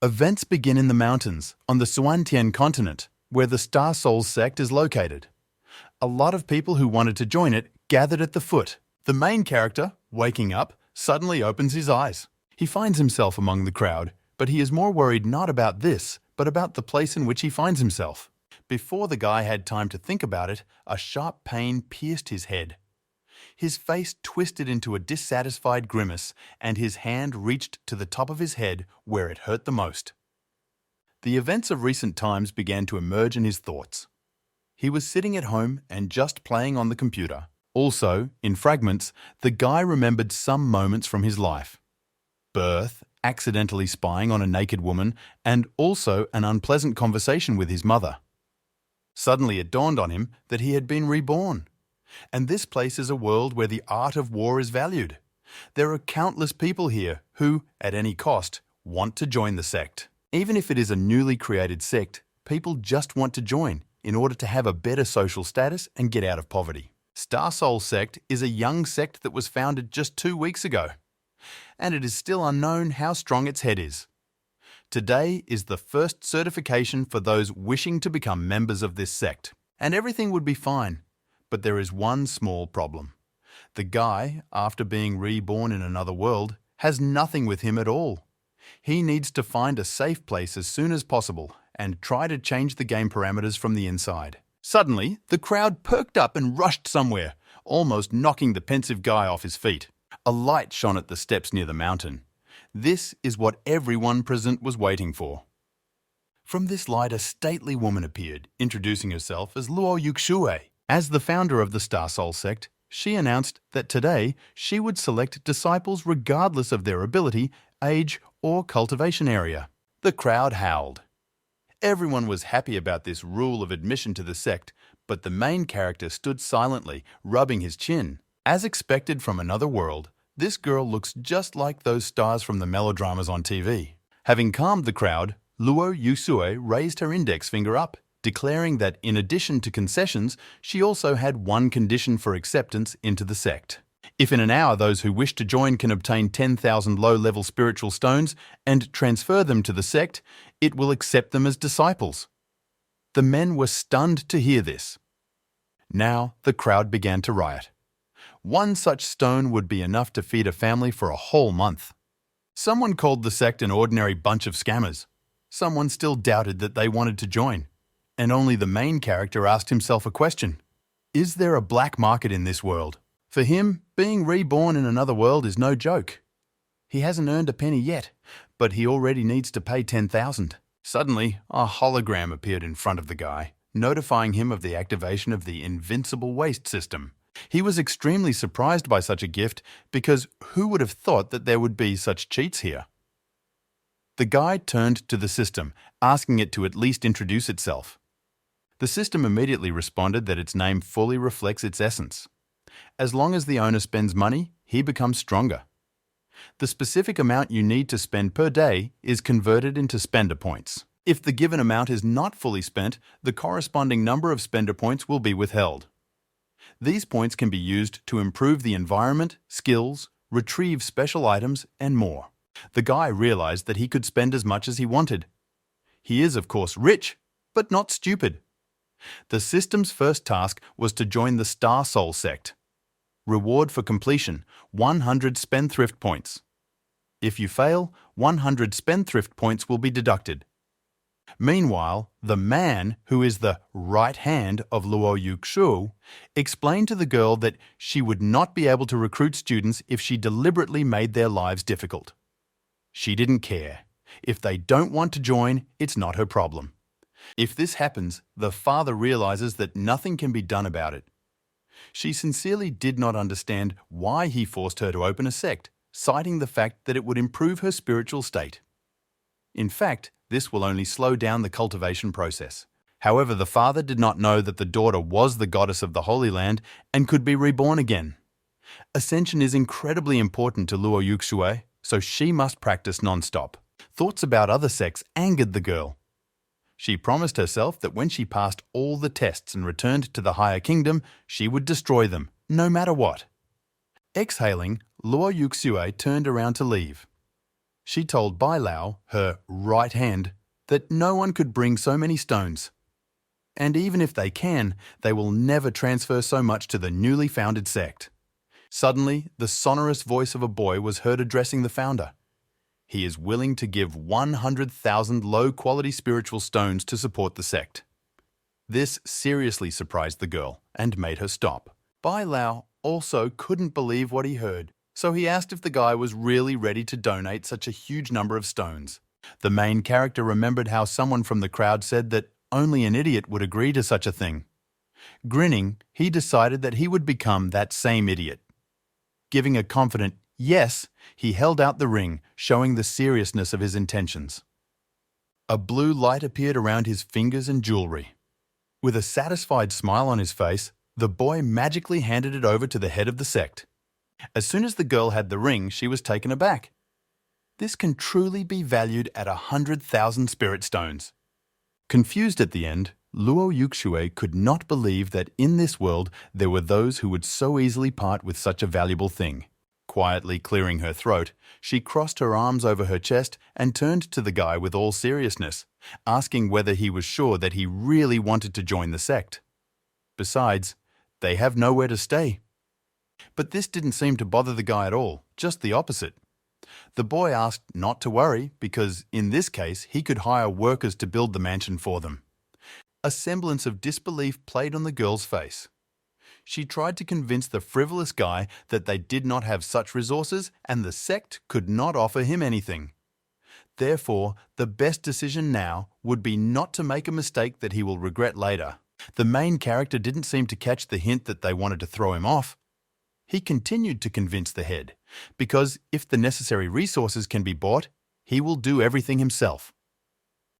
Events begin in the mountains on the Xuantian Continent, where the Star Soul sect is located. A lot of people who wanted to join it gathered at the foot. The main character, waking up, suddenly opens his eyes. He finds himself among the crowd, but he is more worried not about this, but about the place in which he finds himself. Before the guy had time to think about it, a sharp pain pierced his head. His face twisted into a dissatisfied grimace, and his hand reached to the top of his head where it hurt the most. The events of recent times began to emerge in his thoughts. He was sitting at home and just playing on the computer. Also, in fragments, the guy remembered some moments from his life. Birth, accidentally spying on a naked woman, and also an unpleasant conversation with his mother. Suddenly it dawned on him that he had been reborn. And this place is a world where the art of war is valued. There are countless people here who, at any cost, want to join the sect. Even if it is a newly created sect, people just want to join in order to have a better social status and get out of poverty. Star Soul Sect is a young sect that was founded just 2 weeks ago, and it is still unknown how strong its head is. Today is the first certification for those wishing to become members of this sect, and everything would be fine. But there is one small problem. The guy, after being reborn in another world, has nothing with him at all. He needs to find a safe place as soon as possible and try to change the game parameters from the inside. Suddenly, the crowd perked up and rushed somewhere, almost knocking the pensive guy off his feet. A light shone at the steps near the mountain. This is what everyone present was waiting for. From this light, a stately woman appeared, introducing herself as Luo Yuxue. As the founder of the Star Soul sect, she announced that today she would select disciples regardless of their ability, age, or cultivation area. The crowd howled. Everyone was happy about this rule of admission to the sect, but the main character stood silently, rubbing his chin. As expected from another world, this girl looks just like those stars from the melodramas on TV. Having calmed the crowd, Luo Yuxue raised her index finger up, declaring that in addition to concessions, she also had one condition for acceptance into the sect. If in an hour those who wish to join can obtain 10,000 low-level spiritual stones and transfer them to the sect, it will accept them as disciples. The men were stunned to hear this. Now the crowd began to riot. One such stone would be enough to feed a family for a whole month. Someone called the sect an ordinary bunch of scammers. Someone still doubted that they wanted to join. And only the main character asked himself a question. Is there a black market in this world? For him, being reborn in another world is no joke. He hasn't earned a penny yet, but he already needs to pay 10,000. Suddenly, a hologram appeared in front of the guy, notifying him of the activation of the invincible waste system. He was extremely surprised by such a gift because who would have thought that there would be such cheats here? The guy turned to the system, asking it to at least introduce itself. The system immediately responded that its name fully reflects its essence. As long as the owner spends money, he becomes stronger. The specific amount you need to spend per day is converted into spender points. If the given amount is not fully spent, the corresponding number of spender points will be withheld. These points can be used to improve the environment, skills, retrieve special items, and more. The guy realized that he could spend as much as he wanted. He is, of course, rich, but not stupid. The system's first task was to join the Star Soul sect. Reward for completion, 100 spendthrift points. If you fail, 100 spendthrift points will be deducted. Meanwhile, the man, who is the right hand of Luo Yuxue, explained to the girl that she would not be able to recruit students if she deliberately made their lives difficult. She didn't care. If they don't want to join, it's not her problem. If this happens, the father realizes that nothing can be done about it. She sincerely did not understand why he forced her to open a sect, citing the fact that it would improve her spiritual state. In fact, this will only slow down the cultivation process. However, the father did not know that the daughter was the goddess of the Holy Land and could be reborn again. Ascension is incredibly important to Luo Yuxue, so she must practice non-stop. Thoughts about other sects angered the girl. She promised herself that when she passed all the tests and returned to the higher kingdom, she would destroy them, no matter what. Exhaling, Luo Yuxue turned around to leave. She told Bai Lao, her right hand, that no one could bring so many stones. And even if they can, they will never transfer so much to the newly founded sect. Suddenly, the sonorous voice of a boy was heard addressing the founder. He is willing to give 100,000 low-quality spiritual stones to support the sect. This seriously surprised the girl and made her stop. Bai Lao also couldn't believe what he heard, so he asked if the guy was really ready to donate such a huge number of stones. The main character remembered how someone from the crowd said that only an idiot would agree to such a thing. Grinning, he decided that he would become that same idiot. Giving a confident yes, he held out the ring, showing the seriousness of his intentions. A blue light appeared around his fingers and jewelry. With a satisfied smile on his face, the boy magically handed it over to the head of the sect. As soon as the girl had the ring, she was taken aback. This can truly be valued at 100,000 spirit stones. Confused at the end, Luo Yuxue could not believe that in this world there were those who would so easily part with such a valuable thing. Quietly clearing her throat, she crossed her arms over her chest and turned to the guy with all seriousness, asking whether he was sure that he really wanted to join the sect. Besides, they have nowhere to stay. But this didn't seem to bother the guy at all, just the opposite. The boy asked not to worry because, in this case, he could hire workers to build the mansion for them. A semblance of disbelief played on the girl's face. She tried to convince the frivolous guy that they did not have such resources and the sect could not offer him anything. Therefore, the best decision now would be not to make a mistake that he will regret later. The main character didn't seem to catch the hint that they wanted to throw him off. He continued to convince the head, because if the necessary resources can be bought, he will do everything himself.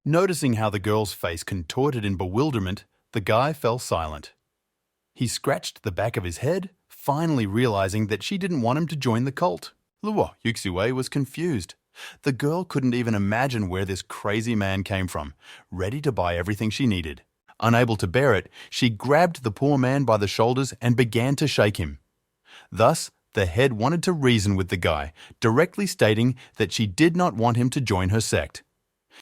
Noticing how the girl's face contorted in bewilderment, the guy fell silent. He scratched the back of his head, finally realizing that she didn't want him to join the cult. Luo Yuxue was confused. The girl couldn't even imagine where this crazy man came from, ready to buy everything she needed. Unable to bear it, she grabbed the poor man by the shoulders and began to shake him. Thus, the head wanted to reason with the guy, directly stating that she did not want him to join her sect.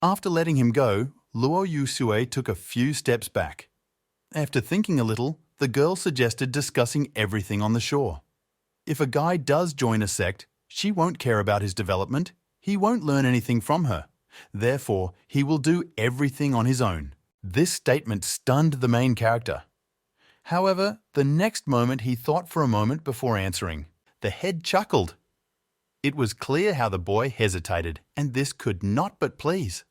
After letting him go, Luo Yuxue took a few steps back. After thinking a little, the girl suggested discussing everything on the shore. If a guy does join a sect, she won't care about his development. He won't learn anything from her. Therefore, he will do everything on his own. This statement stunned the main character. However, the next moment he thought for a moment before answering. The head chuckled. It was clear how the boy hesitated, and this could not but please.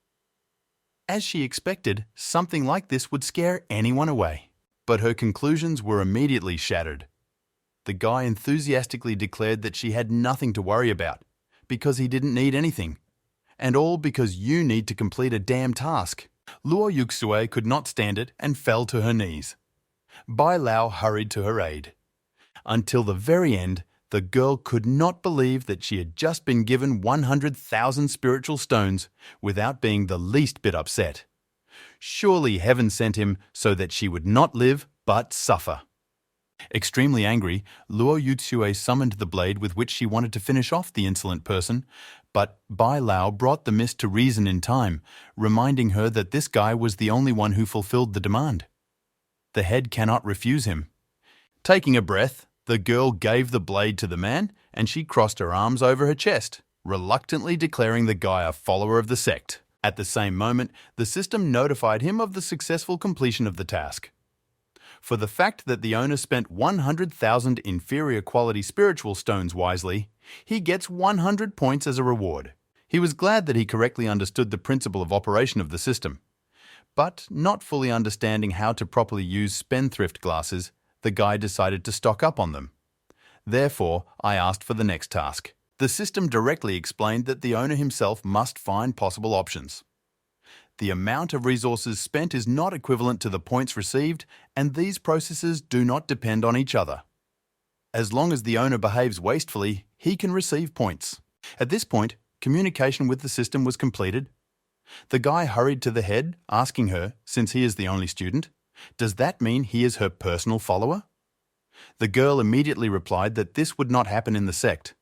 As she expected, something like this would scare anyone away. But her conclusions were immediately shattered. The guy enthusiastically declared that she had nothing to worry about, because he didn't need anything. And all because you need to complete a damn task. Luo Yuxue could not stand it and fell to her knees. Bai Lao hurried to her aid. Until the very end, the girl could not believe that she had just been given 100,000 spiritual stones without being the least bit upset. Surely heaven sent him so that she would not live but suffer. Extremely angry, Luo Yuxue summoned the blade with which she wanted to finish off the insolent person, but Bai Lao brought the mist to reason in time, reminding her that this guy was the only one who fulfilled the demand. The head cannot refuse him. Taking a breath, the girl gave the blade to the man and she crossed her arms over her chest, reluctantly declaring the guy a follower of the sect. At the same moment, the system notified him of the successful completion of the task. For the fact that the owner spent 100,000 inferior quality spiritual stones wisely, he gets 100 points as a reward. He was glad that he correctly understood the principle of operation of the system. But not fully understanding how to properly use spendthrift glasses, the guy decided to stock up on them. Therefore, I asked for the next task. The system directly explained that the owner himself must find possible options. The amount of resources spent is not equivalent to the points received, and these processes do not depend on each other. As long as the owner behaves wastefully, he can receive points. At this point, communication with the system was completed. The guy hurried to the head, asking her, since he is the only student, does that mean he is her personal follower? The girl immediately replied that this would not happen in the sect.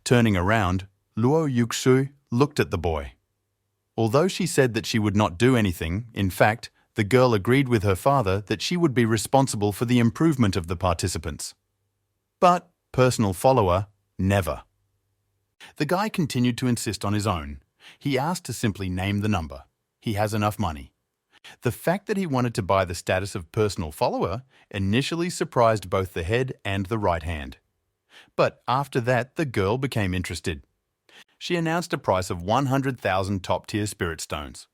Turning around, Luo Yuxu looked at the boy. Although she said that she would not do anything, in fact, the girl agreed with her father that she would be responsible for the improvement of the participants. But personal follower, never. The guy continued to insist on his own. He asked to simply name the number. He has enough money. The fact that he wanted to buy the status of personal follower initially surprised both the head and the right hand. But after that, the girl became interested. She announced a price of 100,000 top-tier spirit stones.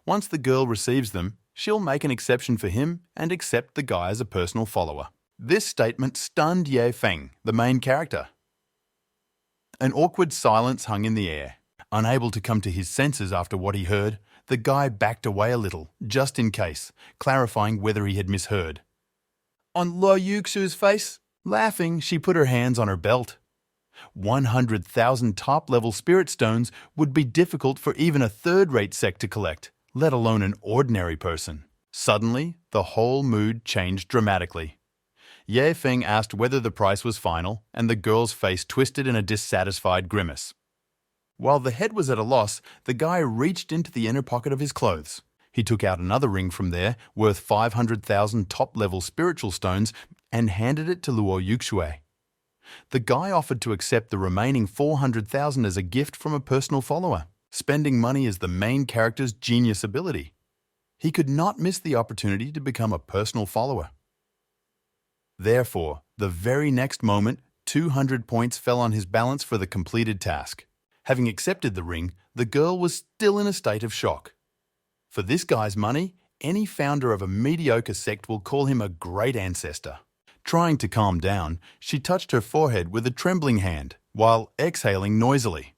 Once the girl receives them, she'll make an exception for him and accept the guy as a personal follower. This statement stunned Ye Feng, the main character. An awkward silence hung in the air. Unable to come to his senses after what he heard, the guy backed away a little, just in case, clarifying whether he had misheard. On Luo Yuxu's face, laughing, she put her hands on her belt. 100,000 top-level spirit stones would be difficult for even a third-rate sect to collect, let alone an ordinary person. Suddenly, the whole mood changed dramatically. Ye Feng asked whether the price was final, and the girl's face twisted in a dissatisfied grimace. While the head was at a loss, the guy reached into the inner pocket of his clothes. He took out another ring from there, worth 500,000 top-level spiritual stones, and handed it to Luo Yuxue. The guy offered to accept the remaining 400,000 as a gift from a personal follower. Spending money is the main character's genius ability. He could not miss the opportunity to become a personal follower. Therefore, the very next moment, 200 points fell on his balance for the completed task. Having accepted the ring, the girl was still in a state of shock. For this guy's money, any founder of a mediocre sect will call him a great ancestor. Trying to calm down, she touched her forehead with a trembling hand, while exhaling noisily.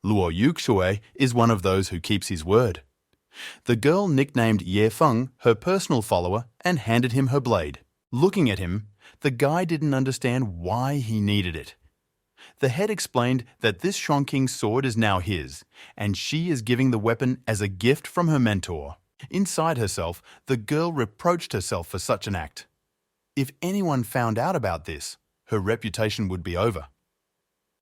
Luo Yuxue is one of those who keeps his word. The girl nicknamed Ye Feng her personal follower and handed him her blade. Looking at him, the guy didn't understand why he needed it. The head explained that this Xuanqing sword is now his, and she is giving the weapon as a gift from her mentor. Inside herself, the girl reproached herself for such an act. If anyone found out about this, her reputation would be over.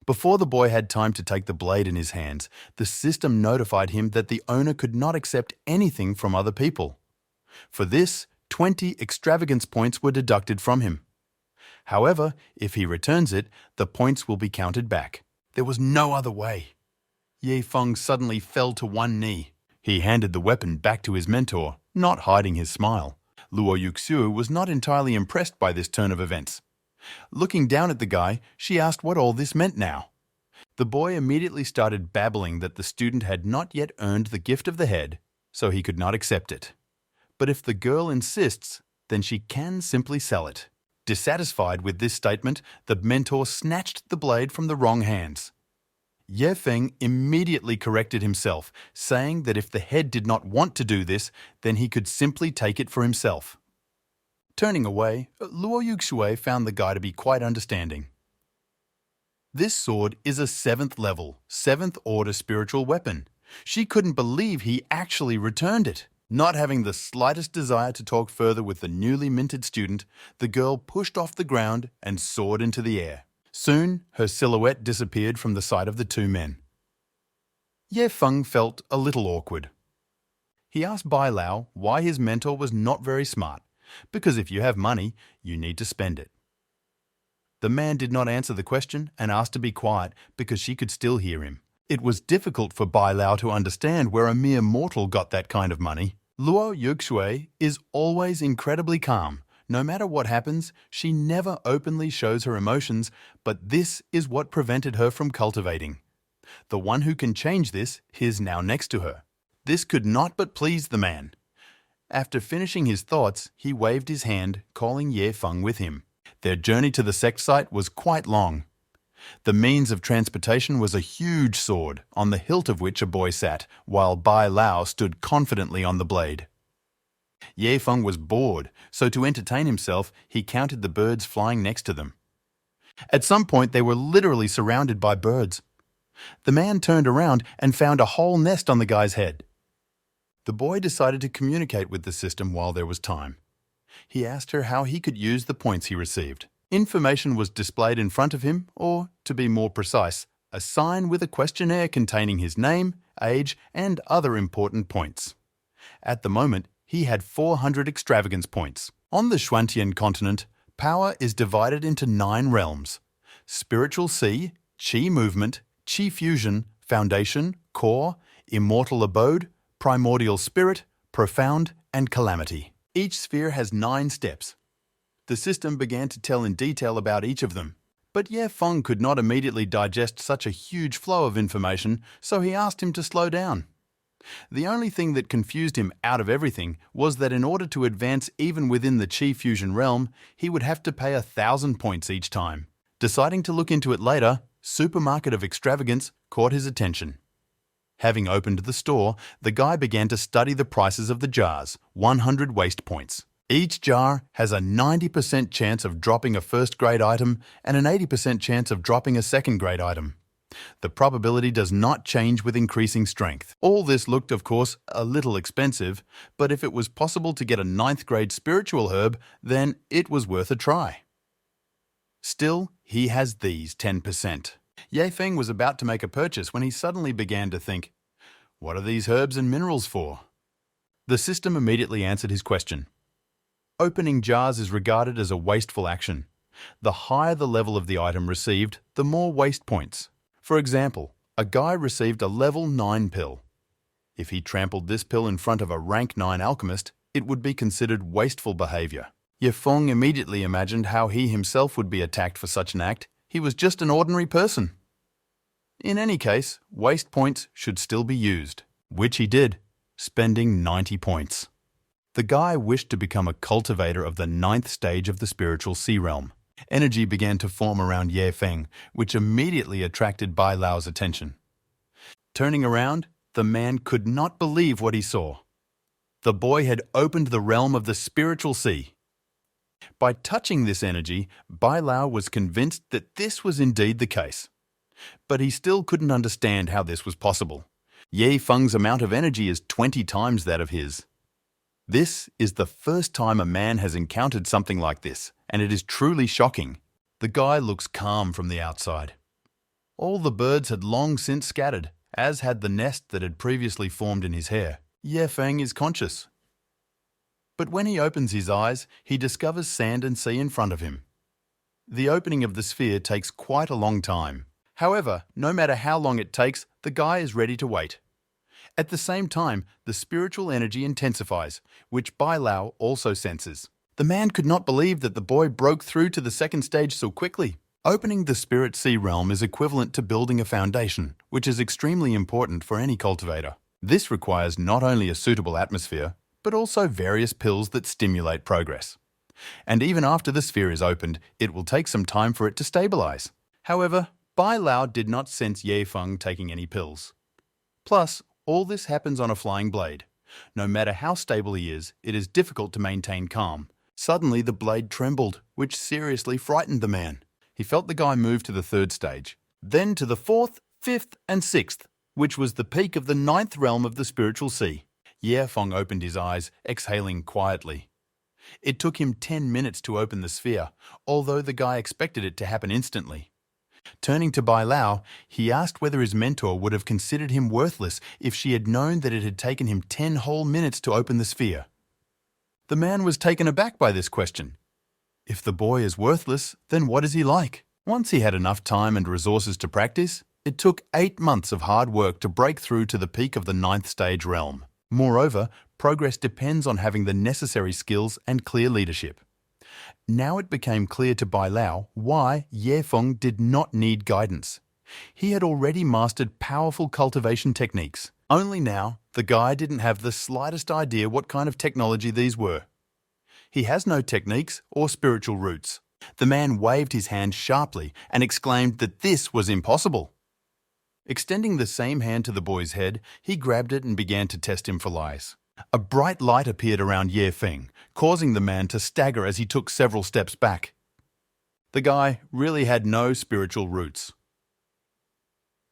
Before the boy had time to take the blade in his hands, the system notified him that the owner could not accept anything from other people. For this, 20 extravagance points were deducted from him. However, if he returns it, the points will be counted back. There was no other way. Ye Feng suddenly fell to one knee. He handed the weapon back to his mentor, not hiding his smile. Luo Yuxu was not entirely impressed by this turn of events. Looking down at the guy, she asked what all this meant now. The boy immediately started babbling that the student had not yet earned the gift of the head, so he could not accept it. But if the girl insists, then she can simply sell it. Dissatisfied with this statement, the mentor snatched the blade from the wrong hands. Ye Feng immediately corrected himself, saying that if the head did not want to do this, then he could simply take it for himself. Turning away, Luo Yuxue found the guy to be quite understanding. This sword is a 7th level, 7th order spiritual weapon. She couldn't believe he actually returned it. Not having the slightest desire to talk further with the newly minted student, the girl pushed off the ground and soared into the air. Soon, her silhouette disappeared from the sight of the two men. Ye Feng felt a little awkward. He asked Bai Lao why his mentor was not very smart, because if you have money, you need to spend it. The man did not answer the question and asked to be quiet because she could still hear him. It was difficult for Bai Lao to understand where a mere mortal got that kind of money. Luo Yuxue is always incredibly calm. No matter what happens, she never openly shows her emotions, but this is what prevented her from cultivating. The one who can change this is now next to her. This could not but please the man. After finishing his thoughts, he waved his hand, calling Ye Feng with him. Their journey to the sect site was quite long. The means of transportation was a huge sword, on the hilt of which a boy sat, while Bai Lao stood confidently on the blade. Ye Feng was bored, so to entertain himself, he counted the birds flying next to them. At some point, they were literally surrounded by birds. The man turned around and found a whole nest on the guy's head. The boy decided to communicate with the system while there was time. He asked her how he could use the points he received. Information was displayed in front of him, or, to be more precise, a sign with a questionnaire containing his name, age, and other important points. At the moment, he had 400 extravagance points. On the Xuantian Continent, power is divided into 9 realms: spiritual sea, chi movement, chi fusion, foundation, core, immortal abode, primordial spirit, profound, and calamity. Each sphere has 9 steps. The system began to tell in detail about each of them. But Feng could not immediately digest such a huge flow of information, so he asked him to slow down. The only thing that confused him out of everything was that in order to advance even within the Qi fusion realm, he would have to pay 1,000 points each time. Deciding to look into it later, Supermarket of Extravagance caught his attention. Having opened the store, the guy began to study the prices of the jars, 100 waste points. Each jar has a 90% chance of dropping a first-grade item and an 80% chance of dropping a second-grade item. The probability does not change with increasing strength. All this looked, of course, a little expensive, but if it was possible to get a 9th-grade spiritual herb, then it was worth a try. Still, he has these 10%. Feng was about to make a purchase when he suddenly began to think, what are these herbs and minerals for? The system immediately answered his question. Opening jars is regarded as a wasteful action. The higher the level of the item received, the more waste points. For example, a guy received a level 9 pill. If he trampled this pill in front of a rank 9 alchemist, it would be considered wasteful behavior. Feng immediately imagined how he himself would be attacked for such an act. He was just an ordinary person. In any case, waste points should still be used, which he did, spending 90 points. The guy wished to become a cultivator of the 9th stage of the spiritual sea realm. Energy began to form around Feng, which immediately attracted Bai Lao's attention. Turning around, the man could not believe what he saw. The boy had opened the realm of the spiritual sea. By touching this energy, Bai Lao was convinced that this was indeed the case. But he still couldn't understand how this was possible. Feng's amount of energy is 20 times that of his. This is the first time a man has encountered something like this, and it is truly shocking. The guy looks calm from the outside. All the birds had long since scattered, as had the nest that had previously formed in his hair. Feng is conscious. But when he opens his eyes, he discovers sand and sea in front of him. The opening of the sphere takes quite a long time. However, no matter how long it takes, the guy is ready to wait. At the same time, the spiritual energy intensifies, which Bai Lao also senses. The man could not believe that the boy broke through to the second stage so quickly. Opening the spirit sea realm is equivalent to building a foundation, which is extremely important for any cultivator. This requires not only a suitable atmosphere, but also various pills that stimulate progress. And even after the sphere is opened, it will take some time for it to stabilize. However, Bai Lao did not sense Feng taking any pills. Plus, all this happens on a flying blade. No matter how stable he is, it is difficult to maintain calm. Suddenly, the blade trembled, which seriously frightened the man. He felt the guy move to the 3rd stage, then to the 4th, 5th, and 6th, which was the peak of the 9th realm of the spiritual sea. Feng opened his eyes, exhaling quietly. It took him 10 minutes to open the sphere, although the guy expected it to happen instantly. Turning to Bai Lao, he asked whether his mentor would have considered him worthless if she had known that it had taken him 10 whole minutes to open the sphere. The man was taken aback by this question. If the boy is worthless, then what is he like? Once he had enough time and resources to practice, it took 8 months of hard work to break through to the peak of the 9th stage realm. Moreover, progress depends on having the necessary skills and clear leadership. Now it became clear to Bai Lao why Feng did not need guidance. He had already mastered powerful cultivation techniques. Only now, the guy didn't have the slightest idea what kind of technology these were. He has no techniques or spiritual roots. The man waved his hand sharply and exclaimed that this was impossible. Extending the same hand to the boy's head, he grabbed it and began to test him for lies. A bright light appeared around Feng, causing the man to stagger as he took several steps back. The guy really had no spiritual roots.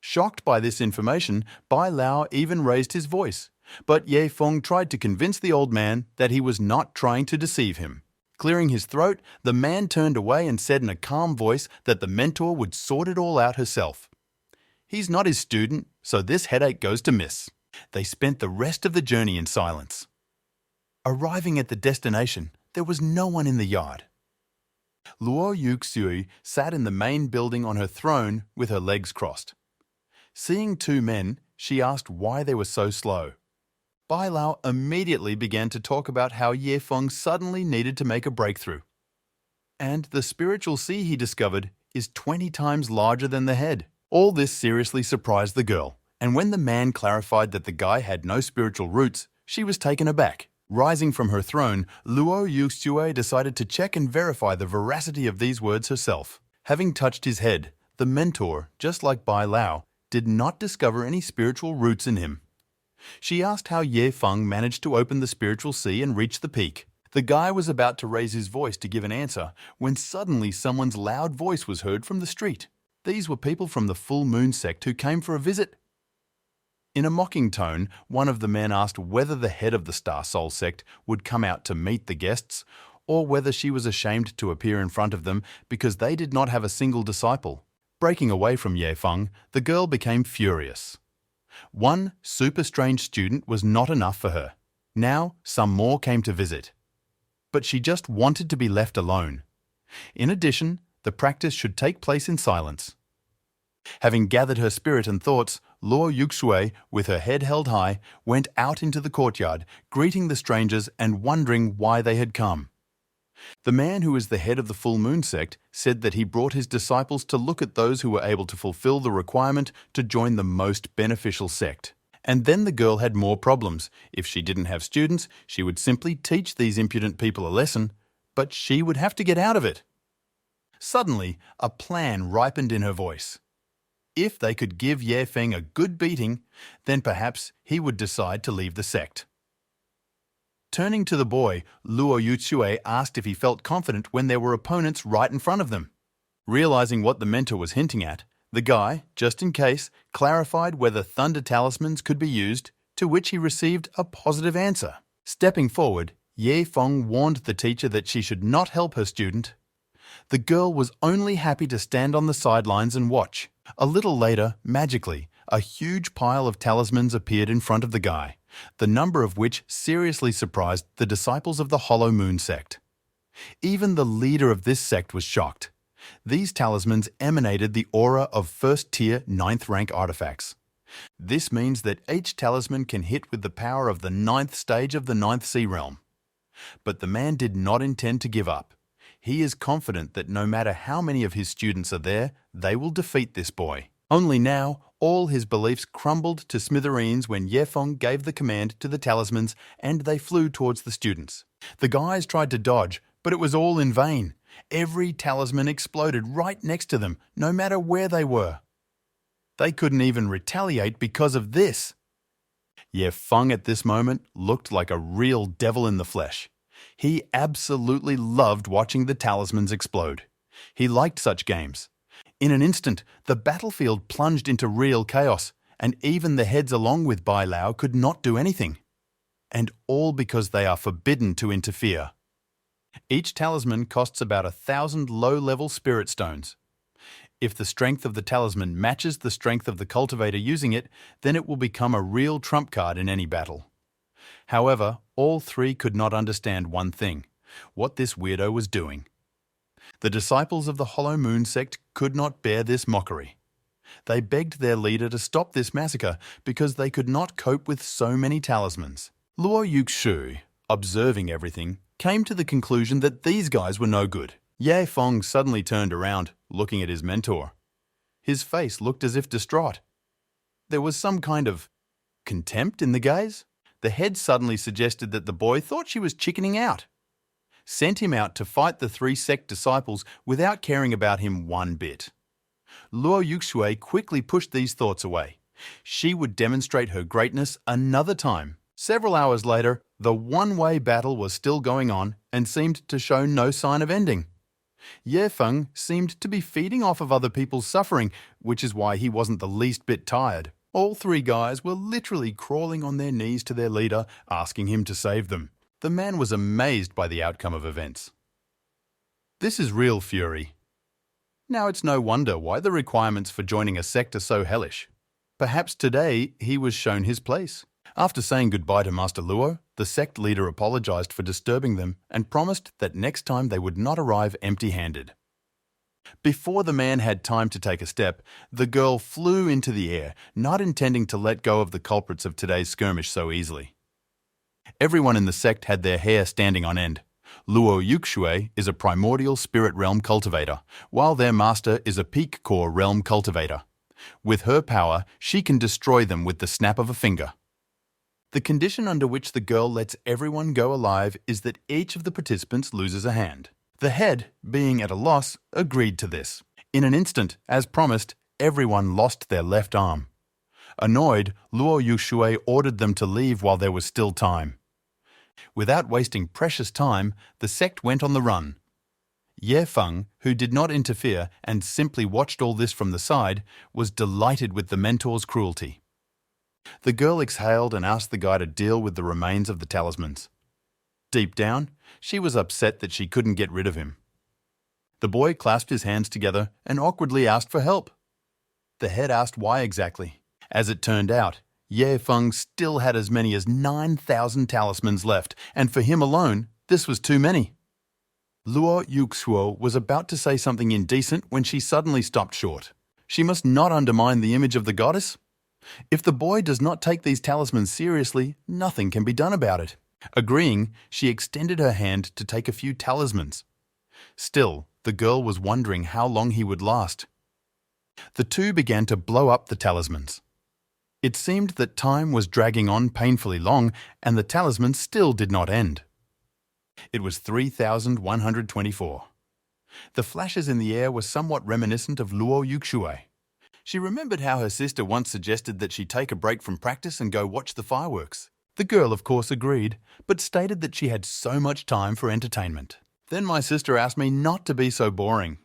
Shocked by this information, Bai Lao even raised his voice, but Feng tried to convince the old man that he was not trying to deceive him. Clearing his throat, the man turned away and said in a calm voice that the mentor would sort it all out herself. He's not his student, so this headache goes to miss. They spent the rest of the journey in silence. Arriving at the destination, there was no one in the yard. Luo Yuxui sat in the main building on her throne with her legs crossed. Seeing two men, she asked why they were so slow. Bai Lao immediately began to talk about how Ye Feng suddenly needed to make a breakthrough. And the spiritual sea he discovered is 20 times larger than the head. All this seriously surprised the girl, and when the man clarified that the guy had no spiritual roots, she was taken aback. Rising from her throne, Luo Yuxue decided to check and verify the veracity of these words herself. Having touched his head, the mentor, just like Bai Lao, did not discover any spiritual roots in him. She asked how Ye Feng managed to open the spiritual sea and reach the peak. The guy was about to raise his voice to give an answer when suddenly someone's loud voice was heard from the street. These were people from the full moon sect who came for a visit. In a mocking tone, one of the men asked whether the head of the Star Soul sect would come out to meet the guests, or whether she was ashamed to appear in front of them because they did not have a single disciple. Breaking away from Ye Feng, the girl became furious. One super strange student was not enough for her. Now, some more came to visit. But she just wanted to be left alone. In addition, the practice should take place in silence. Having gathered her spirit and thoughts, Luo Yuxue, with her head held high, went out into the courtyard, greeting the strangers and wondering why they had come. The man who is the head of the full moon sect said that he brought his disciples to look at those who were able to fulfill the requirement to join the most beneficial sect. And then the girl had more problems. If she didn't have students, she would simply teach these impudent people a lesson, but she would have to get out of it. Suddenly, a plan ripened in her voice. If they could give Ye Feng a good beating, then perhaps he would decide to leave the sect. Turning to the boy, Luo Yuxue asked if he felt confident when there were opponents right in front of them. Realizing what the mentor was hinting at, the guy, just in case, clarified whether thunder talismans could be used, to which he received a positive answer. Stepping forward, Ye Feng warned the teacher that she should not help her student. The girl was only happy to stand on the sidelines and watch. A little later, magically, a huge pile of talismans appeared in front of the guy, the number of which seriously surprised the disciples of the Hollow Moon sect. Even the leader of this sect was shocked. These talismans emanated the aura of first-tier 9th rank artifacts. This means that each talisman can hit with the power of the 9th stage of the 9th Sea Realm. But the man did not intend to give up. He is confident that no matter how many of his students are there, they will defeat this boy. Only now, all his beliefs crumbled to smithereens when Ye Feng gave the command to the talismans and they flew towards the students. The guys tried to dodge, but it was all in vain. Every talisman exploded right next to them, no matter where they were. They couldn't even retaliate because of this. Ye Feng at this moment looked like a real devil in the flesh. He absolutely loved watching the talismans explode. He liked such games. In an instant, the battlefield plunged into real chaos, and even the heads along with Bai Lao could not do anything. And all because they are forbidden to interfere. Each talisman costs about 1,000 low-level spirit stones. If the strength of the talisman matches the strength of the cultivator using it, then it will become a real trump card in any battle. However, all three could not understand one thing, what this weirdo was doing. The disciples of the Hollow Moon sect could not bear this mockery. They begged their leader to stop this massacre because they could not cope with so many talismans. Luo Yuxue, observing everything, came to the conclusion that these guys were no good. Ye Feng suddenly turned around, looking at his mentor. His face looked as if distraught. There was some kind of contempt in the gaze. The head suddenly suggested that the boy thought she was chickening out. Sent him out to fight the three sect disciples without caring about him one bit. Luo Yuxue quickly pushed these thoughts away. She would demonstrate her greatness another time. Several hours later, the one-way battle was still going on and seemed to show no sign of ending. Ye Feng seemed to be feeding off of other people's suffering, which is why he wasn't the least bit tired. All three guys were literally crawling on their knees to their leader, asking him to save them. The man was amazed by the outcome of events. This is real fury. Now it's no wonder why the requirements for joining a sect are so hellish. Perhaps today he was shown his place. After saying goodbye to Master Luo, the sect leader apologized for disturbing them and promised that next time they would not arrive empty-handed. Before the man had time to take a step, the girl flew into the air, not intending to let go of the culprits of today's skirmish so easily. Everyone in the sect had their hair standing on end. Luo Yuxue is a primordial spirit realm cultivator, while their master is a peak core realm cultivator. With her power, she can destroy them with the snap of a finger. The condition under which the girl lets everyone go alive is that each of the participants loses a hand. The head, being at a loss, agreed to this. In an instant, as promised, everyone lost their left arm. Annoyed, Luo Yuxue ordered them to leave while there was still time. Without wasting precious time, the sect went on the run. Feng, who did not interfere and simply watched all this from the side, was delighted with the mentor's cruelty. The girl exhaled and asked the guy to deal with the remains of the talismans. Deep down, she was upset that she couldn't get rid of him. The boy clasped his hands together and awkwardly asked for help. The head asked why exactly. As it turned out, Feng still had as many as 9,000 talismans left, and for him alone, this was too many. Luo Yuxue was about to say something indecent when she suddenly stopped short. She must not undermine the image of the goddess. If the boy does not take these talismans seriously, nothing can be done about it. Agreeing, she extended her hand to take a few talismans. Still, the girl was wondering how long he would last. The two began to blow up the talismans. It seemed that time was dragging on painfully long, and the talisman still did not end. It was 3,124. The flashes in the air were somewhat reminiscent of Luo Yuxue. She remembered how her sister once suggested that she take a break from practice and go watch the fireworks. The girl, of course, agreed, but stated that she had so much time for entertainment. Then my sister asked me not to be so boring.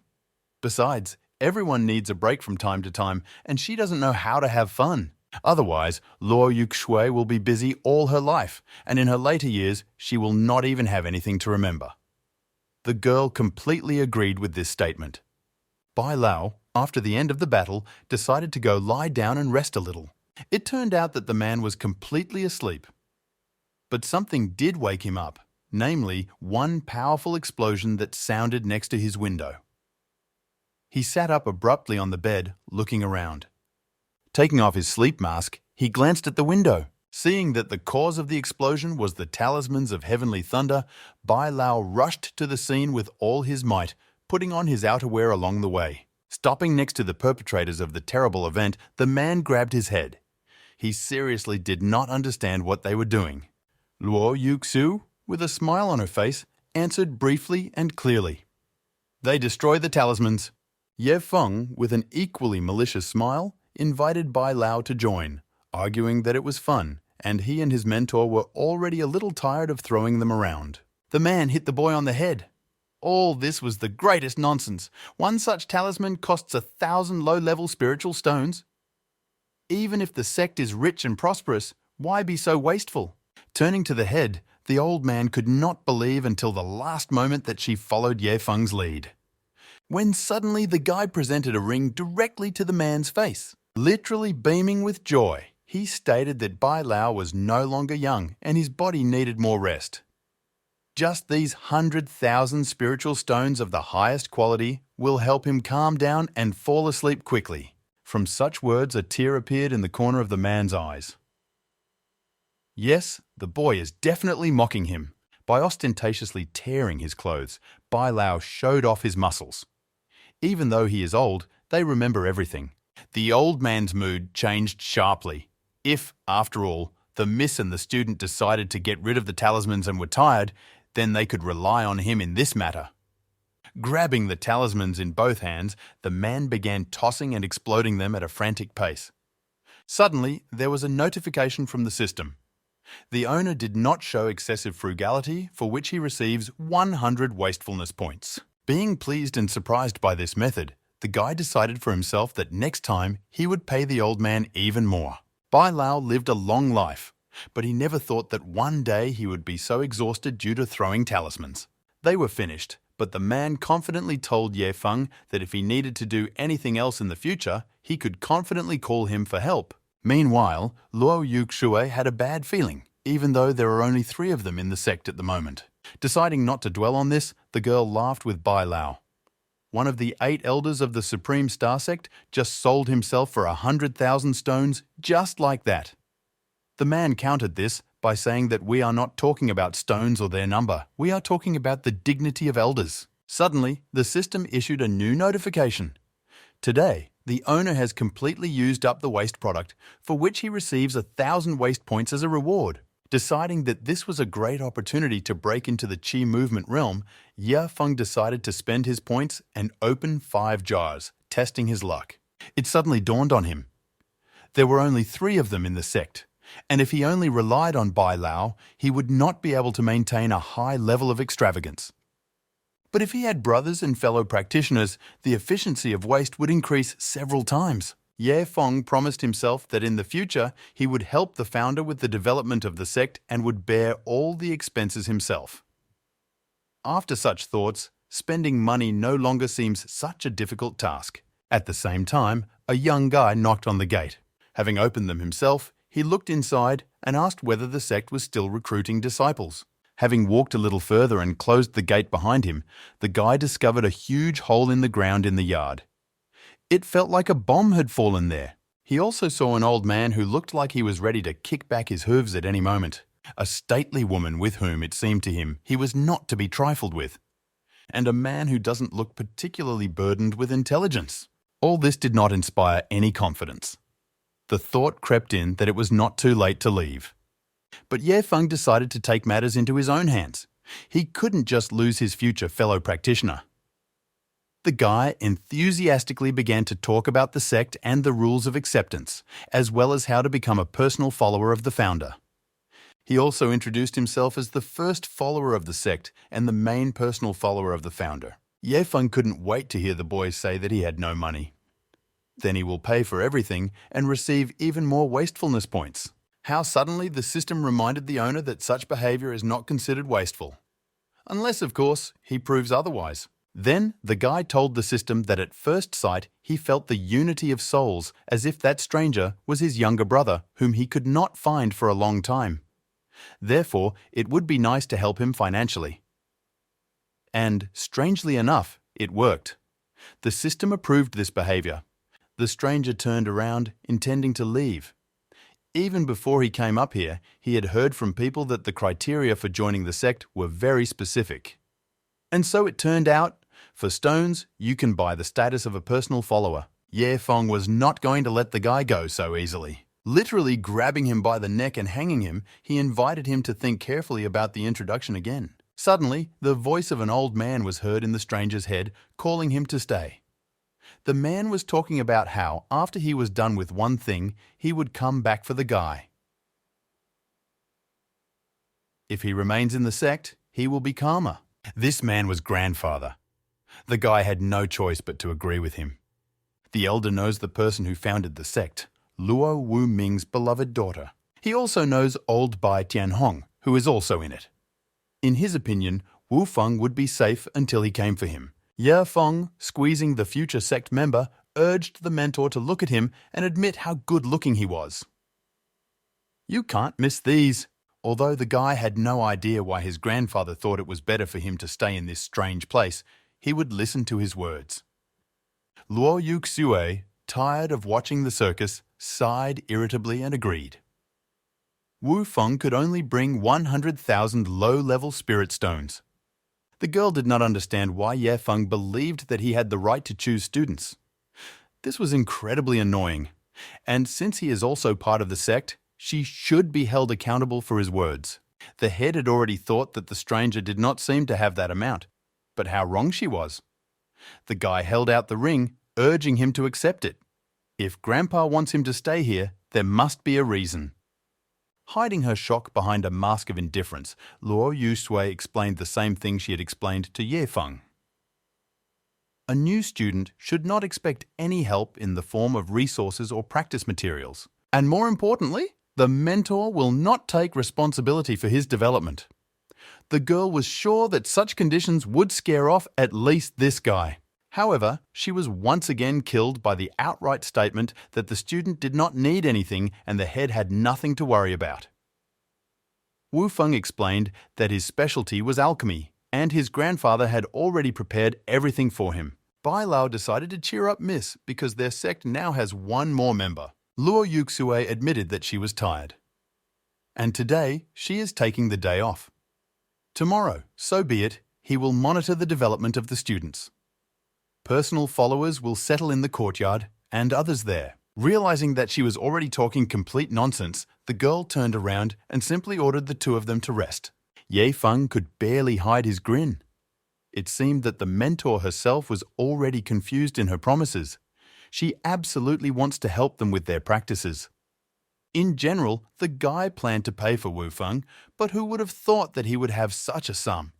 Besides, everyone needs a break from time to time, and she doesn't know how to have fun. Otherwise, Luo Yuxue will be busy all her life, and in her later years, she will not even have anything to remember. The girl completely agreed with this statement. Bai Lao, after the end of the battle, decided to go lie down and rest a little. It turned out that the man was completely asleep. But something did wake him up, namely one powerful explosion that sounded next to his window. He sat up abruptly on the bed, looking around. Taking off his sleep mask, he glanced at the window. Seeing that the cause of the explosion was the talismans of heavenly thunder, Bai Lao rushed to the scene with all his might, putting on his outerwear along the way. Stopping next to the perpetrators of the terrible event, the man grabbed his head. He seriously did not understand what they were doing. Luo Yuxue, with a smile on her face, answered briefly and clearly. They destroy the talismans. Feng, with an equally malicious smile, invited Bai Lao to join, arguing that it was fun, and he and his mentor were already a little tired of throwing them around. The man hit the boy on the head. All this was the greatest nonsense. One such talisman costs 1,000 low-level spiritual stones. Even if the sect is rich and prosperous, why be so wasteful? Turning to the head, the old man could not believe until the last moment that she followed Feng's lead. When suddenly the guy presented a ring directly to the man's face. Literally beaming with joy, he stated that Bai Lao was no longer young and his body needed more rest. Just these 100,000 spiritual stones of the highest quality will help him calm down and fall asleep quickly. From such words, a tear appeared in the corner of the man's eyes. Yes, the boy is definitely mocking him. By ostentatiously tearing his clothes, Bai Lao showed off his muscles. Even though he is old, they remember everything. The old man's mood changed sharply. If, after all, the miss and the student decided to get rid of the talismans and were tired, then they could rely on him in this matter. Grabbing the talismans in both hands, the man began tossing and exploding them at a frantic pace. Suddenly, there was a notification from the system. The owner did not show excessive frugality, for which he receives 100 wastefulness points. Being pleased and surprised by this method, the guy decided for himself that next time he would pay the old man even more. Bai Lao lived a long life, but he never thought that one day he would be so exhausted due to throwing talismans. They were finished, But the man confidently told Ye Feng that if he needed to do anything else in the future, he could confidently call him for help. Meanwhile, Luo Yuxue had a bad feeling, even though there are only 3 of them in the sect at the moment. Deciding not to dwell on this, the girl laughed with Bai Lao. One of the 8 elders of the Supreme Star Sect just sold himself for 100,000 stones just like that. The man countered this by saying that we are not talking about stones or their number. We are talking about the dignity of elders. Suddenly, the system issued a new notification. Today, the owner has completely used up the waste product, for which he receives 1,000 waste points as a reward. Deciding that this was a great opportunity to break into the Qi movement realm, Ye Feng decided to spend his points and open 5 jars, testing his luck. It suddenly dawned on him. There were only 3 of them in the sect, and if he only relied on Bai Lao, he would not be able to maintain a high level of extravagance. But if he had brothers and fellow practitioners, the efficiency of waste would increase several times. Ye Feng promised himself that in the future he would help the founder with the development of the sect and would bear all the expenses himself. After such thoughts, spending money no longer seems such a difficult task. At the same time, a young guy knocked on the gate. Having opened them himself, he looked inside and asked whether the sect was still recruiting disciples. Having walked a little further and closed the gate behind him, the guy discovered a huge hole in the ground in the yard. It felt like a bomb had fallen there. He also saw an old man who looked like he was ready to kick back his hooves at any moment. A stately woman with whom, it seemed to him, he was not to be trifled with. And a man who doesn't look particularly burdened with intelligence. All this did not inspire any confidence. The thought crept in that it was not too late to leave. But Ye Feng decided to take matters into his own hands. He couldn't just lose his future fellow practitioner. The guy enthusiastically began to talk about the sect and the rules of acceptance, as well as how to become a personal follower of the founder. He also introduced himself as the first follower of the sect and the main personal follower of the founder. Ye Feng couldn't wait to hear the boy say that he had no money. Then he will pay for everything and receive even more wastefulness points. How suddenly the system reminded the owner that such behavior is not considered wasteful. Unless, of course, he proves otherwise. Then the guy told the system that at first sight he felt the unity of souls as if that stranger was his younger brother whom he could not find for a long time. Therefore, it would be nice to help him financially. And, strangely enough, it worked. The system approved this behavior. The stranger turned around, intending to leave. Even before he came up here, he had heard from people that the criteria for joining the sect were very specific. And so it turned out, for stones, you can buy the status of a personal follower. Ye Feng was not going to let the guy go so easily. Literally grabbing him by the neck and hanging him, he invited him to think carefully about the introduction again. Suddenly, the voice of an old man was heard in the stranger's head, calling him to stay. The man was talking about how, after he was done with one thing, he would come back for the guy. If he remains in the sect, he will be calmer. This man was grandfather. The guy had no choice but to agree with him. The elder knows the person who founded the sect, Luo Wu Ming's beloved daughter. He also knows old Bai Tianhong, who is also in it. In his opinion, Wu Feng would be safe until he came for him. Ye Feng, squeezing the future sect member, urged the mentor to look at him and admit how good-looking he was. You can't miss these. Although the guy had no idea why his grandfather thought it was better for him to stay in this strange place, he would listen to his words. Luo Yuxue, tired of watching the circus, sighed irritably and agreed. Wu Feng could only bring 100,000 low-level spirit stones. The girl did not understand why Ye Feng believed that he had the right to choose students. This was incredibly annoying, and since he is also part of the sect, she should be held accountable for his words. The head had already thought that the stranger did not seem to have that amount, but how wrong she was. The guy held out the ring, urging him to accept it. If Grandpa wants him to stay here, there must be a reason. Hiding her shock behind a mask of indifference, Luo Yuxue explained the same thing she had explained to Ye Feng. A new student should not expect any help in the form of resources or practice materials. And more importantly, the mentor will not take responsibility for his development. The girl was sure that such conditions would scare off at least this guy. However, she was once again killed by the outright statement that the student did not need anything and the head had nothing to worry about. Wu Feng explained that his specialty was alchemy, and his grandfather had already prepared everything for him. Bai Lao decided to cheer up Miss because their sect now has one more member. Luo Yuxue admitted that she was tired. And today, she is taking the day off. Tomorrow, so be it, he will monitor the development of the students. Personal followers will settle in the courtyard, and others there. Realizing that she was already talking complete nonsense, the girl turned around and simply ordered the two of them to rest. Ye Feng could barely hide his grin. It seemed that the mentor herself was already confused in her promises. She absolutely wants to help them with their practices. In general, the guy planned to pay for Wu Feng, but who would have thought that he would have such a sum?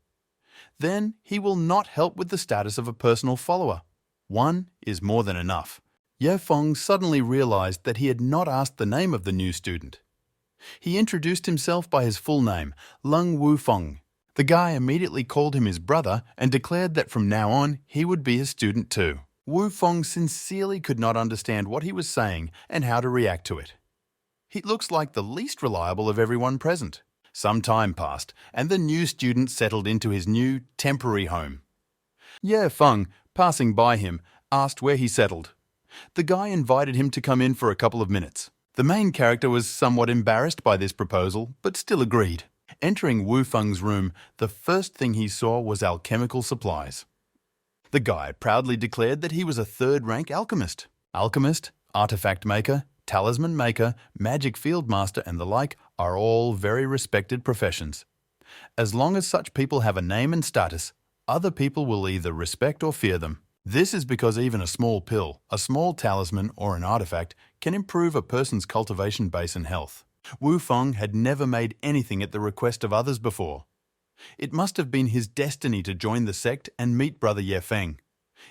Then he will not help with the status of a personal follower. One is more than enough. Ye Feng suddenly realized that he had not asked the name of the new student. He introduced himself by his full name, Lung Wu Feng. The guy immediately called him his brother and declared that from now on he would be his student too. Wu Feng sincerely could not understand what he was saying and how to react to it. He looks like the least reliable of everyone present. Some time passed, and the new student settled into his new, temporary home. Ye Feng, passing by him, asked where he settled. The guy invited him to come in for a couple of minutes. The main character was somewhat embarrassed by this proposal, but still agreed. Entering Wu Feng's room, the first thing he saw was alchemical supplies. The guy proudly declared that he was a third-rank alchemist. Alchemist, artifact maker, talisman maker, magic field master and the like are all very respected professions. As long as such people have a name and status, other people will either respect or fear them. This is because even a small pill, a small talisman or an artifact can improve a person's cultivation base and health. Wu Feng had never made anything at the request of others before. It must have been his destiny to join the sect and meet Brother Ye Feng.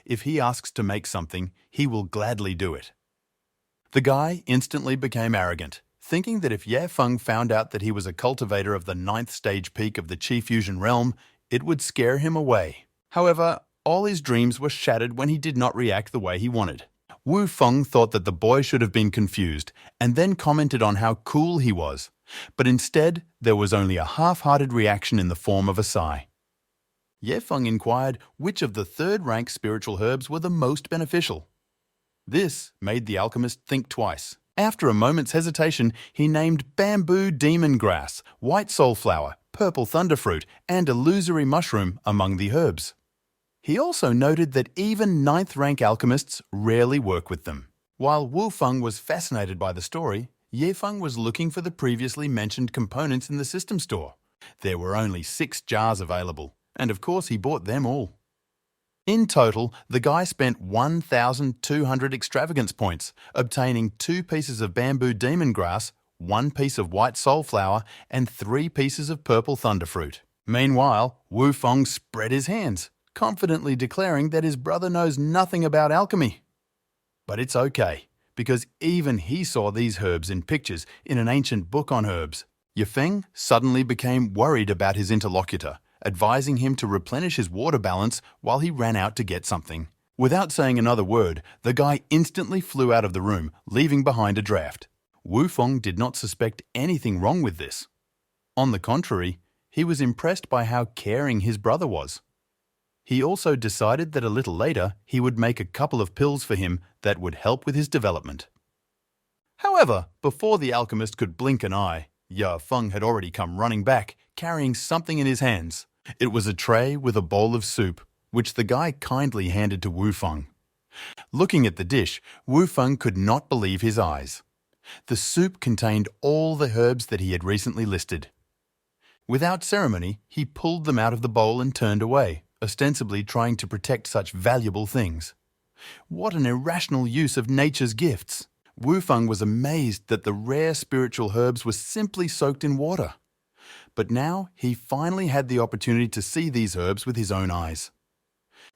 If he asks to make something, he will gladly do it. The guy instantly became arrogant, thinking that if Ye Feng found out that he was a cultivator of the 9th stage peak of the Qi Fusion realm, it would scare him away. However, all his dreams were shattered when he did not react the way he wanted. Wu Feng thought that the boy should have been confused and then commented on how cool he was, but instead there was only a half-hearted reaction in the form of a sigh. Ye Feng inquired which of the third-rank spiritual herbs were the most beneficial. This made the alchemist think twice. After a moment's hesitation, he named bamboo demon grass, white soulflower, purple thunderfruit, and illusory mushroom among the herbs. He also noted that even 9th-rank alchemists rarely work with them. While Wu Feng was fascinated by the story, Ye Feng was looking for the previously mentioned components in the system store. There were only 6 jars available, and of course he bought them all. In total, the guy spent 1,200 extravagance points, obtaining 2 pieces of bamboo demon grass, 1 piece of white soulflower, and 3 pieces of purple thunderfruit. Meanwhile, Wu Feng spread his hands, confidently declaring that his brother knows nothing about alchemy. But it's okay, because even he saw these herbs in pictures in an ancient book on herbs. Ye Feng suddenly became worried about his interlocutor, advising him to replenish his water balance while he ran out to get something. Without saying another word, the guy instantly flew out of the room, leaving behind a draft. Wu Feng did not suspect anything wrong with this. On the contrary, he was impressed by how caring his brother was. He also decided that a little later he would make a couple of pills for him that would help with his development. However, before the alchemist could blink an eye, Ye Feng had already come running back, carrying something in his hands. It was a tray with a bowl of soup, which the guy kindly handed to Wu Feng. Looking at the dish, Wu Feng could not believe his eyes. The soup contained all the herbs that he had recently listed. Without ceremony, he pulled them out of the bowl and turned away, ostensibly trying to protect such valuable things. What an irrational use of nature's gifts! Wu Feng was amazed that the rare spiritual herbs were simply soaked in water. But now he finally had the opportunity to see these herbs with his own eyes.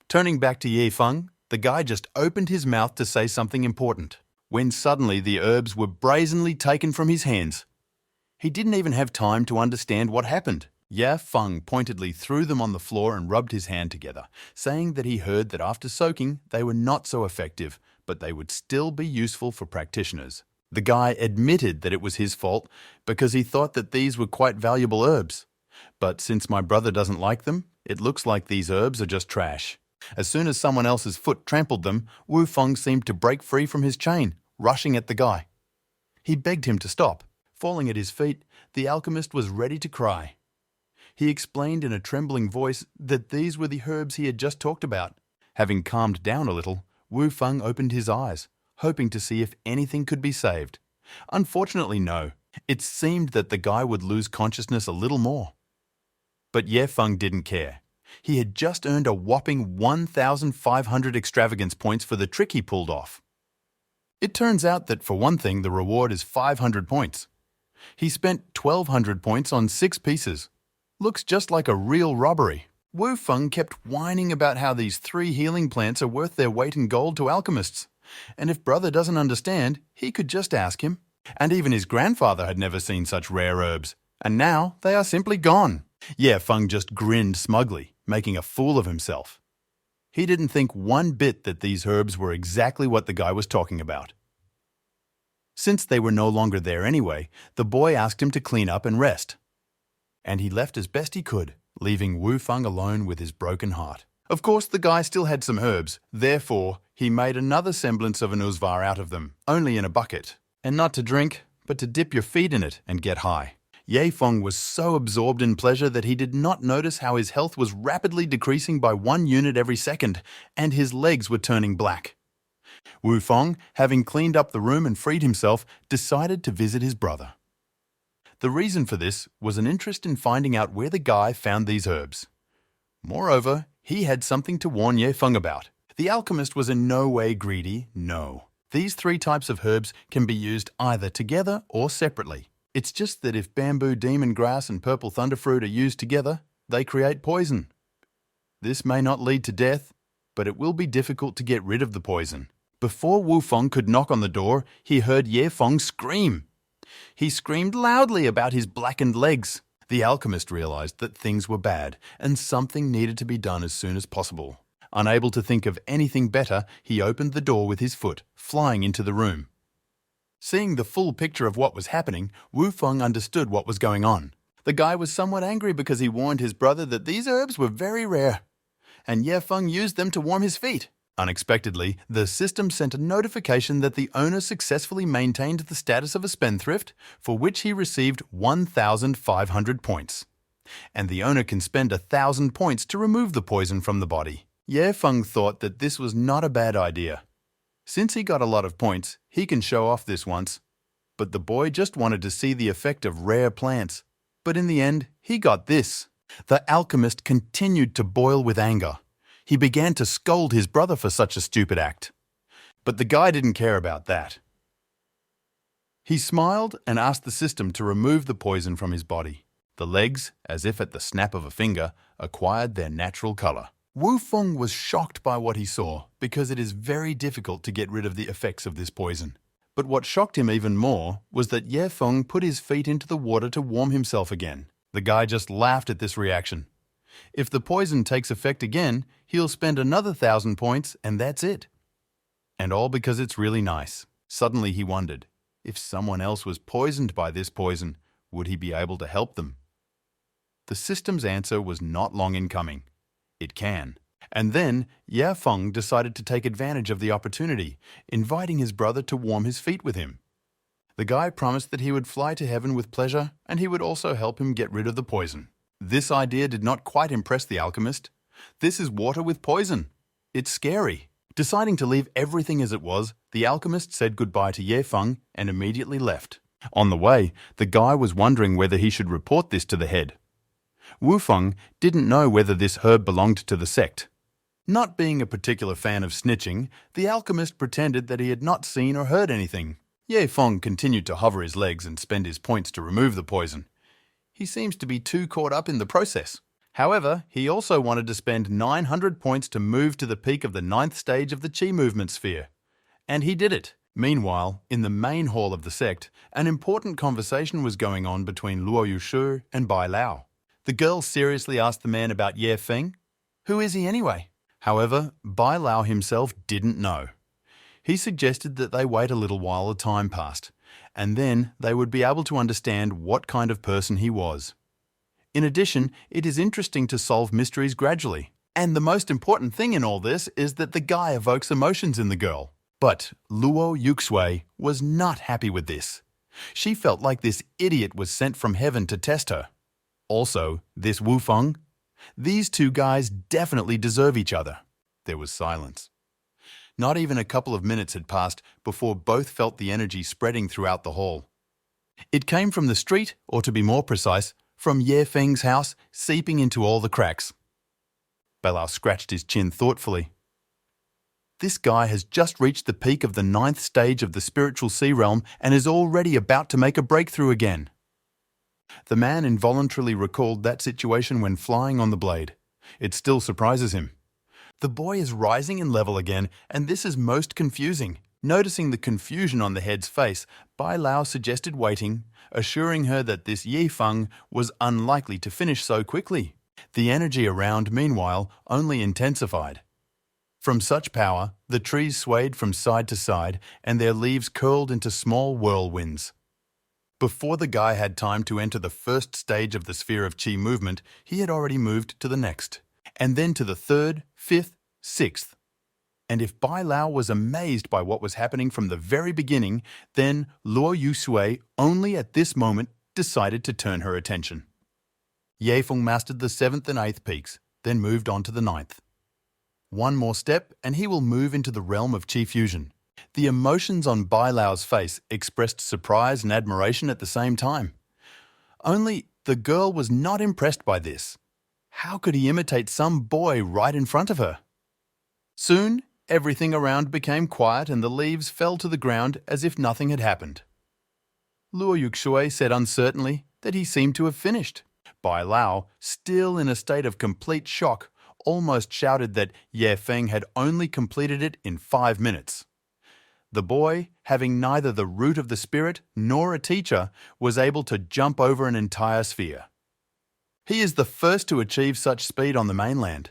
Turning back to Ye Feng, the guy just opened his mouth to say something important, when suddenly the herbs were brazenly taken from his hands. He didn't even have time to understand what happened. Feng pointedly threw them on the floor and rubbed his hand together, saying that he heard that after soaking, they were not so effective, but they would still be useful for practitioners. The guy admitted that it was his fault because he thought that these were quite valuable herbs. But since my brother doesn't like them, it looks like these herbs are just trash. As soon as someone else's foot trampled them, Wu Feng seemed to break free from his chain, rushing at the guy. He begged him to stop. Falling at his feet, the alchemist was ready to cry. He explained in a trembling voice that these were the herbs he had just talked about. Having calmed down a little, Wu Feng opened his eyes, hoping to see if anything could be saved. Unfortunately, no. It seemed that the guy would lose consciousness a little more. But Ye Feng didn't care. He had just earned a whopping 1,500 extravagance points for the trick he pulled off. It turns out that for one thing, the reward is 500 points. He spent 1,200 points on 6 pieces. Looks just like a real robbery. Wu Feng kept whining about how these 3 healing plants are worth their weight in gold to alchemists. And if brother doesn't understand, he could just ask him. And even his grandfather had never seen such rare herbs. And now they are simply gone. Ye Feng just grinned smugly, making a fool of himself. He didn't think one bit that these herbs were exactly what the guy was talking about. Since they were no longer there anyway, the boy asked him to clean up and rest. And he left as best he could, leaving Wu Feng alone with his broken heart. Of course, the guy still had some herbs, therefore, he made another semblance of an uzvar out of them, only in a bucket. And not to drink, but to dip your feet in it and get high. Ye Feng was so absorbed in pleasure that he did not notice how his health was rapidly decreasing by 1 unit every second, and his legs were turning black. Wu Feng, having cleaned up the room and freed himself, decided to visit his brother. The reason for this was an interest in finding out where the guy found these herbs. Moreover, he had something to warn Ye Feng about. The alchemist was in no way greedy, no. These 3 types of herbs can be used either together or separately. It's just that if bamboo demon grass and purple thunderfruit are used together, they create poison. This may not lead to death, but it will be difficult to get rid of the poison. Before Wu Feng could knock on the door, he heard Ye Feng scream. He screamed loudly about his blackened legs. The alchemist realized that things were bad, and something needed to be done as soon as possible. Unable to think of anything better, he opened the door with his foot, flying into the room. Seeing the full picture of what was happening, Wu Feng understood what was going on. The guy was somewhat angry because he warned his brother that these herbs were very rare, and Ye Feng used them to warm his feet. Unexpectedly, the system sent a notification that the owner successfully maintained the status of a spendthrift, for which he received 1,500 points. And the owner can spend 1,000 points to remove the poison from the body. Ye Feng thought that this was not a bad idea. Since he got a lot of points, he can show off this once. But the boy just wanted to see the effect of rare plants. But in the end, he got this. The alchemist continued to boil with anger. He began to scold his brother for such a stupid act. But the guy didn't care about that. He smiled and asked the system to remove the poison from his body. The legs, as if at the snap of a finger, acquired their natural color. Wu Feng was shocked by what he saw because it is very difficult to get rid of the effects of this poison. But what shocked him even more was that Ye Feng put his feet into the water to warm himself again. The guy just laughed at this reaction. If the poison takes effect again, he'll spend another 1,000 points and that's it. And all because it's really nice. Suddenly he wondered, if someone else was poisoned by this poison, would he be able to help them? The system's answer was not long in coming. It can. And then Ye Feng decided to take advantage of the opportunity, inviting his brother to warm his feet with him. The guy promised that he would fly to heaven with pleasure and he would also help him get rid of the poison. This idea did not quite impress the alchemist. This is water with poison. It's scary. Deciding to leave everything as it was, the alchemist said goodbye to Ye Feng and immediately left. On the way, the guy was wondering whether he should report this to the head. Wu Feng didn't know whether this herb belonged to the sect. Not being a particular fan of snitching, the alchemist pretended that he had not seen or heard anything. Ye Feng continued to hover his legs and spend his points to remove the poison. He seems to be too caught up in the process. However, he also wanted to spend 900 points to move to the peak of the 9th stage of the Qi movement sphere. And he did it. Meanwhile, in the main hall of the sect, an important conversation was going on between Luo Yushu and Bai Lao. The girl seriously asked the man about Ye Feng. Who is he anyway? However, Bai Lao himself didn't know. He suggested that they wait a little while the time passed, and then they would be able to understand what kind of person he was. In addition, it is interesting to solve mysteries gradually. And the most important thing in all this is that the guy evokes emotions in the girl. But Luo Yuxue was not happy with this. She felt like this idiot was sent from heaven to test her. Also, this Wu Feng. These two guys definitely deserve each other. There was silence. Not even a couple of minutes had passed before both felt the energy spreading throughout the hall. It came from the street, or to be more precise, from Ye Feng's house, seeping into all the cracks. Balao scratched his chin thoughtfully. This guy has just reached the peak of the 9th stage of the spiritual sea realm and is already about to make a breakthrough again. The man involuntarily recalled that situation when flying on the blade. It still surprises him. The boy is rising in level again, and this is most confusing. Noticing the confusion on the head's face, Bai Lao suggested waiting, assuring her that this Yi Feng was unlikely to finish so quickly. The energy around, meanwhile, only intensified. From such power, the trees swayed from side to side, and their leaves curled into small whirlwinds. Before the guy had time to enter the first stage of the sphere of qi movement, he had already moved to the next, and then to the 3rd, 5th, 6th. And if Bai Lao was amazed by what was happening from the very beginning, then Luo Yuxue only at this moment decided to turn her attention. Ye Feng mastered the 7th and 8th peaks, then moved on to the 9th. One more step and he will move into the realm of qi fusion. The emotions on Bai Lao's face expressed surprise and admiration at the same time. Only the girl was not impressed by this. How could he imitate some boy right in front of her? Soon, everything around became quiet and the leaves fell to the ground as if nothing had happened. Luo Yuxue said uncertainly that he seemed to have finished. Bai Lao, still in a state of complete shock, almost shouted that Ye Feng had only completed it in 5 minutes. The boy, having neither the root of the spirit nor a teacher, was able to jump over an entire sphere. He is the first to achieve such speed on the mainland.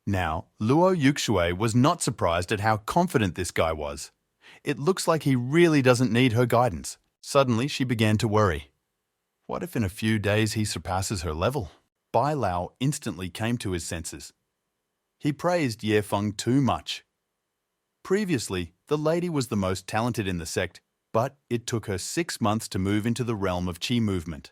Now, Luo Yuxue was not surprised at how confident this guy was. It looks like he really doesn't need her guidance. Suddenly, she began to worry. What if in a few days he surpasses her level? Bai Lao instantly came to his senses. He praised Ye Feng too much. Previously, the lady was the most talented in the sect, but it took her 6 months to move into the realm of qi movement.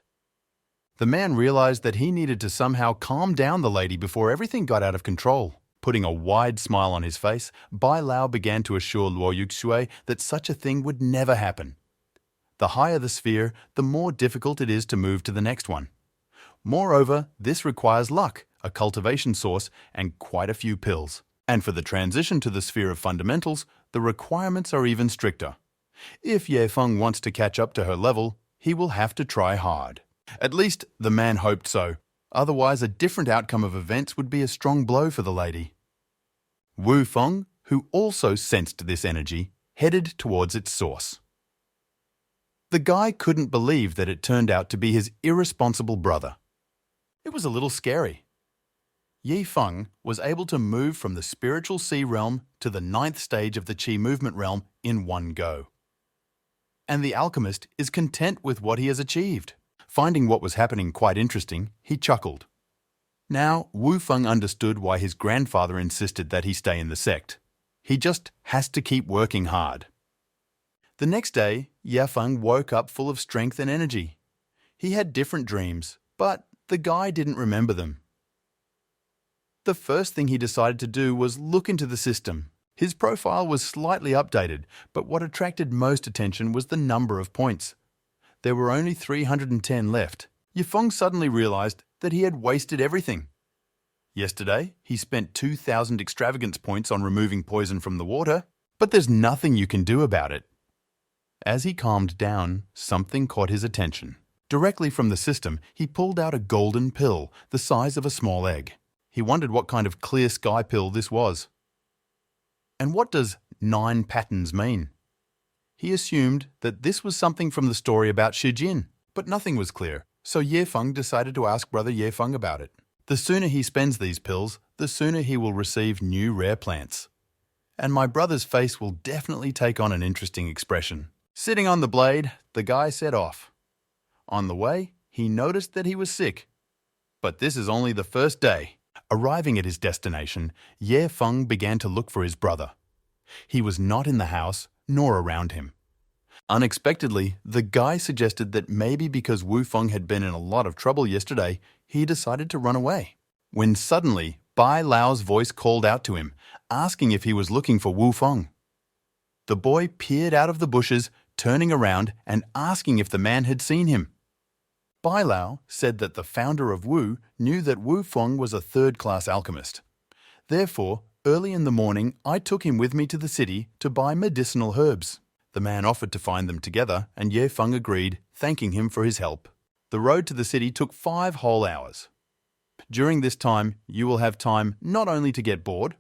The man realized that he needed to somehow calm down the lady before everything got out of control. Putting a wide smile on his face, Bai Lao began to assure Luo Yuxue that such a thing would never happen. The higher the sphere, the more difficult it is to move to the next one. Moreover, this requires luck, a cultivation source, and quite a few pills. And for the transition to the sphere of fundamentals, the requirements are even stricter. If Ye Feng wants to catch up to her level, he will have to try hard. At least, the man hoped so. Otherwise, a different outcome of events would be a strong blow for the lady. Wu Feng, who also sensed this energy, headed towards its source. The guy couldn't believe that it turned out to be his irresponsible brother. It was a little scary. Yi Feng was able to move from the spiritual sea realm to the 9th stage of the qi movement realm in one go. And the alchemist is content with what he has achieved. Finding what was happening quite interesting, he chuckled. Now, Wu Feng understood why his grandfather insisted that he stay in the sect. He just has to keep working hard. The next day, Ye Feng woke up full of strength and energy. He had different dreams, but the guy didn't remember them. The first thing he decided to do was look into the system. His profile was slightly updated, but what attracted most attention was the number of points. There were only 310 left. Ye Feng suddenly realized that he had wasted everything. Yesterday, he spent 2,000 extravagance points on removing poison from the water, but there's nothing you can do about it. As he calmed down, something caught his attention. Directly from the system, he pulled out a golden pill the size of a small egg. He wondered what kind of clear sky pill this was. And what does 9 patterns mean? He assumed that this was something from the story about Shijin, but nothing was clear. So Ye Feng decided to ask brother Ye Feng about it. The sooner he spends these pills, the sooner he will receive new rare plants. And my brother's face will definitely take on an interesting expression. Sitting on the blade, the guy set off. On the way, he noticed that he was sick. But this is only the first day. Arriving at his destination, Ye Feng began to look for his brother. He was not in the house, nor around him. Unexpectedly, the guy suggested that maybe because Wu Feng had been in a lot of trouble yesterday, he decided to run away. When suddenly, Bai Lao's voice called out to him, asking if he was looking for Wu Feng. The boy peered out of the bushes, turning around and asking if the man had seen him. Bai Lao said that the founder of Wu knew that Wu Feng was a third-class alchemist. Therefore, early in the morning, I took him with me to the city to buy medicinal herbs. The man offered to find them together, and Ye Feng agreed, thanking him for his help. The road to the city took 5 whole hours. During this time, you will have time not only to get bored.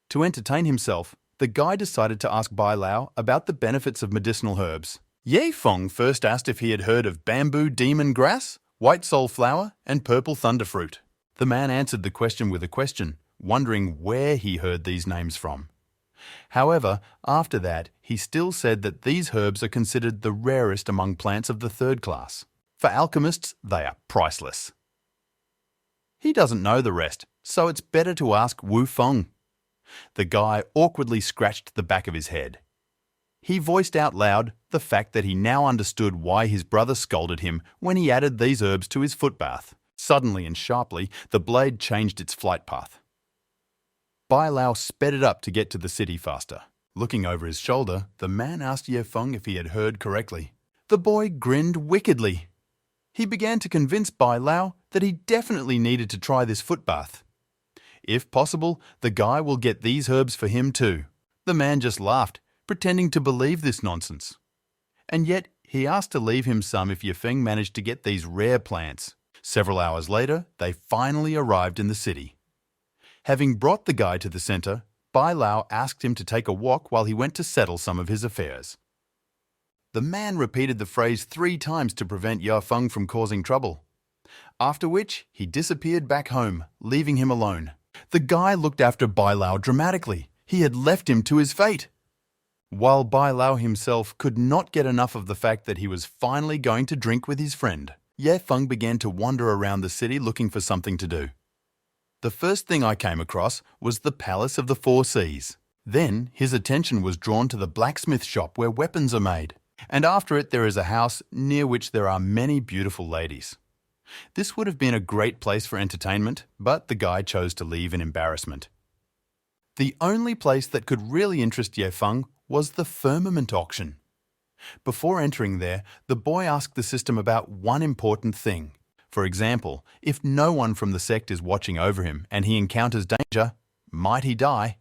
To entertain himself, the guy decided to ask Bai Lao about the benefits of medicinal herbs. Ye Feng first asked if he had heard of bamboo demon grass, white soul flower, and purple thunderfruit. The man answered the question with a question, wondering where he heard these names from. However, after that, he still said that these herbs are considered the rarest among plants of the third class. For alchemists, they are priceless. He doesn't know the rest, so it's better to ask Wu Feng. The guy awkwardly scratched the back of his head. He voiced out loud the fact that he now understood why his brother scolded him when he added these herbs to his footbath. Suddenly and sharply, the blade changed its flight path. Bai Lao sped it up to get to the city faster. Looking over his shoulder, the man asked Ye Feng if he had heard correctly. The boy grinned wickedly. He began to convince Bai Lao that he definitely needed to try this footbath. If possible, the guy will get these herbs for him too. The man just laughed, pretending to believe this nonsense. And yet, he asked to leave him some if Ye Feng managed to get these rare plants. Several hours later, they finally arrived in the city. Having brought the guy to the center, Bai Lao asked him to take a walk while he went to settle some of his affairs. The man repeated the phrase 3 times to prevent Ye Feng from causing trouble. After which, he disappeared back home, leaving him alone. The guy looked after Bai Lao dramatically. He had left him to his fate. While Bai Lao himself could not get enough of the fact that he was finally going to drink with his friend, Ye Feng began to wander around the city looking for something to do. The first thing I came across was the Palace of the 4 Seas. Then his attention was drawn to the blacksmith shop where weapons are made. And after it there is a house near which there are many beautiful ladies. This would have been a great place for entertainment, but the guy chose to leave in embarrassment. The only place that could really interest Ye Feng was the firmament auction. Before entering there, the boy asked the system about one important thing. For example, if no one from the sect is watching over him and he encounters danger, might he die?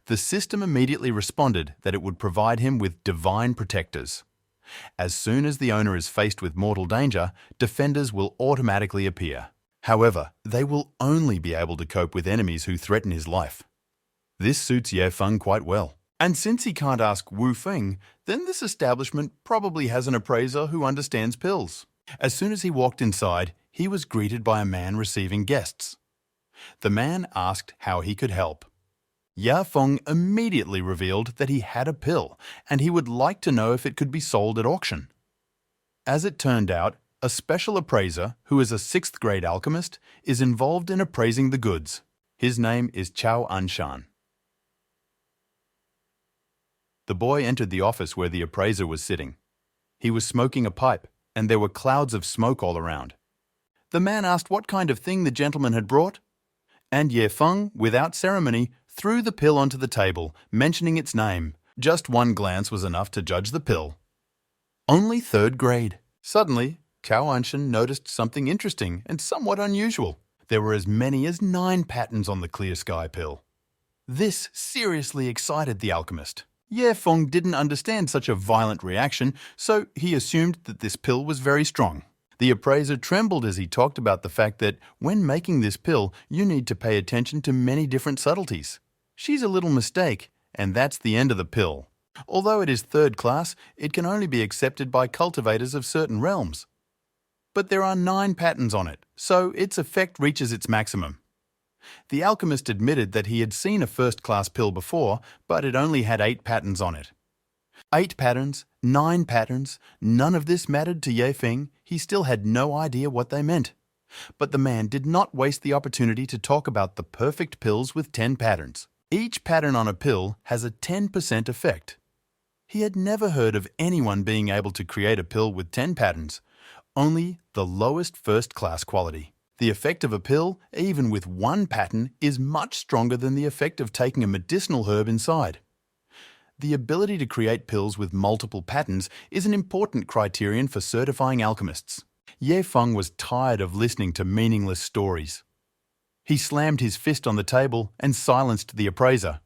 The system immediately responded that it would provide him with divine protectors. As soon as the owner is faced with mortal danger, defenders will automatically appear. However, they will only be able to cope with enemies who threaten his life. This suits Ye Feng quite well. And since he can't ask Wu Feng, then this establishment probably has an appraiser who understands pills. As soon as he walked inside, he was greeted by a man receiving guests. The man asked how he could help. Ye Feng immediately revealed that he had a pill, and he would like to know if it could be sold at auction. As it turned out, a special appraiser, who is a 6th grade alchemist, is involved in appraising the goods. His name is Xuantian. The boy entered the office where the appraiser was sitting. He was smoking a pipe, and there were clouds of smoke all around. The man asked what kind of thing the gentleman had brought, and Ye Feng, without ceremony, threw the pill onto the table, mentioning its name. Just one glance was enough to judge the pill. Only 3rd grade. Suddenly, Xuantian noticed something interesting and somewhat unusual. There were as many as 9 patterns on the clear sky pill. This seriously excited the alchemist. Ye Feng didn't understand such a violent reaction, so he assumed that this pill was very strong. The appraiser trembled as he talked about the fact that when making this pill, you need to pay attention to many different subtleties. She's a little mistake, and that's the end of the pill. Although it is 3rd class, it can only be accepted by cultivators of certain realms. but there are 9 patterns on it, so its effect reaches its maximum. The alchemist admitted that he had seen a first-class pill before, but it only had 8 patterns on it. 8 patterns, 9 patterns, none of this mattered to Ye Feng. He still had no idea what they meant. But the man did not waste the opportunity to talk about the perfect pills with 10 patterns. Each pattern on a pill has a 10% effect. He had never heard of anyone being able to create a pill with 10 patterns, only the lowest first-class quality. The effect of a pill, even with 1 pattern, is much stronger than the effect of taking a medicinal herb inside. The ability to create pills with multiple patterns is an important criterion for certifying alchemists. Ye Feng was tired of listening to meaningless stories. He slammed his fist on the table and silenced the appraiser,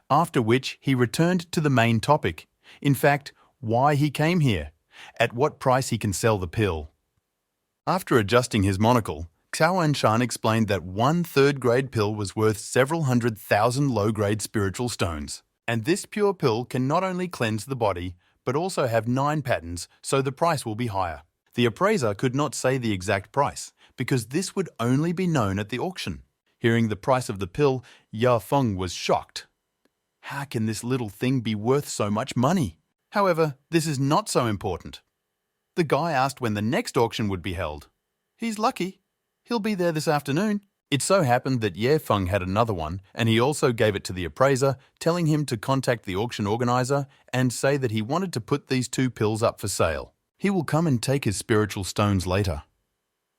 after which he returned to the main topic. In fact, why he came here, at what price he can sell the pill. After adjusting his monocle, Xuantian explained that 1 third-grade pill was worth several 100,000 low-grade spiritual stones. And this pure pill can not only cleanse the body, but also have 9 patterns, so the price will be higher. The appraiser could not say the exact price, because this would only be known at the auction. Hearing the price of the pill, Ye Feng was shocked. How can this little thing be worth so much money? However, this is not so important. The guy asked when the next auction would be held. He's lucky. He'll be there this afternoon. It so happened that Ye Feng had another one, and he also gave it to the appraiser, telling him to contact the auction organizer and say that he wanted to put these 2 pills up for sale. He will come and take his spiritual stones later.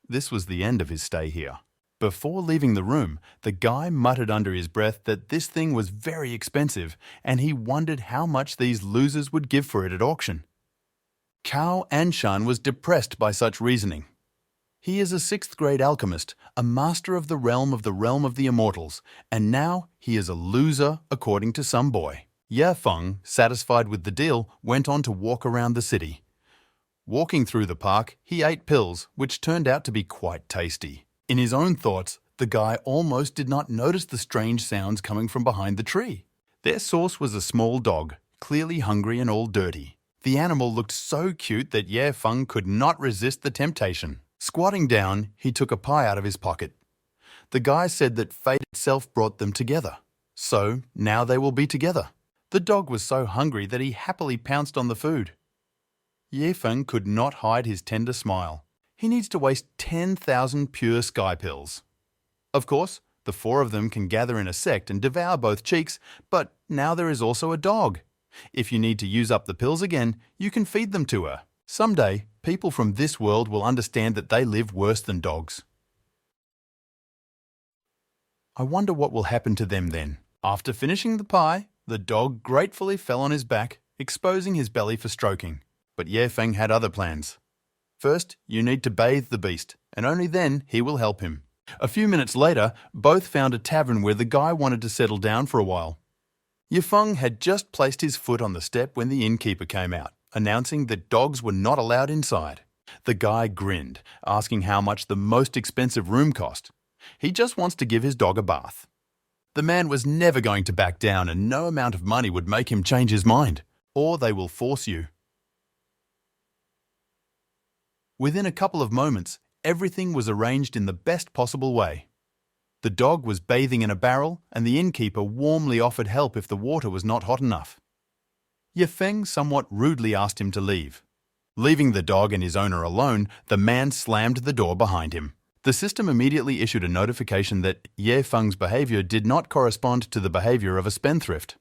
This was the end of his stay here. Before leaving the room, the guy muttered under his breath that this thing was very expensive, and he wondered how much these losers would give for it at auction. Xuantian was depressed by such reasoning. He is a 6th-grade alchemist, a master of the realm of the immortals, and now he is a loser according to some boy. Ye Feng, satisfied with the deal, went on to walk around the city. Walking through the park, he ate pills, which turned out to be quite tasty. In his own thoughts, the guy almost did not notice the strange sounds coming from behind the tree. Their source was a small dog, clearly hungry and all dirty. The animal looked so cute that Ye Feng could not resist the temptation. Squatting down, he took a pie out of his pocket. The guy said that fate itself brought them together. So, now they will be together. The dog was so hungry that he happily pounced on the food. Ye Feng could not hide his tender smile. He needs to waste 10,000 pure sky pills. Of course, the 4 of them can gather in a sect and devour both cheeks, but now there is also a dog. If you need to use up the pills again, you can feed them to her. Someday, people from this world will understand that they live worse than dogs. I wonder what will happen to them then. After finishing the pie, the dog gratefully fell on his back, exposing his belly for stroking. But Ye Feng had other plans. First, you need to bathe the beast, and only then he will help him. A few minutes later, both found a tavern where the guy wanted to settle down for a while. Ye Feng had just placed his foot on the step when the innkeeper came out, announcing that dogs were not allowed inside. The guy grinned, asking how much the most expensive room cost. He just wants to give his dog a bath. The man was never going to back down, and no amount of money would make him change his mind. Or they will force you. Within a couple of moments, everything was arranged in the best possible way. The dog was bathing in a barrel, and the innkeeper warmly offered help if the water was not hot enough. Ye Feng somewhat rudely asked him to leave. Leaving the dog and his owner alone, the man slammed the door behind him. The system immediately issued a notification that Ye Feng's behavior did not correspond to the behavior of a spendthrift.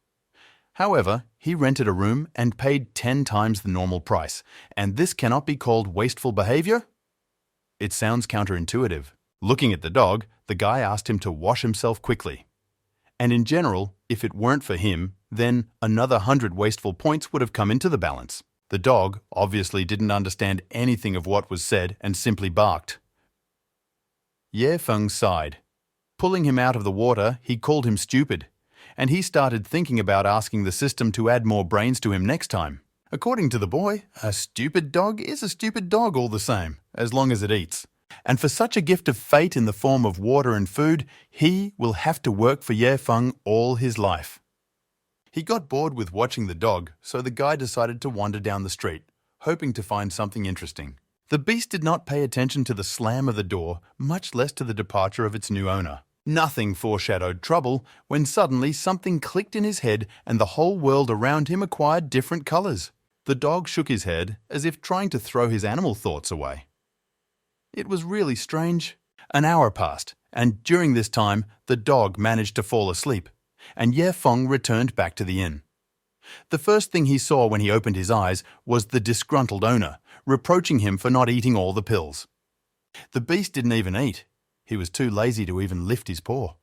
However, he rented a room and paid 10 times the normal price, and this cannot be called wasteful behavior? It sounds counterintuitive. Looking at the dog, the guy asked him to wash himself quickly. And in general, if it weren't for him, then another 100 wasteful points would have come into the balance. The dog obviously didn't understand anything of what was said and simply barked. Ye Feng sighed. Pulling him out of the water, he called him stupid, and he started thinking about asking the system to add more brains to him next time. According to the boy, a stupid dog is a stupid dog all the same, as long as it eats. And for such a gift of fate in the form of water and food, he will have to work for Ye Feng all his life. He got bored with watching the dog, so the guy decided to wander down the street, hoping to find something interesting. The beast did not pay attention to the slam of the door, much less to the departure of its new owner. Nothing foreshadowed trouble when suddenly something clicked in his head and the whole world around him acquired different colors. The dog shook his head as if trying to throw his animal thoughts away. It was really strange. An hour passed, and during this time, the dog managed to fall asleep, and Ye Feng returned back to the inn. The first thing he saw when he opened his eyes was the disgruntled owner, reproaching him for not eating all the pills. The beast didn't even eat. He was too lazy to even lift his paw.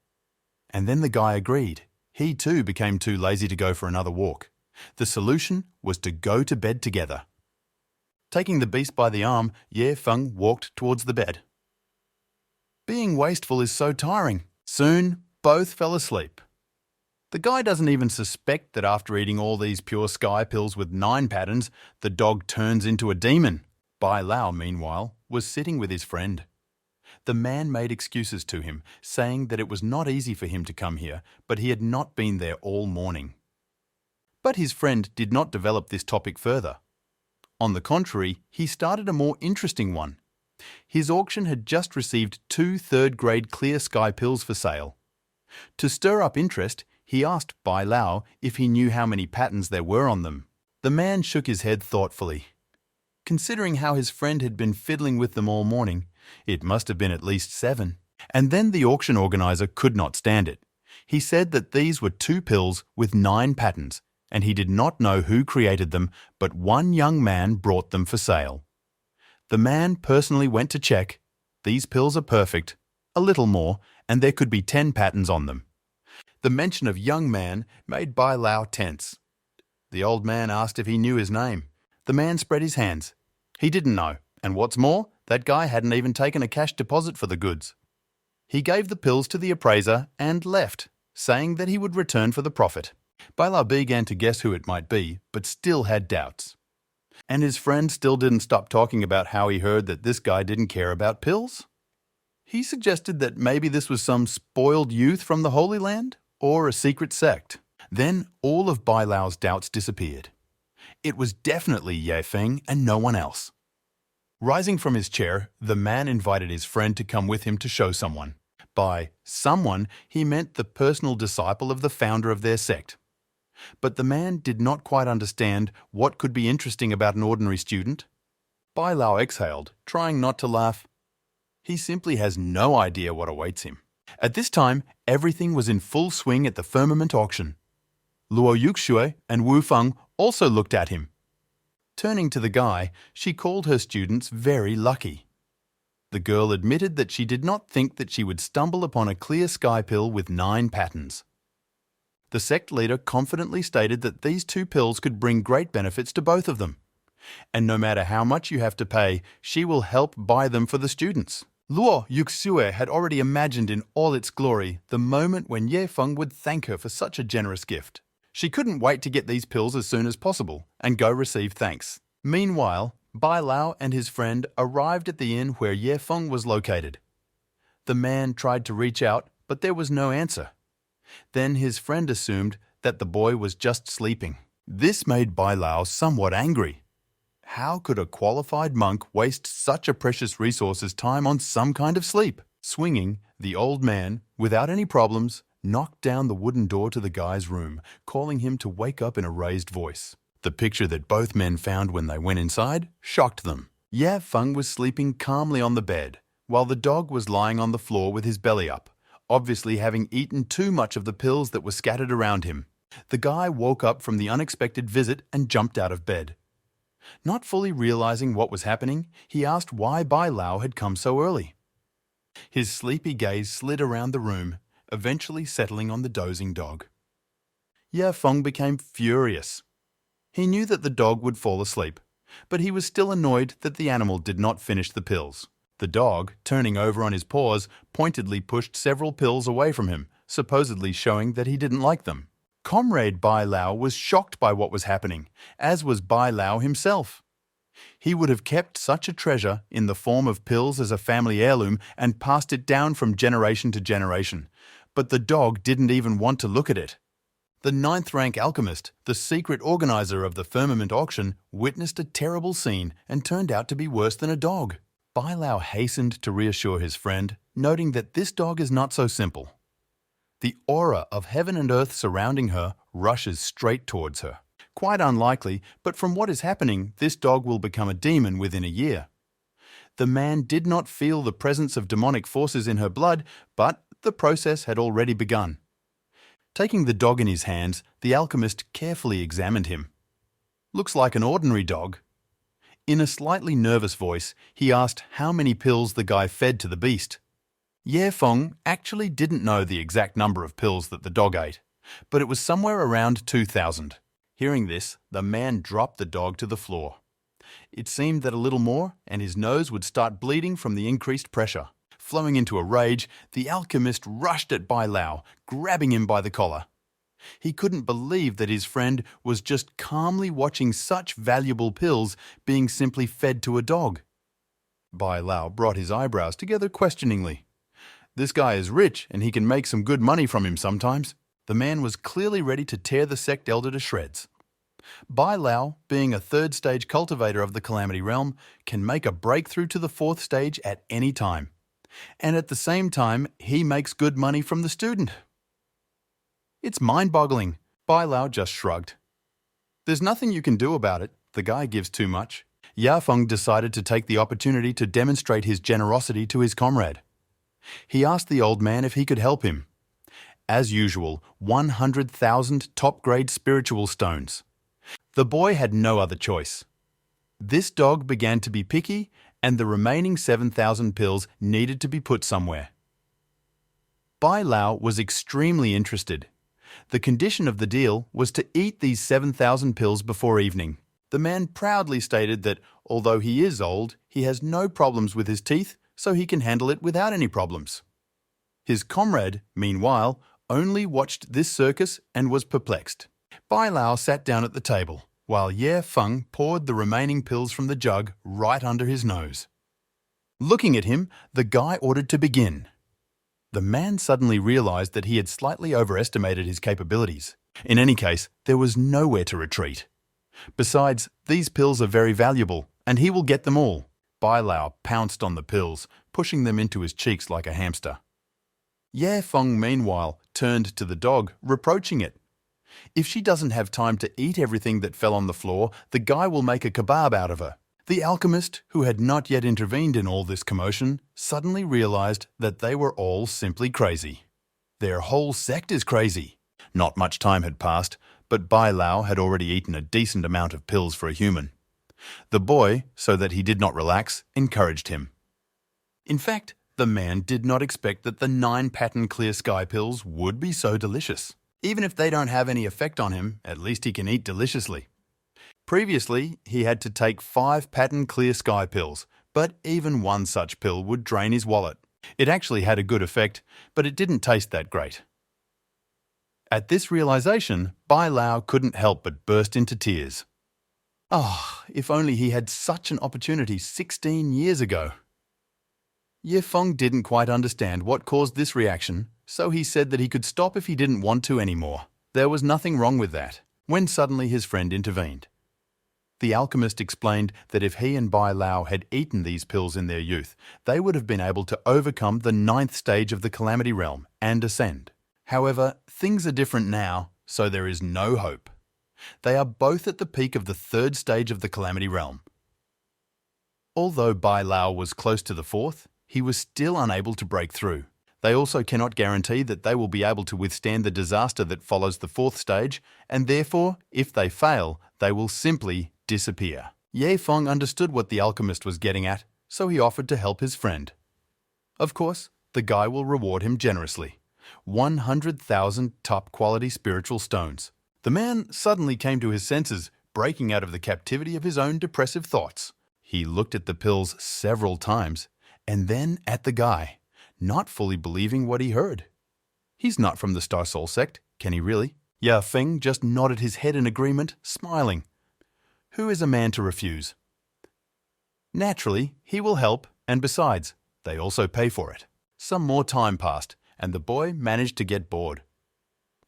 And then the guy agreed. He too became too lazy to go for another walk. The solution was to go to bed together. Taking the beast by the arm, Ye Feng walked towards the bed. Being wasteful is so tiring. Soon, both fell asleep. The guy doesn't even suspect that after eating all these pure sky pills with 9 patterns, the dog turns into a demon. Bai Lao, meanwhile, was sitting with his friend. The man made excuses to him, saying that it was not easy for him to come here, but he had not been there all morning. But his friend did not develop this topic further. On the contrary, he started a more interesting one. His auction had just received 2 third-grade clear sky pills for sale. To stir up interest, he asked Bai Lao if he knew how many patterns there were on them. The man shook his head thoughtfully. Considering how his friend had been fiddling with them all morning, it must have been at least 7. And then the auction organizer could not stand it. He said that these were 2 pills with 9 patterns, and he did not know who created them, but one young man brought them for sale. The man personally went to check. These pills are perfect, a little more, and there could be 10 patterns on them. The mention of young man made Bai Lao tense. The old man asked if he knew his name. The man spread his hands. He didn't know, and what's more, that guy hadn't even taken a cash deposit for the goods. He gave the pills to the appraiser and left, saying that he would return for the profit. Bai Lao began to guess who it might be, but still had doubts. And his friend still didn't stop talking about how he heard that this guy didn't care about pills. He suggested that maybe this was some spoiled youth from the Holy Land, or a secret sect. Then all of Bai Lao's doubts disappeared. It was definitely Ye Feng and no one else. Rising from his chair, the man invited his friend to come with him to show someone. By someone, he meant the personal disciple of the founder of their sect. But the man did not quite understand what could be interesting about an ordinary student. Bai Lao exhaled, trying not to laugh. He simply has no idea what awaits him. At this time, everything was in full swing at the firmament auction. Luo Yuxue and Wu Feng also looked at him. Turning to the guy, she called her students very lucky. The girl admitted that she did not think that she would stumble upon a clear sky pill with 9 patterns. The sect leader confidently stated that these 2 pills could bring great benefits to both of them. And no matter how much you have to pay, she will help buy them for the students. Luo Yuxue had already imagined in all its glory the moment when Ye Feng would thank her for such a generous gift. She couldn't wait to get these pills as soon as possible and go receive thanks. Meanwhile, Bai Lao and his friend arrived at the inn where Ye Feng was located. The man tried to reach out, but there was no answer. Then his friend assumed that the boy was just sleeping. This made Bai Lao somewhat angry. How could a qualified monk waste such a precious resource as time on some kind of sleep? Swinging, the old man, without any problems, knocked down the wooden door to the guy's room, calling him to wake up in a raised voice. The picture that both men found when they went inside shocked them. Ye Feng was sleeping calmly on the bed, while the dog was lying on the floor with his belly up, obviously having eaten too much of the pills that were scattered around him. The guy woke up from the unexpected visit and jumped out of bed. Not fully realizing what was happening, he asked why Bai Lao had come so early. His sleepy gaze slid around the room, eventually settling on the dozing dog. Ye Feng became furious. He knew that the dog would fall asleep, but he was still annoyed that the animal did not finish the pills. The dog, turning over on his paws, pointedly pushed several pills away from him, supposedly showing that he didn't like them. Comrade Bai Lao was shocked by what was happening, as was Bai Lao himself. He would have kept such a treasure in the form of pills as a family heirloom and passed it down from generation to generation, but the dog didn't even want to look at it. The ninth-rank alchemist, the secret organizer of the firmament auction, witnessed a terrible scene and turned out to be worse than a dog. Bai Lao hastened to reassure his friend, noting that this dog is not so simple. The aura of heaven and earth surrounding her rushes straight towards her. Quite unlikely, but from what is happening, this dog will become a demon within a year. The man did not feel the presence of demonic forces in her blood, but the process had already begun. Taking the dog in his hands, the alchemist carefully examined him. "Looks like an ordinary dog." In a slightly nervous voice, he asked how many pills the guy fed to the beast. Feng actually didn't know the exact number of pills that the dog ate, but it was somewhere around 2,000. Hearing this, the man dropped the dog to the floor. It seemed that a little more, and his nose would start bleeding from the increased pressure. Flowing into a rage, the alchemist rushed at Bai Lao, grabbing him by the collar. He couldn't believe that his friend was just calmly watching such valuable pills being simply fed to a dog. Bai Lao brought his eyebrows together questioningly. "This guy is rich and he can make some good money from him sometimes." The man was clearly ready to tear the sect elder to shreds. Bai Lao, being a third-stage cultivator of the Calamity Realm, can make a breakthrough to the fourth stage at any time. And at the same time, he makes good money from the student. It's mind-boggling. Bai Lao just shrugged. "There's nothing you can do about it. The guy gives too much." Feng decided to take the opportunity to demonstrate his generosity to his comrade. He asked the old man if he could help him. As usual, 100,000 top-grade spiritual stones. The boy had no other choice. This dog began to be picky, and the remaining 7,000 pills needed to be put somewhere. Bai Lao was extremely interested. The condition of the deal was to eat these 7,000 pills before evening. The man proudly stated that, although he is old, he has no problems with his teeth, so he can handle it without any problems. His comrade, meanwhile, only watched this circus and was perplexed. Bai Lao sat down at the table, while Feng poured the remaining pills from the jug right under his nose. Looking at him, the guy ordered to begin. The man suddenly realized that he had slightly overestimated his capabilities. In any case, there was nowhere to retreat. Besides, these pills are very valuable, and he will get them all. Bai Lao pounced on the pills, pushing them into his cheeks like a hamster. Feng, meanwhile, turned to the dog, reproaching it. If she doesn't have time to eat everything that fell on the floor, the guy will make a kebab out of her. The alchemist, who had not yet intervened in all this commotion, suddenly realized that they were all simply crazy. Their whole sect is crazy. Not much time had passed, but Bai Lao had already eaten a decent amount of pills for a human. The boy, so that he did not relax, encouraged him. In fact, the man did not expect that the 9 pattern clear sky pills would be so delicious. Even if they don't have any effect on him, at least he can eat deliciously. Previously, he had to take 5 pattern clear sky pills, but even one such pill would drain his wallet. It actually had a good effect, but it didn't taste that great. At this realization, Bai Lao couldn't help but burst into tears. If only he had such an opportunity 16 years ago. Feng didn't quite understand what caused this reaction, so he said that he could stop if he didn't want to anymore. There was nothing wrong with that, when suddenly his friend intervened. The alchemist explained that if he and Bai Lao had eaten these pills in their youth, they would have been able to overcome the 9th stage of the Calamity Realm and ascend. However, things are different now, so there is no hope. They are both at the peak of the 3rd stage of the Calamity Realm. Although Bai Lao was close to the 4th, he was still unable to break through. They also cannot guarantee that they will be able to withstand the disaster that follows the 4th stage, and therefore, if they fail, they will simply disappear. Feng understood what the alchemist was getting at, so he offered to help his friend. Of course, the guy will reward him generously. 100,000 top-quality spiritual stones. The man suddenly came to his senses, breaking out of the captivity of his own depressive thoughts. He looked at the pills several times, and then at the guy, not fully believing what he heard. He's not from the Star Soul sect, can he really? Feng just nodded his head in agreement, smiling. Who is a man to refuse? Naturally, he will help, and besides, they also pay for it. Some more time passed, and the boy managed to get bored.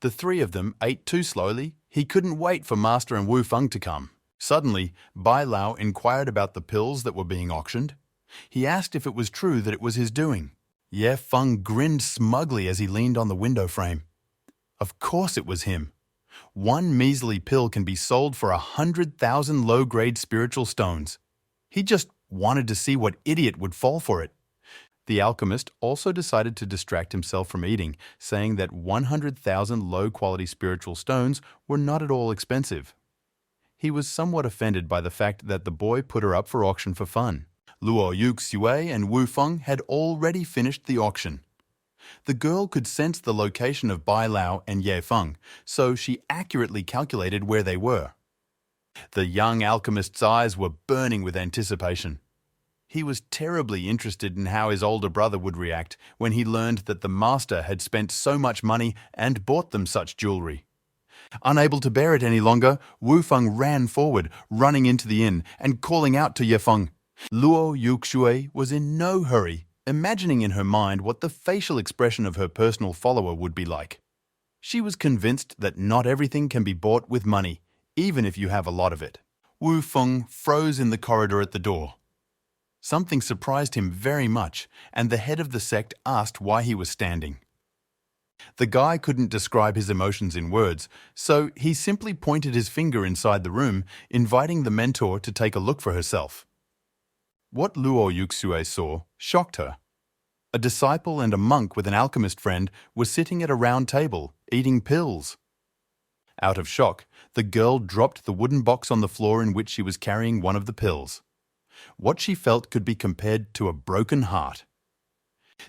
The three of them ate too slowly. He couldn't wait for Master and Wu Feng to come. Suddenly, Bai Lao inquired about the pills that were being auctioned. He asked if it was true that it was his doing. Ye Feng grinned smugly as he leaned on the window frame. Of course it was him. One measly pill can be sold for 100,000 low-grade spiritual stones. He just wanted to see what idiot would fall for it. The alchemist also decided to distract himself from eating, saying that 100,000 low-quality spiritual stones were not at all expensive. He was somewhat offended by the fact that the boy put her up for auction for fun. Luo Yuxue and Wu Feng had already finished the auction. The girl could sense the location of Bai Lao and Ye Feng, so she accurately calculated where they were. The young alchemist's eyes were burning with anticipation. He was terribly interested in how his older brother would react when he learned that the master had spent so much money and bought them such jewelry. Unable to bear it any longer, Wu Feng ran forward, running into the inn and calling out to Ye Feng. Luo Yuxue was in no hurry, imagining in her mind what the facial expression of her personal follower would be like. She was convinced that not everything can be bought with money, even if you have a lot of it. Wu Feng froze in the corridor at the door. Something surprised him very much, and the head of the sect asked why he was standing. The guy couldn't describe his emotions in words, so he simply pointed his finger inside the room, inviting the mentor to take a look for herself. What Luo Yuxue saw shocked her. A disciple and a monk with an alchemist friend were sitting at a round table, eating pills. Out of shock, the girl dropped the wooden box on the floor in which she was carrying one of the pills. What she felt could be compared to a broken heart.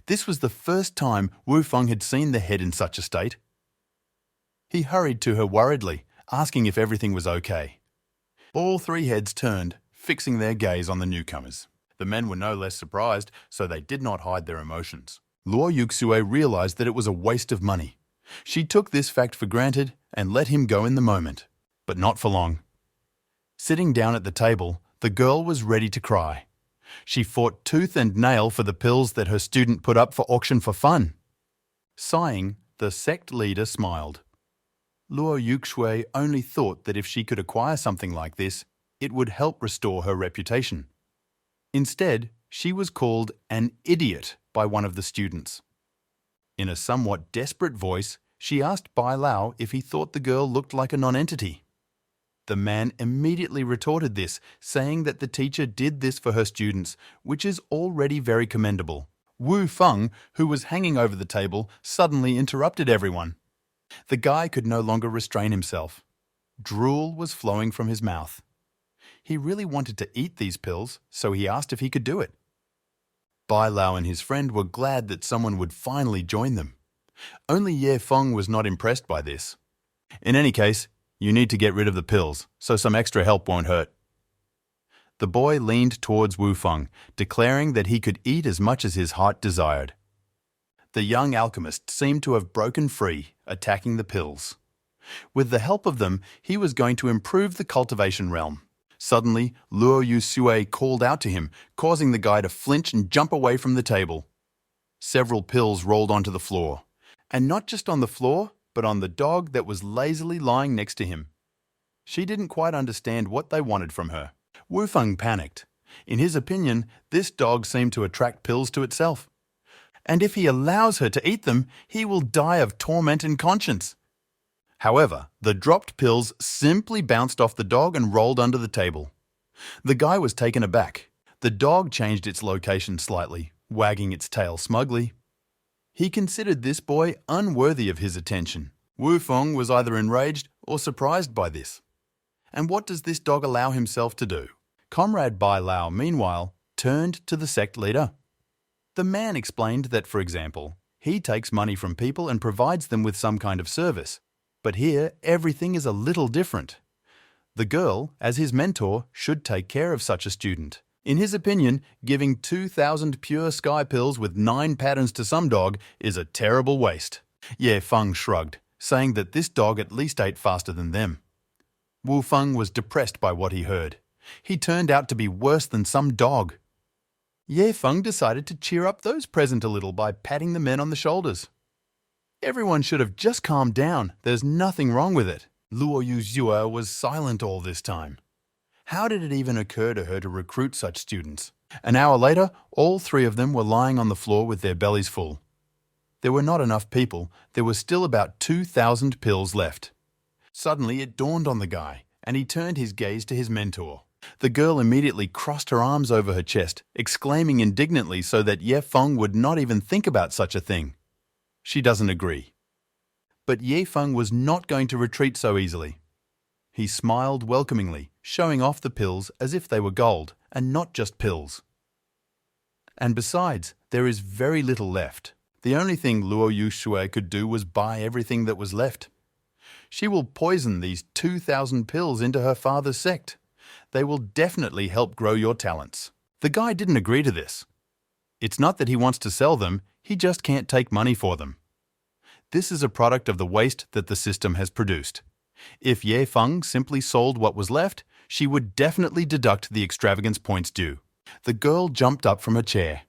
This was the first time Wu Feng had seen the head in such a state. He hurried to her worriedly, asking if everything was okay. All three heads turned, fixing their gaze on the newcomers. The men were no less surprised, so they did not hide their emotions. Luo Yuxue realized that it was a waste of money. She took this fact for granted and let him go in the moment, but not for long. Sitting down at the table, the girl was ready to cry. She fought tooth and nail for the pills that her student put up for auction for fun. Sighing, the sect leader smiled. Luo Yuxue only thought that if she could acquire something like this, it would help restore her reputation. Instead, she was called an idiot by one of the students. In a somewhat desperate voice, she asked Bai Lao if he thought the girl looked like a nonentity. The man immediately retorted this, saying that the teacher did this for her students, which is already very commendable. Wu Feng, who was hanging over the table, suddenly interrupted everyone. The guy could no longer restrain himself. Drool was flowing from his mouth. He really wanted to eat these pills, so he asked if he could do it. Bai Lao and his friend were glad that someone would finally join them. Only Ye Feng was not impressed by this. In any case, you need to get rid of the pills, so some extra help won't hurt. The boy leaned towards Wu Feng, declaring that he could eat as much as his heart desired. The young alchemist seemed to have broken free, attacking the pills. With the help of them, he was going to improve the cultivation realm. Suddenly, Luo Yuxue called out to him, causing the guy to flinch and jump away from the table. Several pills rolled onto the floor. And not just on the floor, but on the dog that was lazily lying next to him. She didn't quite understand what they wanted from her. Wu Feng panicked. In his opinion, this dog seemed to attract pills to itself. And if he allows her to eat them, he will die of torment and conscience. However, the dropped pills simply bounced off the dog and rolled under the table. The guy was taken aback. The dog changed its location slightly, wagging its tail smugly. He considered this boy unworthy of his attention. Wu Feng was either enraged or surprised by this. And what does this dog allow himself to do? Comrade Bai Lao, meanwhile, turned to the sect leader. The man explained that, for example, he takes money from people and provides them with some kind of service. But here, everything is a little different. The girl, as his mentor, should take care of such a student. In his opinion, giving 2,000 pure sky pills with 9 patterns to some dog is a terrible waste. Ye Feng shrugged, saying that this dog at least ate faster than them. Wu Feng was depressed by what he heard. He turned out to be worse than some dog. Ye Feng decided to cheer up those present a little by patting the men on the shoulders. Everyone should have just calmed down. There's nothing wrong with it. Luo Yuxue was silent all this time. How did it even occur to her to recruit such students? An hour later, all three of them were lying on the floor with their bellies full. There were not enough people. There were still about 2,000 pills left. Suddenly, it dawned on the guy, and he turned his gaze to his mentor. The girl immediately crossed her arms over her chest, exclaiming indignantly so that Ye Feng would not even think about such a thing. She doesn't agree. But Ye Feng was not going to retreat so easily. He smiled welcomingly, showing off the pills as if they were gold, and not just pills. And besides, there is very little left. The only thing Luo Yuxue could do was buy everything that was left. She will poison these 2,000 pills into her father's sect. They will definitely help grow your talents. The guy didn't agree to this. It's not that he wants to sell them, he just can't take money for them. This is a product of the waste that the system has produced. If Ye Feng simply sold what was left, she would definitely deduct the extravagance points due. The girl jumped up from her chair.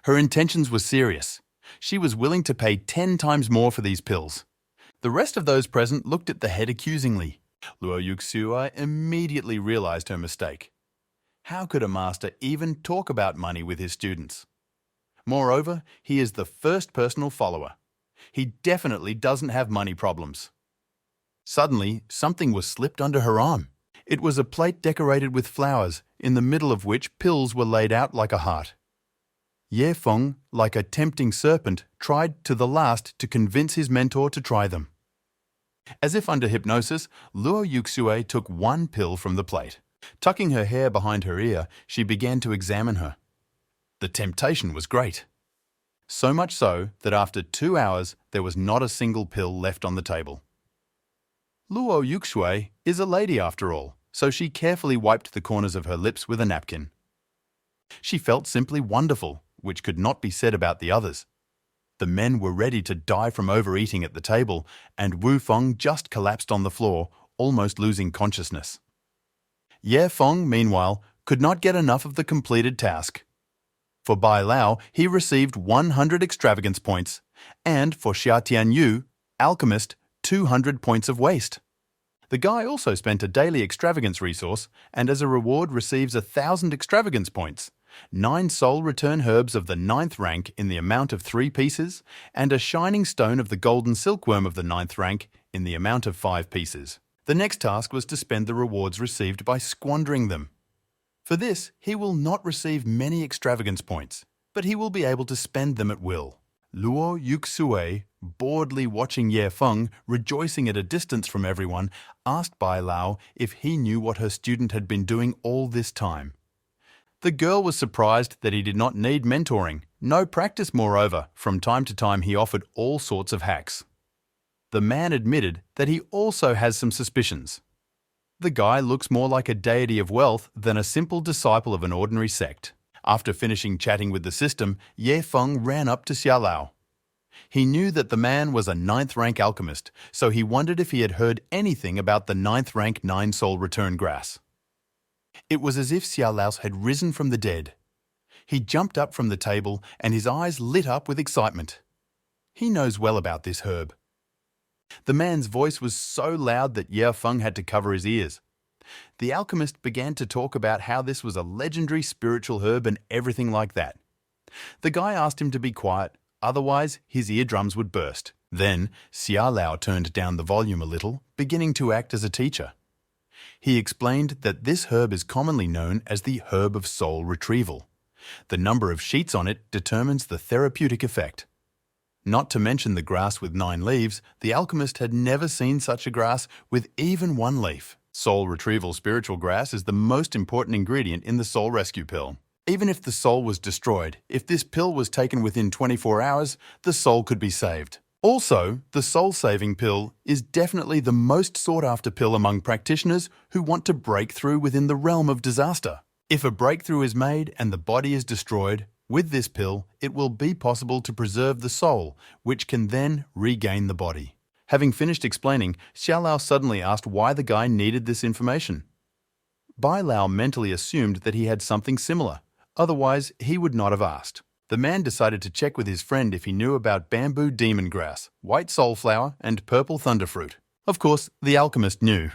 Her intentions were serious. She was willing to pay 10 times more for these pills. The rest of those present looked at the head accusingly. Luo Yuxue immediately realized her mistake. How could a master even talk about money with his students? Moreover, he is the first personal follower. He definitely doesn't have money problems. Suddenly, something was slipped under her arm. It was a plate decorated with flowers, in the middle of which pills were laid out like a heart. Ye Feng, like a tempting serpent, tried to the last to convince his mentor to try them. As if under hypnosis, Luo Yuxue took one pill from the plate. Tucking her hair behind her ear, she began to examine her. The temptation was great. So much so that after 2 hours, there was not a single pill left on the table. Luo Yuxue is a lady after all, so she carefully wiped the corners of her lips with a napkin. She felt simply wonderful, which could not be said about the others. The men were ready to die from overeating at the table, and Wu Feng just collapsed on the floor, almost losing consciousness. Ye Feng, meanwhile, could not get enough of the completed task. For Bai Lao, he received 100 extravagance points, and for Xia Tianyu, alchemist, 200 points of waste. The guy also spent a daily extravagance resource, and as a reward receives 1,000 extravagance points, 9 soul return herbs of the 9th rank in the amount of 3 pieces, and a shining stone of the golden silkworm of the 9th rank in the amount of 5 pieces. The next task was to spend the rewards received by squandering them. For this, he will not receive many extravagance points, but he will be able to spend them at will. Luo Yuxue, boredly watching Ye Feng, rejoicing at a distance from everyone, asked Bai Lao if he knew what her student had been doing all this time. The girl was surprised that he did not need mentoring, no practice moreover. From time to time he offered all sorts of hacks. The man admitted that he also has some suspicions. The guy looks more like a deity of wealth than a simple disciple of an ordinary sect. After finishing chatting with the system, Ye Feng ran up to Xia Lao. He knew that the man was a 9th rank alchemist, so he wondered if he had heard anything about the 9th rank 9 soul return grass. It was as if Xia Lao had risen from the dead. He jumped up from the table and his eyes lit up with excitement. He knows well about this herb. The man's voice was so loud that Ye Feng had to cover his ears. The alchemist began to talk about how this was a legendary spiritual herb and everything like that. The guy asked him to be quiet, otherwise his eardrums would burst. Then Xia Lao turned down the volume a little, beginning to act as a teacher. He explained that this herb is commonly known as the herb of soul retrieval. The number of sheets on it determines the therapeutic effect. Not to mention the grass with 9 leaves, the alchemist had never seen such a grass with even 1 leaf. Soul retrieval spiritual grass is the most important ingredient in the soul rescue pill. Even if the soul was destroyed, if this pill was taken within 24 hours, the soul could be saved. Also, the soul-saving pill is definitely the most sought-after pill among practitioners who want to break through within the realm of disaster. If a breakthrough is made and the body is destroyed, with this pill, it will be possible to preserve the soul, which can then regain the body. Having finished explaining, Xia Lao suddenly asked why the guy needed this information. Bai Lao mentally assumed that he had something similar, otherwise he would not have asked. The man decided to check with his friend if he knew about bamboo demon grass, white soulflower, and purple thunderfruit. Of course, the alchemist knew.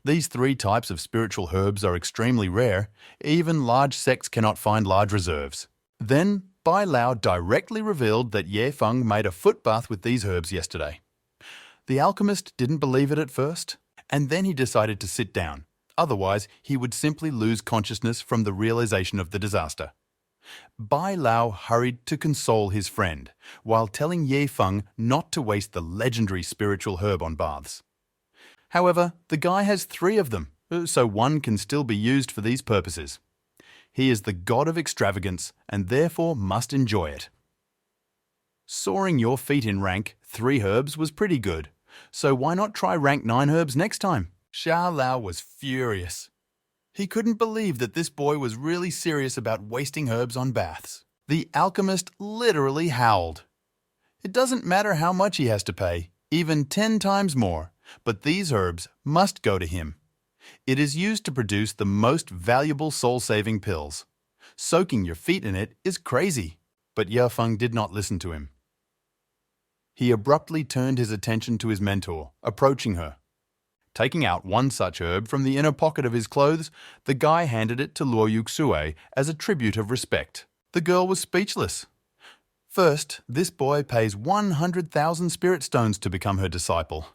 These three types of spiritual herbs are extremely rare. Even large sects cannot find large reserves. Then, Bai Lao directly revealed that Ye Feng made a foot bath with these herbs yesterday. The alchemist didn't believe it at first, and then he decided to sit down. Otherwise, he would simply lose consciousness from the realization of the disaster. Bai Lao hurried to console his friend, while telling Ye Feng not to waste the legendary spiritual herb on baths. However, the guy has 3 of them, so one can still be used for these purposes. He is the god of extravagance and therefore must enjoy it. Soaring your feet in rank 3 herbs was pretty good, so why not try rank 9 herbs next time? Xiao Lao was furious. He couldn't believe that this boy was really serious about wasting herbs on baths. The alchemist literally howled. It doesn't matter how much he has to pay, even 10 times more, but these herbs must go to him. It is used to produce the most valuable soul-saving pills. Soaking your feet in it is crazy, but Ye Feng did not listen to him. He abruptly turned his attention to his mentor, approaching her. Taking out one such herb from the inner pocket of his clothes, the guy handed it to Luo Yuxue as a tribute of respect. The girl was speechless. First, this boy pays 100,000 spirit stones to become her disciple,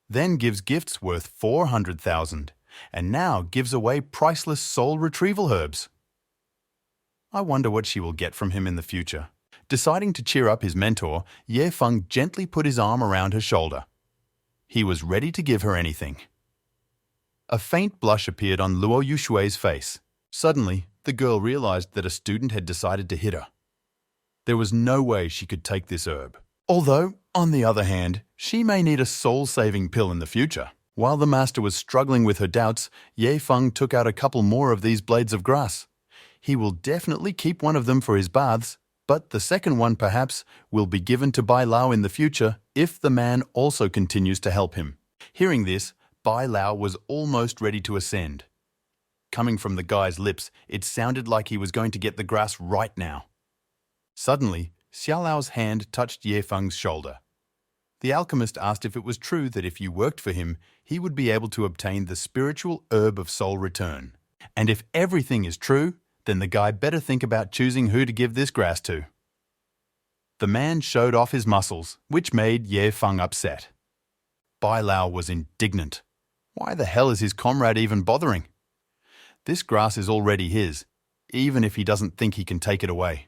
then gives gifts worth 400,000, and now gives away priceless soul retrieval herbs. I wonder what she will get from him in the future. Deciding to cheer up his mentor, Ye Feng gently put his arm around her shoulder. He was ready to give her anything. A faint blush appeared on Luo Yushui's face. Suddenly, the girl realized that a student had decided to hit her. There was no way she could take this herb. Although, on the other hand, she may need a soul-saving pill in the future. While the master was struggling with her doubts, Ye Feng took out a couple more of these blades of grass. He will definitely keep one of them for his baths, but the second one, perhaps, will be given to Bai Lao in the future if the man also continues to help him. Hearing this, Bai Lao was almost ready to ascend. Coming from the guy's lips, it sounded like he was going to get the grass right now. Suddenly, Xiao Lao's hand touched Ye Feng's shoulder. The alchemist asked if it was true that if you worked for him, he would be able to obtain the spiritual herb of soul return. And if everything is true, then the guy better think about choosing who to give this grass to. The man showed off his muscles, which made Ye Feng upset. Bai Lao was indignant. Why the hell is his comrade even bothering? This grass is already his, even if he doesn't think he can take it away.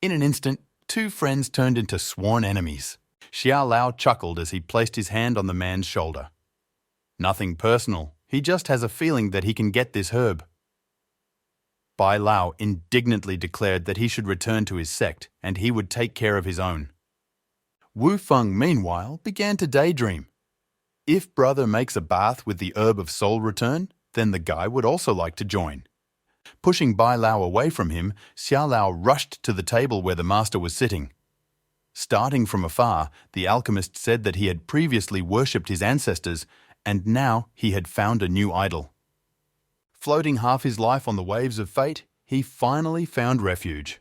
In an instant, 2 friends turned into sworn enemies. Xiao Lao chuckled as he placed his hand on the man's shoulder. Nothing personal, he just has a feeling that he can get this herb. Bai Lao indignantly declared that he should return to his sect and he would take care of his own. Wu Feng, meanwhile, began to daydream. If brother makes a bath with the herb of soul return, then the guy would also like to join. Pushing Bai Lao away from him, Xiao Lao rushed to the table where the master was sitting. Starting from afar, the alchemist said that he had previously worshipped his ancestors and now he had found a new idol. Floating half his life on the waves of fate, he finally found refuge.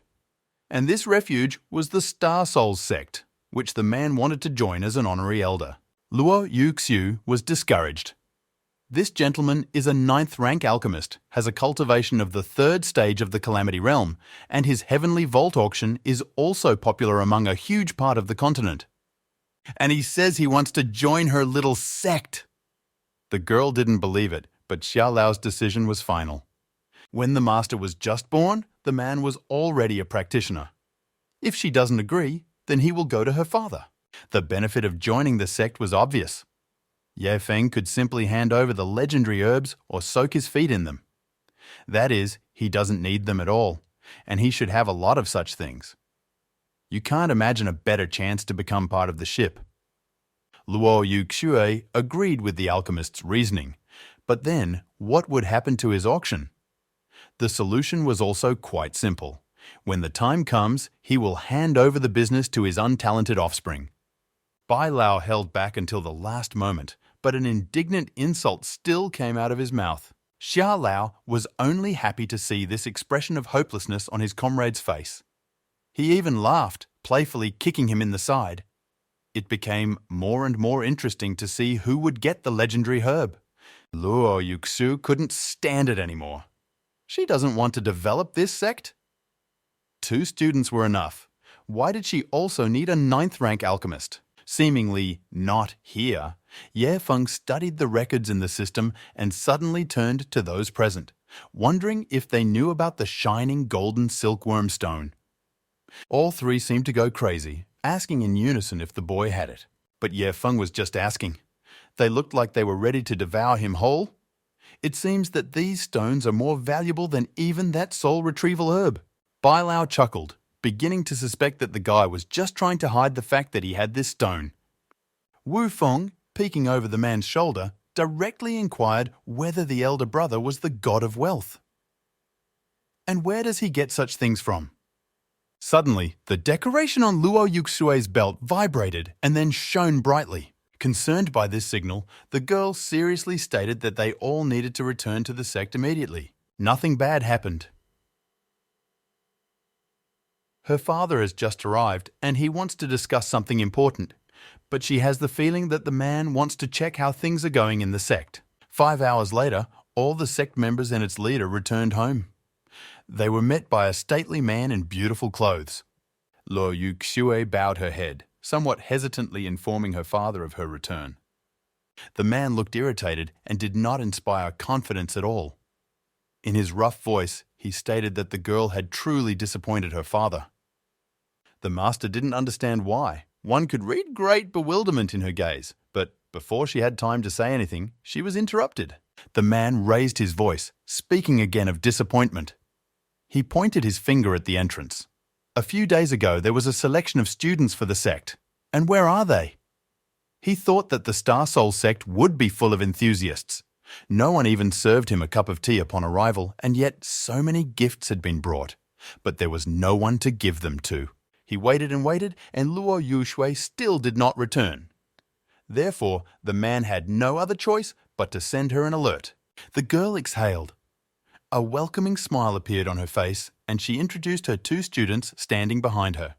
And this refuge was the Star Souls sect, which the man wanted to join as an honorary elder. Luo Yuxiu was discouraged. This gentleman is a 9th rank alchemist, has a cultivation of the 3rd stage of the Calamity Realm, and his heavenly vault auction is also popular among a huge part of the continent. And he says he wants to join her little sect. The girl didn't believe it, but Xiao Lao's decision was final. When the master was just born, the man was already a practitioner. If she doesn't agree, then he will go to her father. The benefit of joining the sect was obvious. Ye Feng could simply hand over the legendary herbs or soak his feet in them. That is, he doesn't need them at all, and he should have a lot of such things. You can't imagine a better chance to become part of the ship. Luo Yuxue agreed with the alchemist's reasoning, but then what would happen to his auction? The solution was also quite simple. When the time comes, he will hand over the business to his untalented offspring. Bai Lao held back until the last moment, but an indignant insult still came out of his mouth. Xiao Lao was only happy to see this expression of hopelessness on his comrade's face. He even laughed, playfully kicking him in the side. It became more and more interesting to see who would get the legendary herb. Luo Yuxu couldn't stand it anymore. She doesn't want to develop this sect? 2 students were enough. Why did she also need a 9th rank alchemist? Seemingly not here, Ye Feng studied the records in the system and suddenly turned to those present, wondering if they knew about the shining golden silkworm stone. All 3 seemed to go crazy, asking in unison if the boy had it. But Ye Feng was just asking. They looked like they were ready to devour him whole. It seems that these stones are more valuable than even that soul retrieval herb. Bai Lao chuckled, beginning to suspect that the guy was just trying to hide the fact that he had this stone. Wu Feng, peeking over the man's shoulder, directly inquired whether the elder brother was the god of wealth. And where does he get such things from? Suddenly, the decoration on Luo Yuxue's belt vibrated and then shone brightly. Concerned by this signal, the girl seriously stated that they all needed to return to the sect immediately. Nothing bad happened. Her father has just arrived and he wants to discuss something important, but she has the feeling that the man wants to check how things are going in the sect. 5 hours later, all the sect members and its leader returned home. They were met by a stately man in beautiful clothes. Luo Yuxue bowed her head, somewhat hesitantly informing her father of her return. The man looked irritated and did not inspire confidence at all. In his rough voice, he stated that the girl had truly disappointed her father. The master didn't understand why. One could read great bewilderment in her gaze, but before she had time to say anything, she was interrupted. The man raised his voice, speaking again of disappointment. He pointed his finger at the entrance. A few days ago, there was a selection of students for the sect. And where are they? He thought that the Star Soul sect would be full of enthusiasts. No one even served him a cup of tea upon arrival, and yet so many gifts had been brought. But there was no one to give them to. He waited, and Luo Yuxue still did not return. Therefore, the man had no other choice but to send her an alert. The girl exhaled. A welcoming smile appeared on her face, and she introduced her 2 students standing behind her.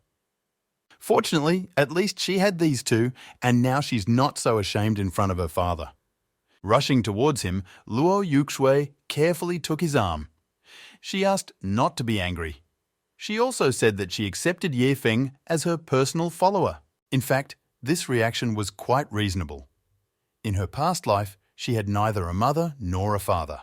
Fortunately, at least she had these 2, and now she's not so ashamed in front of her father. Rushing towards him, Luo Yuxue carefully took his arm. She asked not to be angry. She also said that she accepted Ye Feng as her personal follower. In fact, this reaction was quite reasonable. In her past life, she had neither a mother nor a father.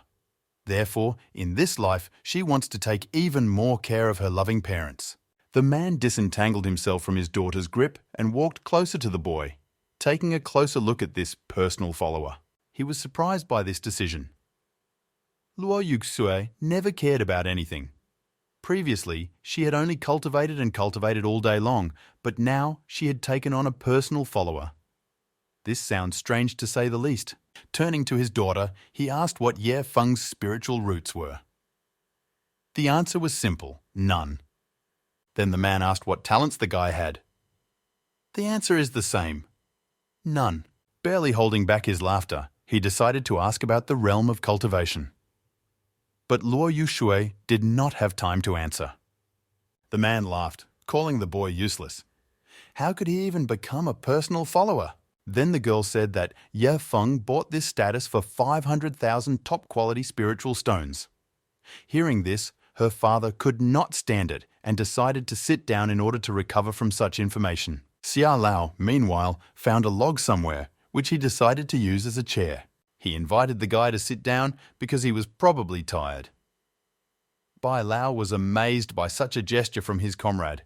Therefore, in this life, she wants to take even more care of her loving parents. The man disentangled himself from his daughter's grip and walked closer to the boy, taking a closer look at this personal follower. He was surprised by this decision. Luo Yuxue never cared about anything. Previously, she had only cultivated all day long, but now she had taken on a personal follower. This sounds strange to say the least. Turning to his daughter, he asked what Ye Feng's spiritual roots were. The answer was simple, none. Then the man asked what talents the guy had. The answer is the same, none. Barely holding back his laughter, he decided to ask about the realm of cultivation. But Luo Yuxue did not have time to answer. The man laughed, calling the boy useless. How could he even become a personal follower? Then the girl said that Ye Feng bought this status for 500,000 top-quality spiritual stones. Hearing this, her father could not stand it and decided to sit down in order to recover from such information. Xia Lao, meanwhile, found a log somewhere, which he decided to use as a chair. He invited the guy to sit down because he was probably tired. Bai Lao was amazed by such a gesture from his comrade.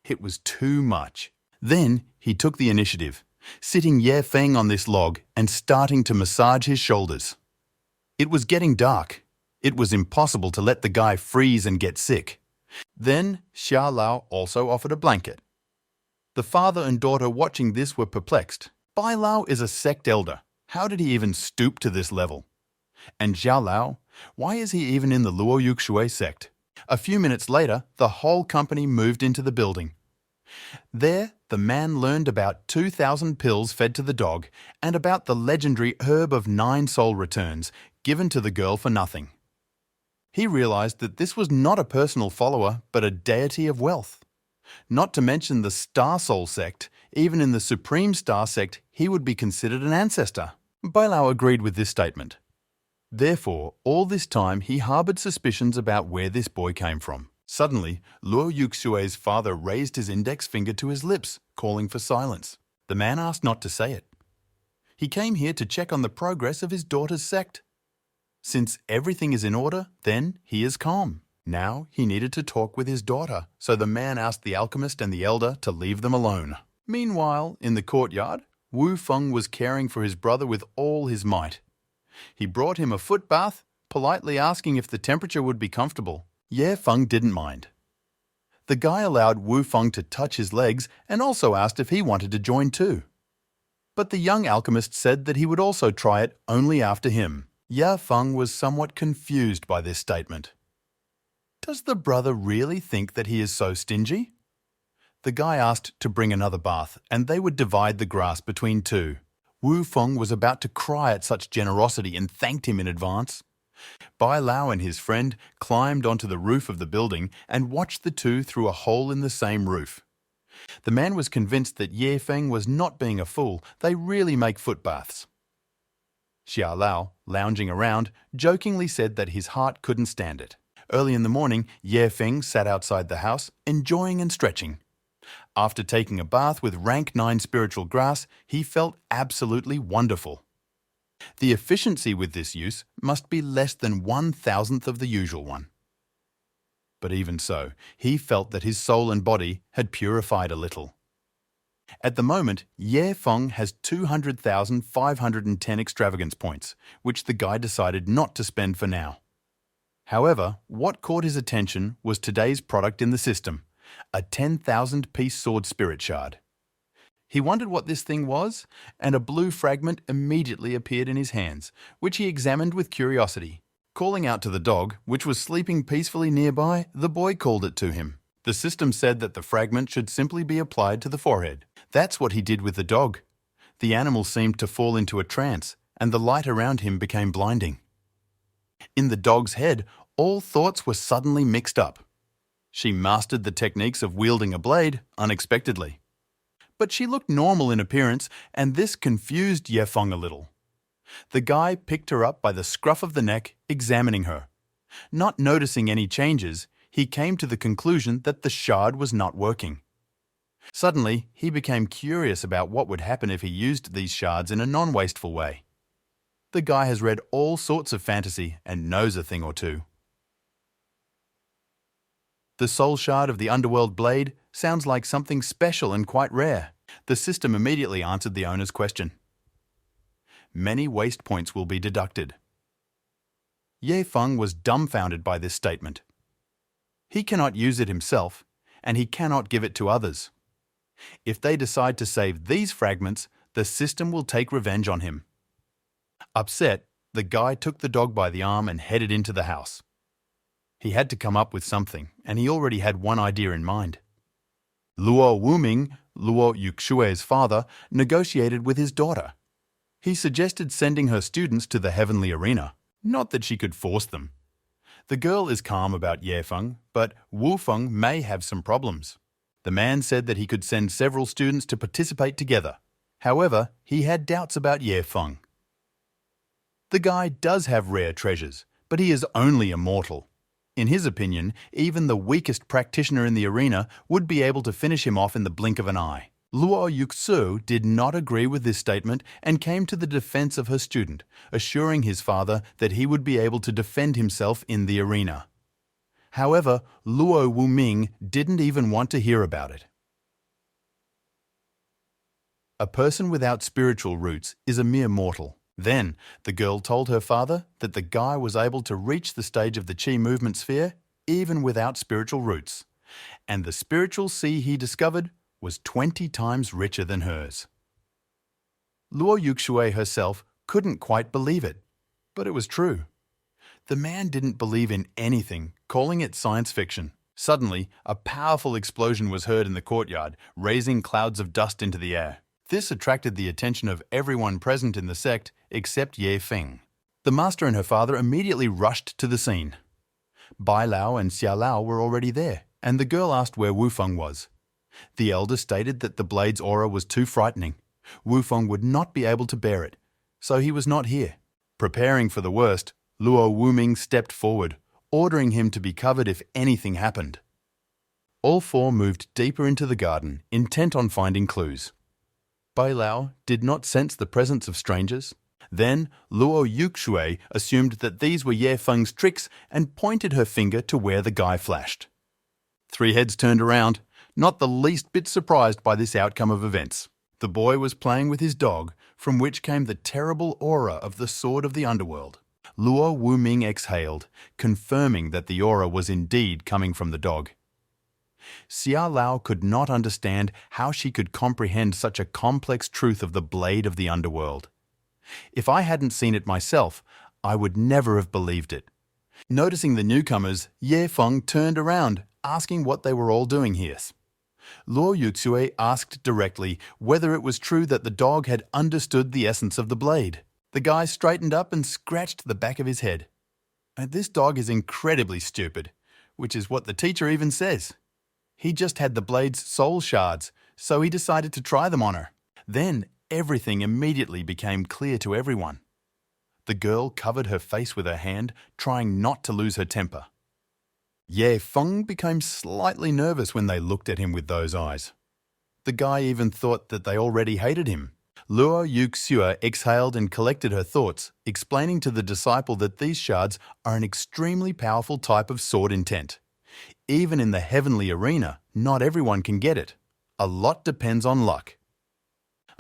It was too much. Then he took the initiative, sitting Ye Feng on this log and starting to massage his shoulders. It was getting dark. It was impossible to let the guy freeze and get sick. Then Xia Lao also offered a blanket. The father and daughter watching this were perplexed. Bai Lao is a sect elder. How did he even stoop to this level? And Xiao Lao, why is he even in the Luo Yuxue sect? A few minutes later, the whole company moved into the building. There, the man learned about 2,000 pills fed to the dog and about the legendary herb of 9 soul returns given to the girl for nothing. He realized that this was not a personal follower, but a deity of wealth. Not to mention the Star Soul sect, even in the Supreme Star sect, he would be considered an ancestor. Bai Lao agreed with this statement. Therefore, all this time he harbored suspicions about where this boy came from. Suddenly, Luo Yuxue's father raised his index finger to his lips, calling for silence. The man asked not to say it. He came here to check on the progress of his daughter's sect. Since everything is in order, then he is calm. Now he needed to talk with his daughter, so the man asked the alchemist and the elder to leave them alone. Meanwhile, in the courtyard, Wu Feng was caring for his brother with all his might. He brought him a foot bath, politely asking if the temperature would be comfortable. Ye Feng didn't mind. The guy allowed Wu Feng to touch his legs and also asked if he wanted to join too. But the young alchemist said that he would also try it only after him. Ye Feng was somewhat confused by this statement. Does the brother really think that he is so stingy? The guy asked to bring another bath, and they would divide the grass between two. Wu Feng was about to cry at such generosity and thanked him in advance. Bai Lao and his friend climbed onto the roof of the building and watched the two through a hole in the same roof. The man was convinced that Ye Feng was not being a fool. They really make foot baths. Xia Lao, lounging around, jokingly said that his heart couldn't stand it. Early in the morning, Ye Feng sat outside the house, enjoying and stretching. After taking a bath with rank 9 spiritual grass, he felt absolutely wonderful. The efficiency with this use must be less than 1,000th of the usual one. But even so, he felt that his soul and body had purified a little. At the moment, Ye Feng has 200,510 extravagance points, which the guy decided not to spend for now. However, what caught his attention was today's product in the system, a 10,000-piece sword spirit shard. He wondered what this thing was, and a blue fragment immediately appeared in his hands, which he examined with curiosity. Calling out to the dog, which was sleeping peacefully nearby, the boy called it to him. The system said that the fragment should simply be applied to the forehead. That's what he did with the dog. The animal seemed to fall into a trance, and the light around him became blinding. In the dog's head, all thoughts were suddenly mixed up. She mastered the techniques of wielding a blade unexpectedly. But she looked normal in appearance, and this confused Ye Feng a little. The guy picked her up by the scruff of the neck, examining her. Not noticing any changes, he came to the conclusion that the shard was not working. Suddenly, he became curious about what would happen if he used these shards in a non-wasteful way. The guy has read all sorts of fantasy and knows a thing or two. The soul shard of the underworld blade sounds like something special and quite rare. The system immediately answered the owner's question. Many waste points will be deducted. Ye Feng was dumbfounded by this statement. He cannot use it himself, and he cannot give it to others. If they decide to save these fragments, the system will take revenge on him. Upset, the guy took the dog by the arm and headed into the house. He had to come up with something, and he already had one idea in mind. Luo Wuming, Luo Yuxue's father, negotiated with his daughter. He suggested sending her students to the heavenly arena, not that she could force them. The girl is calm about Ye Feng, but Wu Feng may have some problems. The man said that he could send several students to participate together. However, he had doubts about Ye Feng. The guy does have rare treasures, but he is only a mortal. In his opinion, even the weakest practitioner in the arena would be able to finish him off in the blink of an eye. Luo Yuxu did not agree with this statement and came to the defense of her student, assuring his father that he would be able to defend himself in the arena. However, Luo Wuming didn't even want to hear about it. A person without spiritual roots is a mere mortal. Then, the girl told her father that the guy was able to reach the stage of the Qi movement sphere even without spiritual roots, and the spiritual sea he discovered was 20 times richer than hers. Luo Yuxue herself couldn't quite believe it, but it was true. The man didn't believe in anything, calling it science fiction. Suddenly, a powerful explosion was heard in the courtyard, raising clouds of dust into the air. This attracted the attention of everyone present in the sect except Ye Feng. The master and her father immediately rushed to the scene. Bai Lao and Xia Lao were already there, and the girl asked where Wu Feng was. The elder stated that the blade's aura was too frightening. Wufeng would not be able to bear it, so he was not here. Preparing for the worst, Luo Wuming stepped forward, ordering him to be covered if anything happened. All four moved deeper into the garden, intent on finding clues. Bai Lao did not sense the presence of strangers. Then Luo Yuxue assumed that these were Ye Feng's tricks and pointed her finger to where the guy flashed. Three heads turned around, not the least bit surprised by this outcome of events. The boy was playing with his dog, from which came the terrible aura of the sword of the underworld. Luo Wuming exhaled, confirming that the aura was indeed coming from the dog. Xia Lao could not understand how she could comprehend such a complex truth of the blade of the underworld. If I hadn't seen it myself, I would never have believed it. Noticing the newcomers, Ye Feng turned around, asking what they were all doing here. Luo Yuxue asked directly whether it was true that the dog had understood the essence of the blade. The guy straightened up and scratched the back of his head. This dog is incredibly stupid, which is what the teacher even says. He just had the blade's soul shards, so he decided to try them on her. Then everything immediately became clear to everyone. The girl covered her face with her hand, trying not to lose her temper. Ye Feng became slightly nervous when they looked at him with those eyes. The guy even thought that they already hated him. Luo Yuxue exhaled and collected her thoughts, explaining to the disciple that these shards are an extremely powerful type of sword intent. Even in the heavenly arena, not everyone can get it. A lot depends on luck.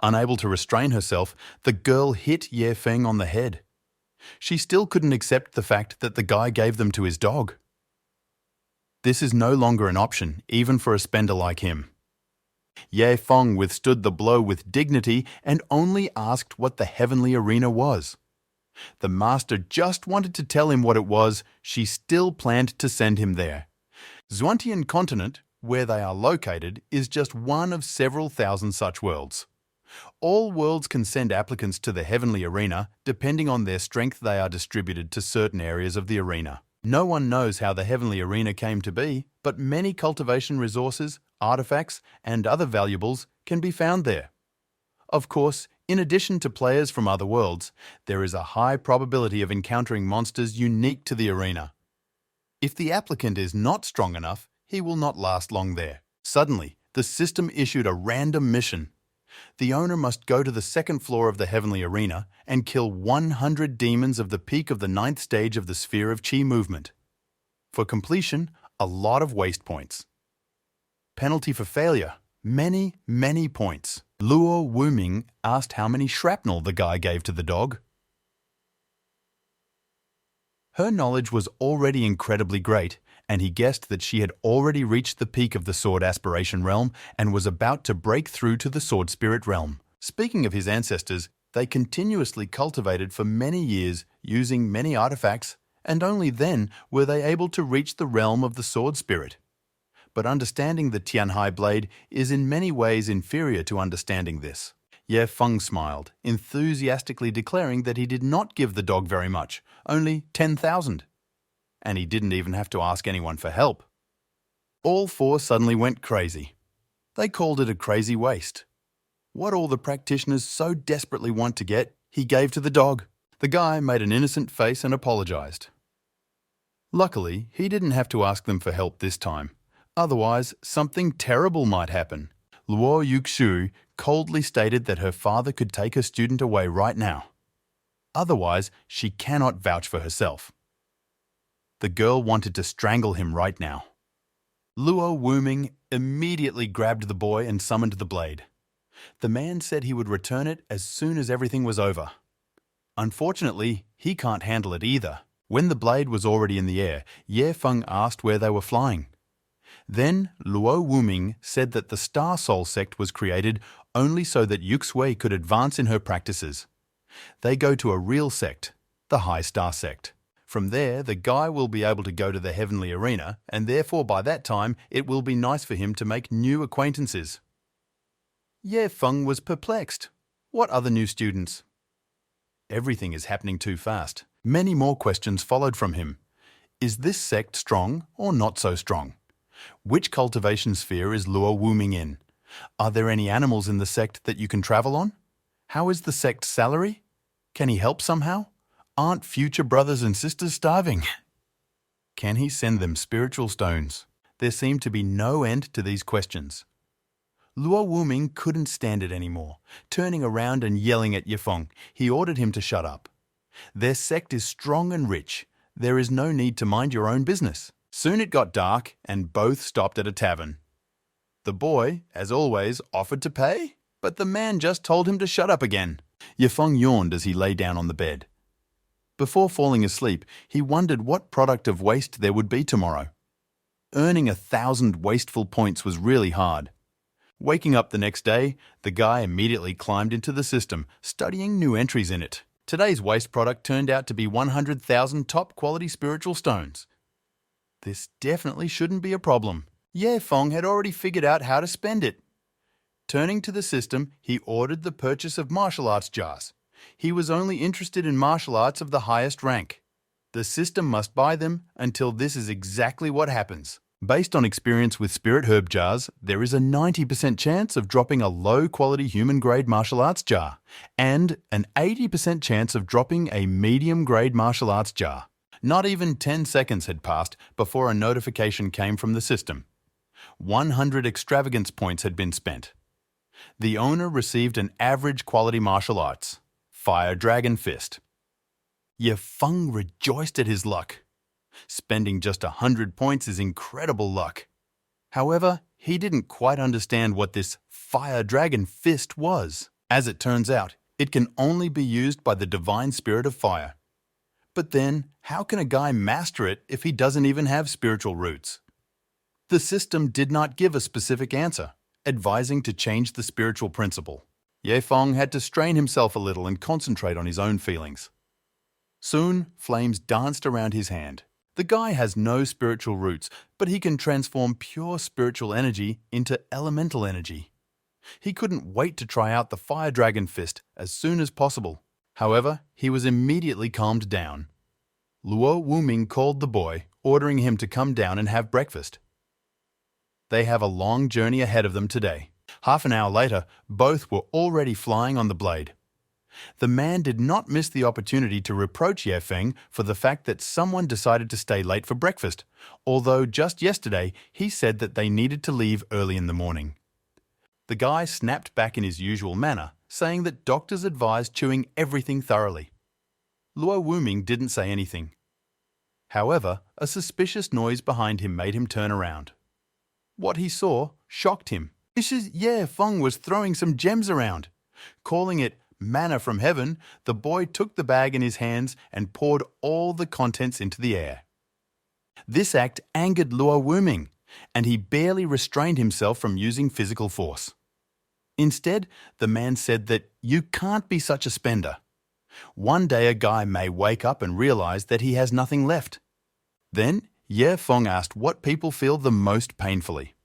Unable to restrain herself, the girl hit Ye Feng on the head. She still couldn't accept the fact that the guy gave them to his dog. This is no longer an option, even for a spender like him. Ye Feng withstood the blow with dignity and only asked what the heavenly arena was. The master just wanted to tell him what it was. She still planned to send him there. Xuantian Continent, where they are located, is just one of several thousand such worlds. All worlds can send applicants to the heavenly arena. Depending on their strength, they are distributed to certain areas of the arena. No one knows how the heavenly arena came to be, but many cultivation resources, artifacts, and other valuables can be found there. Of course, in addition to players from other worlds, there is a high probability of encountering monsters unique to the arena. If the applicant is not strong enough, he will not last long there. Suddenly, the system issued a random mission. The owner must go to the second floor of the heavenly arena and kill 100 demons of the peak of the 9th stage of the sphere of Qi movement. For completion, a lot of waste points. Penalty for failure, many points. Luo Wuming asked how many shrapnel the guy gave to the dog. Her knowledge was already incredibly great, and he guessed that she had already reached the peak of the sword aspiration realm and was about to break through to the sword spirit realm. Speaking of his ancestors, they continuously cultivated for many years using many artifacts, and only then were they able to reach the realm of the sword spirit. But understanding the Tianhai blade is in many ways inferior to understanding this. Ye Feng smiled, enthusiastically declaring that he did not give the dog very much, only 10,000. And he didn't even have to ask anyone for help. All four suddenly went crazy. They called it a crazy waste. What all the practitioners so desperately want to get, he gave to the dog. The guy made an innocent face and apologized. Luckily, he didn't have to ask them for help this time. Otherwise, something terrible might happen. Luo Yuxue coldly stated that her father could take her student away right now. Otherwise, she cannot vouch for herself. The girl wanted to strangle him right now. Luo Wuming immediately grabbed the boy and summoned the blade. The man said he would return it as soon as everything was over. Unfortunately, he can't handle it either. When the blade was already in the air, Ye Feng asked where they were flying. Then Luo Wuming said that the Star Soul sect was created only so that Yuxue could advance in her practices. They go to a real sect, the High Star sect. From there, the guy will be able to go to the heavenly arena, and therefore by that time it will be nice for him to make new acquaintances. Ye Feng was perplexed. What other new students? Everything is happening too fast. Many more questions followed from him. Is this sect strong or not so strong? Which cultivation sphere is Luo Wuming in? Are there any animals in the sect that you can travel on? How is the sect's salary? Can he help somehow? Aren't future brothers and sisters starving? Can he send them spiritual stones? There seemed to be no end to these questions. Luo Wuming couldn't stand it anymore. Turning around and yelling at Yefeng, he ordered him to shut up. Their sect is strong and rich. There is no need to mind your own business. Soon it got dark and both stopped at a tavern. The boy, as always, offered to pay, but the man just told him to shut up again. Yefeng yawned as he lay down on the bed. Before falling asleep, he wondered what product of waste there would be tomorrow. Earning 1,000 wasteful points was really hard. Waking up the next day, the guy immediately climbed into the system, studying new entries in it. Today's waste product turned out to be 100,000 top-quality spiritual stones. This definitely shouldn't be a problem. Feng had already figured out how to spend it. Turning to the system, he ordered the purchase of martial arts jars. He was only interested in martial arts of the highest rank. The system must buy them until this is exactly what happens. Based on experience with spirit herb jars, there is a 90% chance of dropping a low-quality human-grade martial arts jar and an 80% chance of dropping a medium-grade martial arts jar. Not even 10 seconds had passed before a notification came from the system. 100 extravagance points had been spent. The owner received an average quality martial arts, Fire Dragon Fist. Feng rejoiced at his luck. Spending just 100 points is incredible luck. However, he didn't quite understand what this Fire Dragon Fist was. As it turns out, it can only be used by the divine spirit of fire. But then, how can a guy master it if he doesn't even have spiritual roots? The system did not give a specific answer, advising to change the spiritual principle. Feng had to strain himself a little and concentrate on his own feelings. Soon, flames danced around his hand. The guy has no spiritual roots, but he can transform pure spiritual energy into elemental energy. He couldn't wait to try out the Fire Dragon Fist as soon as possible. However, he was immediately calmed down. Luo Wuming called the boy, ordering him to come down and have breakfast. They have a long journey ahead of them today. Half an hour later, both were already flying on the blade. The man did not miss the opportunity to reproach Feng for the fact that someone decided to stay late for breakfast, although just yesterday he said that they needed to leave early in the morning. The guy snapped back in his usual manner, saying that doctors advised chewing everything thoroughly. Luo Wuming didn't say anything. However, a suspicious noise behind him made him turn around. What he saw shocked him. Feng was throwing some gems around. Calling it manna from heaven, the boy took the bag in his hands and poured all the contents into the air. This act angered Luo Wuming, and he barely restrained himself from using physical force. Instead, the man said that you can't be such a spender. One day a guy may wake up and realize that he has nothing left. Then, Feng asked what people feel the most painfully.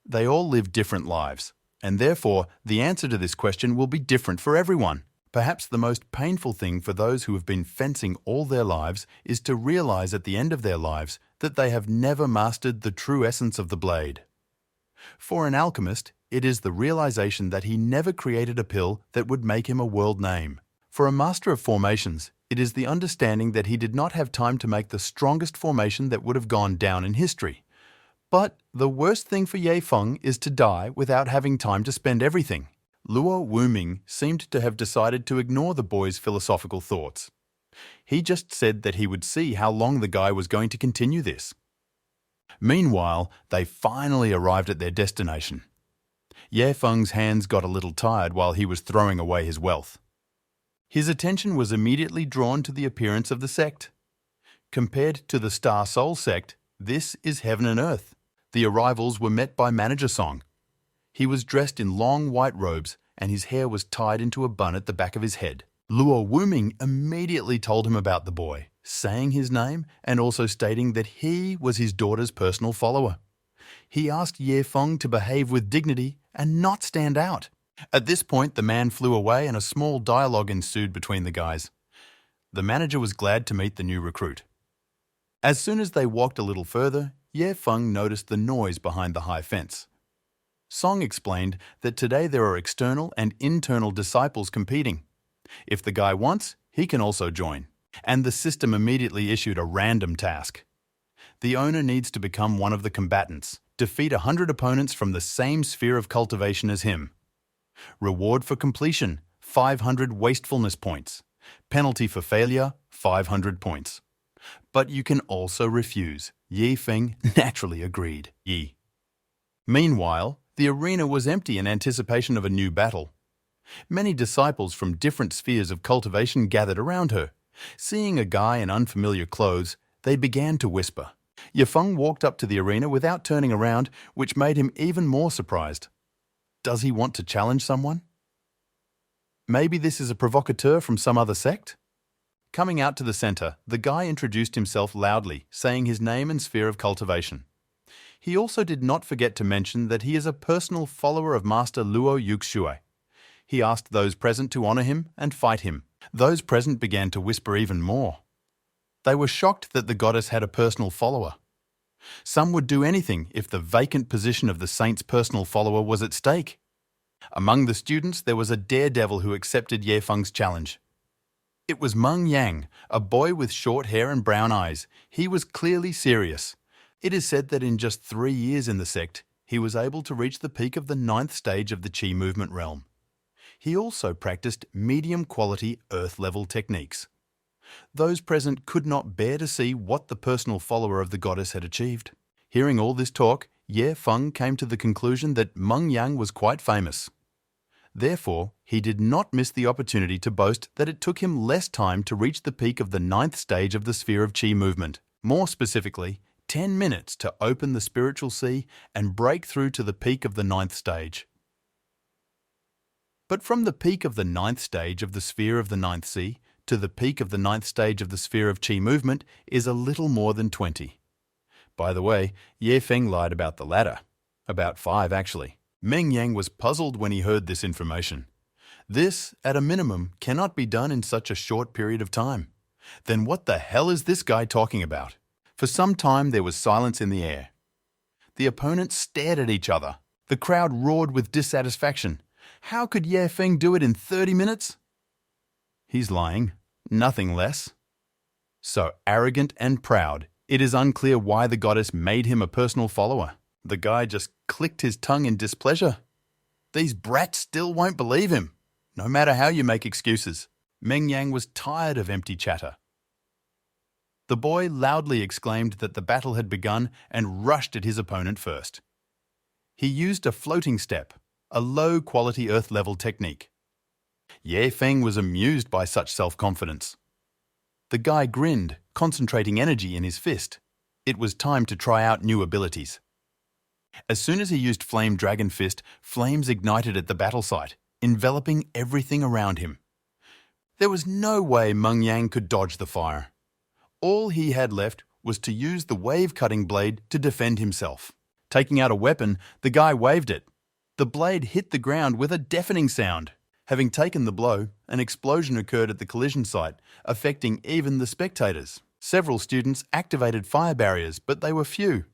They all live different lives, and therefore the answer to this question will be different for everyone. Perhaps the most painful thing for those who have been fencing all their lives is to realize at the end of their lives that they have never mastered the true essence of the blade. For an alchemist, it is the realization that he never created a pill that would make him a world name. For a master of formations, it is the understanding that he did not have time to make the strongest formation that would have gone down in history. But the worst thing for Feng is to die without having time to spend everything. Luo Wuming seemed to have decided to ignore the boy's philosophical thoughts. He just said that he would see how long the guy was going to continue this. Meanwhile, they finally arrived at their destination. Feng's hands got a little tired while he was throwing away his wealth. His attention was immediately drawn to the appearance of the sect. Compared to the Star Soul sect, this is heaven and earth. The arrivals were met by Manager Song. He was dressed in long white robes and his hair was tied into a bun at the back of his head. Luo Wuming immediately told him about the boy, saying his name and also stating that he was his daughter's personal follower. He asked Feng to behave with dignity and not stand out. At this point, the man flew away and a small dialogue ensued between the guys. The manager was glad to meet the new recruit. As soon as they walked a little further, Ye Feng noticed the noise behind the high fence. Song explained that today there are external and internal disciples competing. If the guy wants, he can also join. And the system immediately issued a random task. The owner needs to become one of the combatants, defeat 100 opponents from the same sphere of cultivation as him. Reward for completion, 500 wastefulness points. Penalty for failure, 500 points. But you can also refuse. Ye Feng naturally agreed. Yi. Meanwhile, the arena was empty in anticipation of a new battle. Many disciples from different spheres of cultivation gathered around her. Seeing a guy in unfamiliar clothes, they began to whisper. Ye Feng walked up to the arena without turning around, which made him even more surprised. Does he want to challenge someone? Maybe this is a provocateur from some other sect? Coming out to the center, the guy introduced himself loudly, saying his name and sphere of cultivation. He also did not forget to mention that he is a personal follower of Master Luo Yuxue. He asked those present to honor him and fight him. Those present began to whisper even more. They were shocked that the goddess had a personal follower. Some would do anything if the vacant position of the saint's personal follower was at stake. Among the students, there was a daredevil who accepted Ye Feng's challenge. It was Meng Yang, a boy with short hair and brown eyes. He was clearly serious. It is said that in just 3 years in the sect, he was able to reach the peak of the 9th stage of the Qi movement realm. He also practiced medium-quality earth-level techniques. Those present could not bear to see what the personal follower of the goddess had achieved. Hearing all this talk, Ye Feng came to the conclusion that Meng Yang was quite famous. Therefore, he did not miss the opportunity to boast that it took him less time to reach the peak of the 9th stage of the sphere of Qi movement. More specifically, 10 minutes to open the spiritual sea and break through to the peak of the 9th stage. But from the peak of the 9th stage of the sphere of the 9th sea to the peak of the 9th stage of the sphere of Qi movement is a little more than 20. By the way, Ye Feng lied about the latter. About 5, actually. Meng Yang was puzzled when he heard this information. This, at a minimum, cannot be done in such a short period of time. Then what the hell is this guy talking about? For some time there was silence in the air. The opponents stared at each other. The crowd roared with dissatisfaction. How could Ye Feng do it in 30 minutes? He's lying, nothing less. So arrogant and proud, it is unclear why the goddess made him a personal follower. The guy just clicked his tongue in displeasure. These brats still won't believe him, no matter how you make excuses. Meng Yang was tired of empty chatter. The boy loudly exclaimed that the battle had begun and rushed at his opponent first. He used a floating step, a low-quality earth-level technique. Ye Feng was amused by such self-confidence. The guy grinned, concentrating energy in his fist. It was time to try out new abilities. As soon as he used Flame Dragon Fist, flames ignited at the battle site, enveloping everything around him. There was no way Meng Yang could dodge the fire. All he had left was to use the wave-cutting blade to defend himself. Taking out a weapon, the guy waved it. The blade hit the ground with a deafening sound. Having taken the blow, an explosion occurred at the collision site, affecting even the spectators. Several students activated fire barriers, but they were few.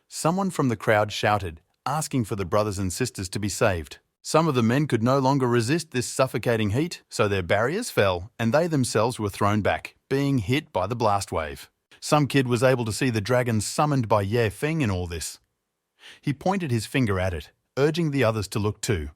Someone from the crowd shouted, asking for the brothers and sisters to be saved. Some of the men could no longer resist this suffocating heat, so their barriers fell and they themselves were thrown back, being hit by the blast wave. Some kid was able to see the dragon summoned by Ye Feng in all this. He pointed his finger at it, urging the others to look too.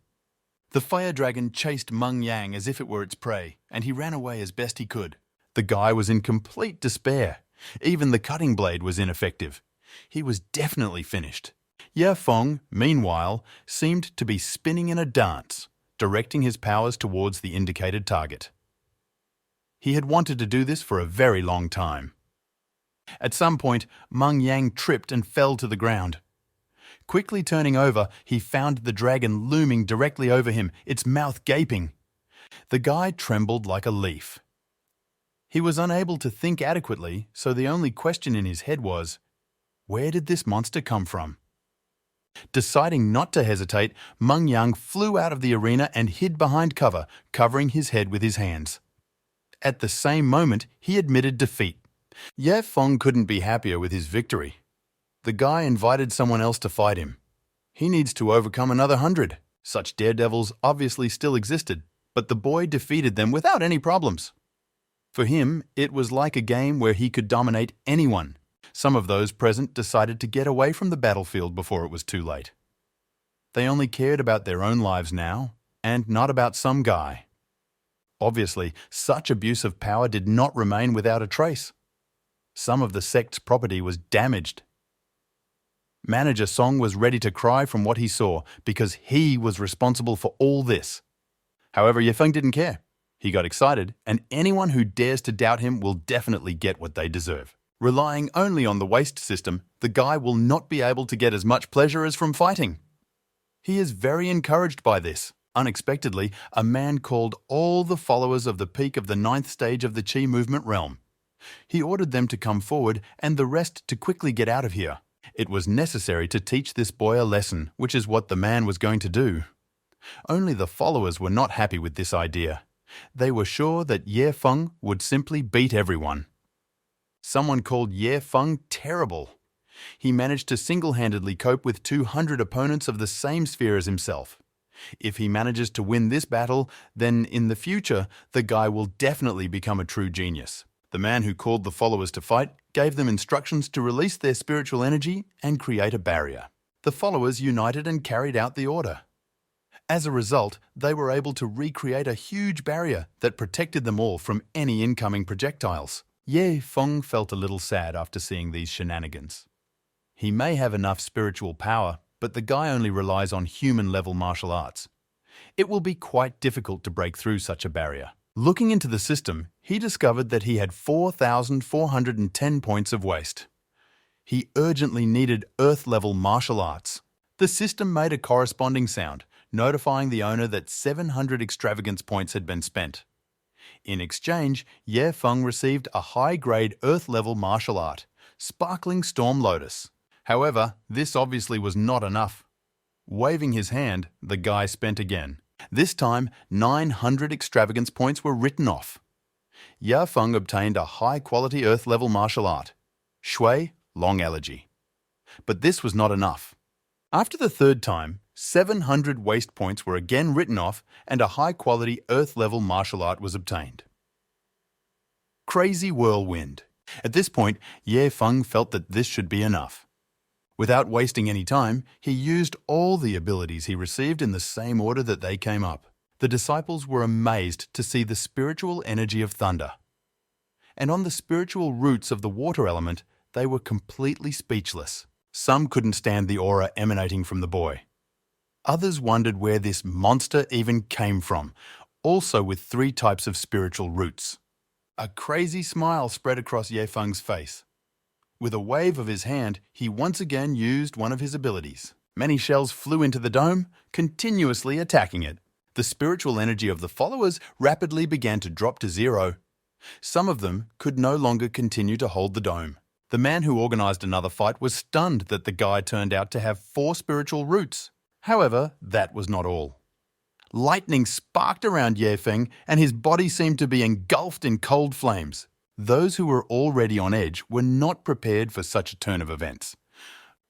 The fire dragon chased Meng Yang as if it were its prey, and he ran away as best he could. The guy was in complete despair. Even the cutting blade was ineffective. He was definitely finished. Ye Feng, meanwhile, seemed to be spinning in a dance, directing his powers towards the indicated target. He had wanted to do this for a very long time. At some point, Meng Yang tripped and fell to the ground. Quickly turning over, he found the dragon looming directly over him, its mouth gaping. The guy trembled like a leaf. He was unable to think adequately, so the only question in his head was, where did this monster come from? Deciding not to hesitate, Meng Yang flew out of the arena and hid behind cover, covering his head with his hands. At the same moment, he admitted defeat. Ye Feng couldn't be happier with his victory. The guy invited someone else to fight him. He needs to overcome another 100. Such daredevils obviously still existed, but the boy defeated them without any problems. For him, it was like a game where he could dominate anyone. Some of those present decided to get away from the battlefield before it was too late. They only cared about their own lives now, and not about some guy. Obviously, such abuse of power did not remain without a trace. Some of the sect's property was damaged. Manager Song was ready to cry from what he saw because he was responsible for all this. However, Feng didn't care. He got excited, and anyone who dares to doubt him will definitely get what they deserve. Relying only on the waste system, the guy will not be able to get as much pleasure as from fighting. He is very encouraged by this. Unexpectedly, a man called all the followers of the peak of the 9th stage of the Qi movement realm. He ordered them to come forward and the rest to quickly get out of here. It was necessary to teach this boy a lesson, which is what the man was going to do. Only the followers were not happy with this idea. They were sure that Feng would simply beat everyone. Someone called Feng terrible. He managed to single-handedly cope with 200 opponents of the same sphere as himself. If he manages to win this battle, then in the future, the guy will definitely become a true genius. The man who called the followers to fight gave them instructions to release their spiritual energy and create a barrier. The followers united and carried out the order. As a result, they were able to recreate a huge barrier that protected them all from any incoming projectiles. Feng felt a little sad after seeing these shenanigans. He may have enough spiritual power, but the guy only relies on human-level martial arts. It will be quite difficult to break through such a barrier. Looking into the system, he discovered that he had 4,410 points of waste. He urgently needed Earth-level martial arts. The system made a corresponding sound, notifying the owner that 700 extravagance points had been spent. In exchange, Feng received a high-grade Earth-level martial art, Sparkling Storm Lotus. However, this obviously was not enough. Waving his hand, the guy spent again. This time, 900 extravagance points were written off. Feng obtained a high-quality Earth-level martial art, Shui Long Elegy. But this was not enough. After the third time, 700 waste points were again written off and a high-quality Earth-level martial art was obtained. Crazy Whirlwind. At this point, Feng felt that this should be enough. Without wasting any time, he used all the abilities he received in the same order that they came up. The disciples were amazed to see the spiritual energy of thunder. And on the spiritual roots of the water element, they were completely speechless. Some couldn't stand the aura emanating from the boy. Others wondered where this monster even came from, also with 3 types of spiritual roots. A crazy smile spread across Feng's face. With a wave of his hand, he once again used one of his abilities. Many shells flew into the dome, continuously attacking it. The spiritual energy of the followers rapidly began to drop to 0. Some of them could no longer continue to hold the dome. The man who organized another fight was stunned that the guy turned out to have 4 spiritual roots. However, that was not all. Lightning sparked around Feng, and his body seemed to be engulfed in cold flames. Those who were already on edge were not prepared for such a turn of events.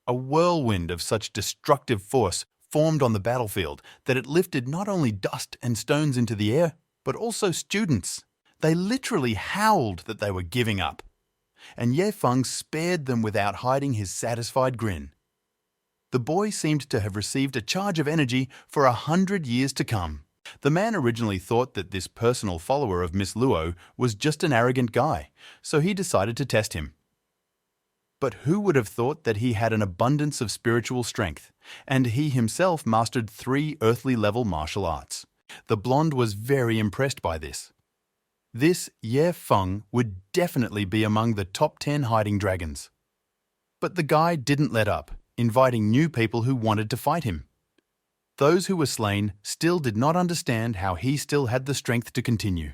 A whirlwind of such destructive force formed on the battlefield that it lifted not only dust and stones into the air, but also students. They literally howled that they were giving up. And Feng spared them without hiding his satisfied grin. The boy seemed to have received a charge of energy for 100 years to come. The man originally thought that this personal follower of Miss Luo was just an arrogant guy, so he decided to test him. But who would have thought that he had an abundance of spiritual strength, and he himself mastered 3 earthly-level martial arts. The blonde was very impressed by this. This Feng would definitely be among the top 10 hiding dragons. But the guy didn't let up, inviting new people who wanted to fight him. Those who were slain still did not understand how he still had the strength to continue.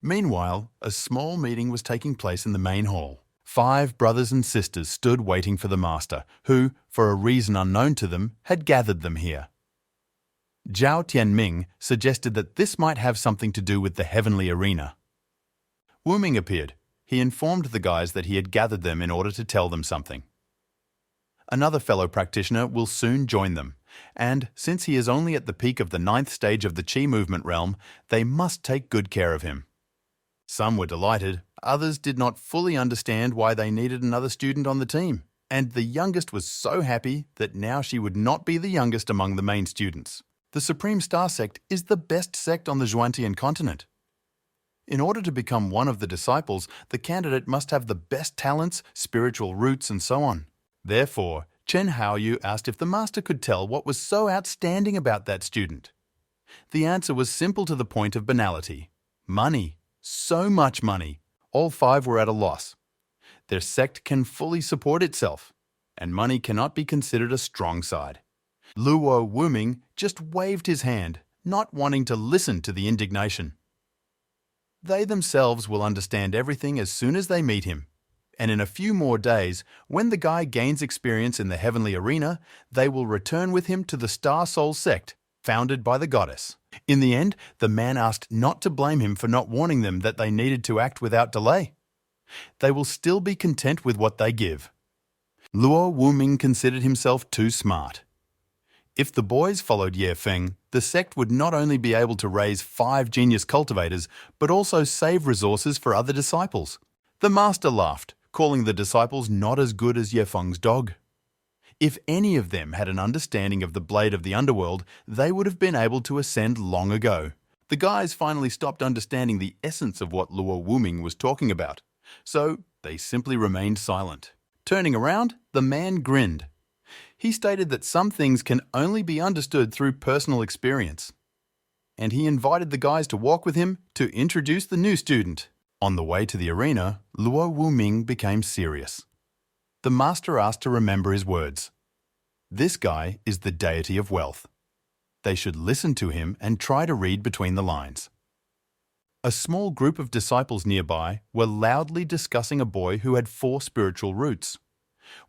Meanwhile, a small meeting was taking place in the main hall. 5 brothers and sisters stood waiting for the master, who, for a reason unknown to them, had gathered them here. Zhao Tianming suggested that this might have something to do with the heavenly arena. Wu Ming appeared. He informed the guys that he had gathered them in order to tell them something. Another fellow practitioner will soon join them, and since he is only at the peak of the 9th stage of the Qi movement realm, they must take good care of him. Some were delighted, others did not fully understand why they needed another student on the team, and the youngest was so happy that now she would not be the youngest among the main students. The Supreme Star Sect is the best sect on the Xuantian Continent. In order to become one of the disciples, the candidate must have the best talents, spiritual roots, and so on. Therefore, Chen Haoyu asked if the master could tell what was so outstanding about that student. The answer was simple to the point of banality. Money. So much money. All 5 were at a loss. Their sect can fully support itself, and money cannot be considered a strong side. Luo Wuming just waved his hand, not wanting to listen to the indignation. They themselves will understand everything as soon as they meet him, and in a few more days, when the guy gains experience in the heavenly arena, they will return with him to the Star Soul sect, founded by the goddess. In the end, the man asked not to blame him for not warning them that they needed to act without delay. They will still be content with what they give. Luo Wuming considered himself too smart. If the boys followed Ye Feng, the sect would not only be able to raise 5 genius cultivators, but also save resources for other disciples. The master laughed, calling the disciples not as good as Ye Feng's dog. If any of them had an understanding of the blade of the underworld, they would have been able to ascend long ago. The guys finally stopped understanding the essence of what Luo Wuming was talking about, so they simply remained silent. Turning around, the man grinned. He stated that some things can only be understood through personal experience, and he invited the guys to walk with him to introduce the new student. On the way to the arena, Luo Wuming became serious. The master asked to remember his words. This guy is the deity of wealth. They should listen to him and try to read between the lines. A small group of disciples nearby were loudly discussing a boy who had 4 spiritual roots.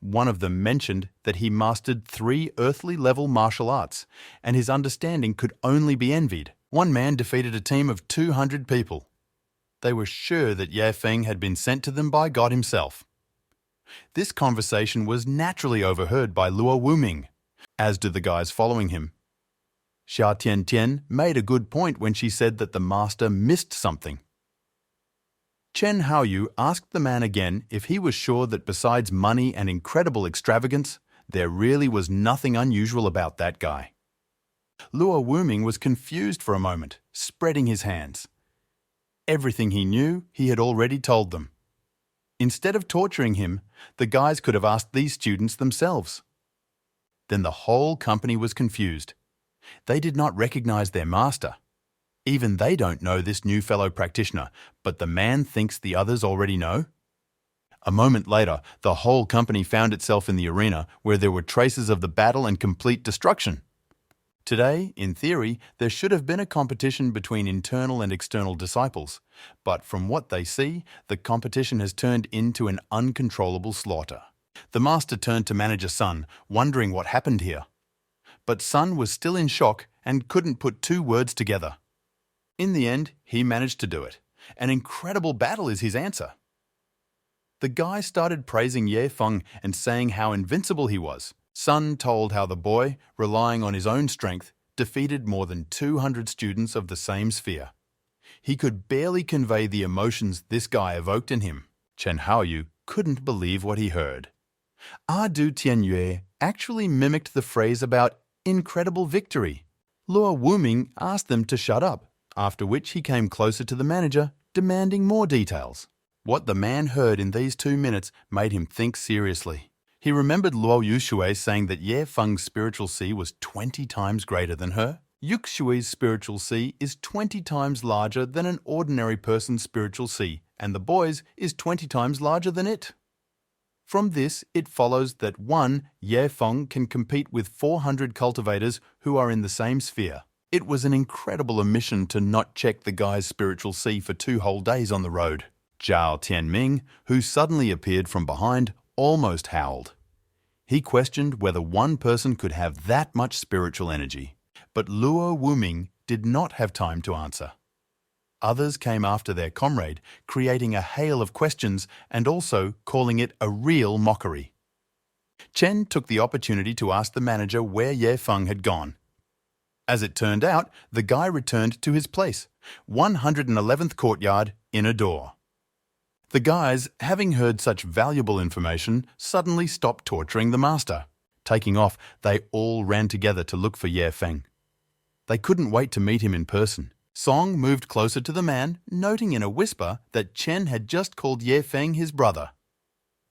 One of them mentioned that he mastered 3 earthly-level martial arts, and his understanding could only be envied. One man defeated a team of 200 people. They were sure that Ye Feng had been sent to them by God himself. This conversation was naturally overheard by Luo Wuming, as did the guys following him. Xia Tiantian made a good point when she said that the master missed something. Chen Haoyu asked the man again if he was sure that besides money and incredible extravagance, there really was nothing unusual about that guy. Luo Wuming was confused for a moment, spreading his hands. Everything he knew, he had already told them. Instead of torturing him, the guys could have asked these students themselves. Then the whole company was confused. They did not recognize their master. Even they don't know this new fellow practitioner, but the man thinks the others already know. A moment later, the whole company found itself in the arena where there were traces of the battle and complete destruction. Today, in theory, there should have been a competition between internal and external disciples, but from what they see, the competition has turned into an uncontrollable slaughter. The master turned to manager Sun, wondering what happened here. But Sun was still in shock and couldn't put 2 words together. In the end, he managed to do it. An incredible battle is his answer. The guy started praising Ye Feng and saying how invincible he was. Sun told how the boy, relying on his own strength, defeated more than 200 students of the same sphere. He could barely convey the emotions this guy evoked in him. Chen Haoyu couldn't believe what he heard. Du Tianyue actually mimicked the phrase about incredible victory. Luo Wuming asked them to shut up, after which he came closer to the manager, demanding more details. What the man heard in these 2 minutes made him think seriously. He remembered Luo Yushui saying that Ye Feng's spiritual sea was 20 times greater than her. Yuxui's spiritual sea is 20 times larger than an ordinary person's spiritual sea, and the boy's is 20 times larger than it. From this, it follows that Ye Feng can compete with 400 cultivators who are in the same sphere. It was an incredible omission to not check the guy's spiritual sea for 2 whole days on the road. Zhao Tianming, who suddenly appeared from behind, almost howled. He questioned whether one person could have that much spiritual energy. But Luo Wuming did not have time to answer. Others came after their comrade, creating a hail of questions and also calling it a real mockery. Chen took the opportunity to ask the manager where Ye Feng had gone. As it turned out, the guy returned to his place, 111th courtyard, inner door. The guys, having heard such valuable information, suddenly stopped torturing the master. Taking off, they all ran together to look for Ye Feng. They couldn't wait to meet him in person. Song moved closer to the man, noting in a whisper that Chen had just called Ye Feng his brother.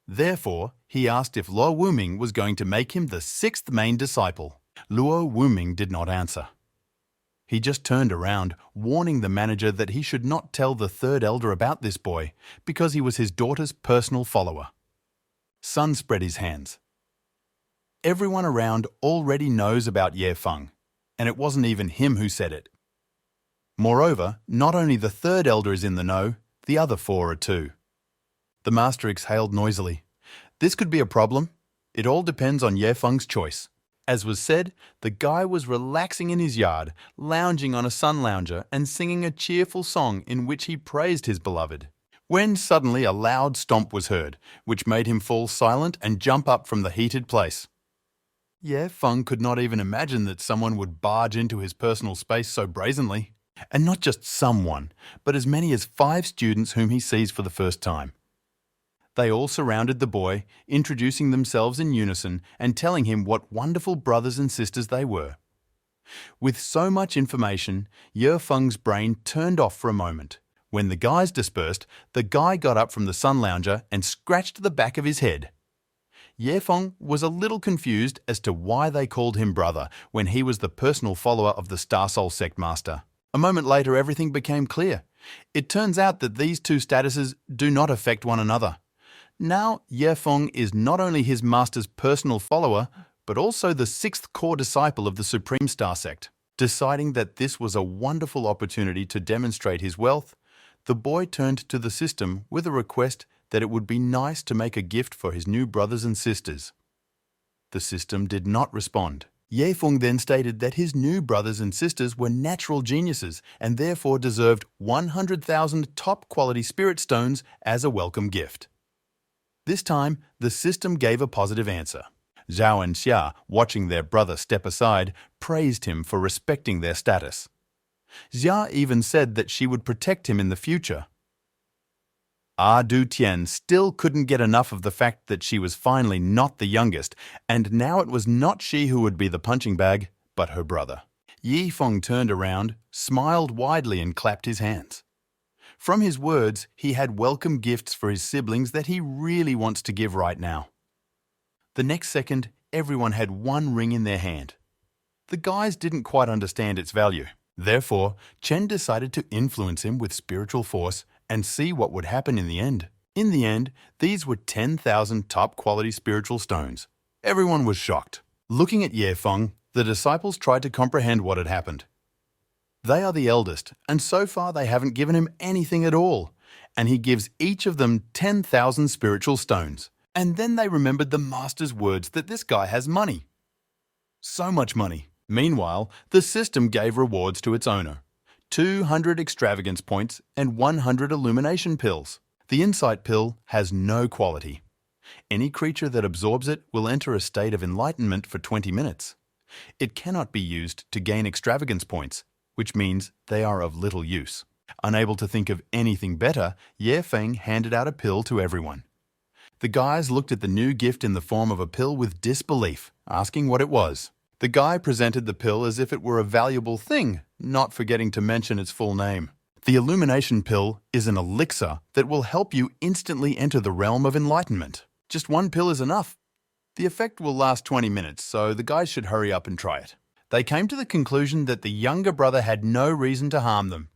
Therefore, he asked if Luo Wuming was going to make him the sixth main disciple. Luo Wuming did not answer. He just turned around, warning the manager that he should not tell the third elder about this boy, because he was his daughter's personal follower. Sun spread his hands. Everyone around already knows about Ye Feng, and it wasn't even him who said it. Moreover, not only the third elder is in the know, the other four are too. The master exhaled noisily. This could be a problem. It all depends on Ye Feng's choice. As was said, the guy was relaxing in his yard, lounging on a sun lounger and singing a cheerful song in which he praised his beloved. When suddenly a loud stomp was heard, which made him fall silent and jump up from the heated place. Ye Feng could not even imagine that someone would barge into his personal space so brazenly. And not just someone, but as many as 5 students whom he sees for the first time. They all surrounded the boy, introducing themselves in unison and telling him what wonderful brothers and sisters they were. With so much information, Ye Feng's brain turned off for a moment. When the guys dispersed, the guy got up from the sun lounger and scratched the back of his head. Ye Feng was a little confused as to why they called him brother when he was the personal follower of the Star Soul sect master. A moment later, everything became clear. It turns out that these two statuses do not affect one another. Now, Ye Feng is not only his master's personal follower, but also the 6th core disciple of the Supreme Star sect. Deciding that this was a wonderful opportunity to demonstrate his wealth, the boy turned to the system with a request that it would be nice to make a gift for his new brothers and sisters. The system did not respond. Ye Feng then stated that his new brothers and sisters were natural geniuses and therefore deserved 100,000 top-quality spirit stones as a welcome gift. This time, the system gave a positive answer. Zhao and Xia, watching their brother step aside, praised him for respecting their status. Xia even said that she would protect him in the future. Du Tian still couldn't get enough of the fact that she was finally not the youngest, and now it was not she who would be the punching bag, but her brother. Ye Feng turned around, smiled widely and clapped his hands. From his words, he had welcome gifts for his siblings that he really wants to give right now. The next second, everyone had one ring in their hand. The guys didn't quite understand its value. Therefore, Chen decided to influence him with spiritual force and see what would happen in the end. In the end, these were 10,000 top-quality spiritual stones. Everyone was shocked. Looking at Ye Feng, the disciples tried to comprehend what had happened. They are the eldest, and so far they haven't given him anything at all, and he gives each of them 10,000 spiritual stones. And then they remembered the master's words that this guy has money. So much money. Meanwhile, the system gave rewards to its owner. 200 extravagance points and 100 illumination pills. The insight pill has no quality. Any creature that absorbs it will enter a state of enlightenment for 20 minutes. It cannot be used to gain extravagance points, which means they are of little use. Unable to think of anything better, Ye Feng handed out a pill to everyone. The guys looked at the new gift in the form of a pill with disbelief, asking what it was. The guy presented the pill as if it were a valuable thing, not forgetting to mention its full name. The illumination pill is an elixir that will help you instantly enter the realm of enlightenment. Just one pill is enough. The effect will last 20 minutes, so the guys should hurry up and try it. They came to the conclusion that the younger brother had no reason to harm them.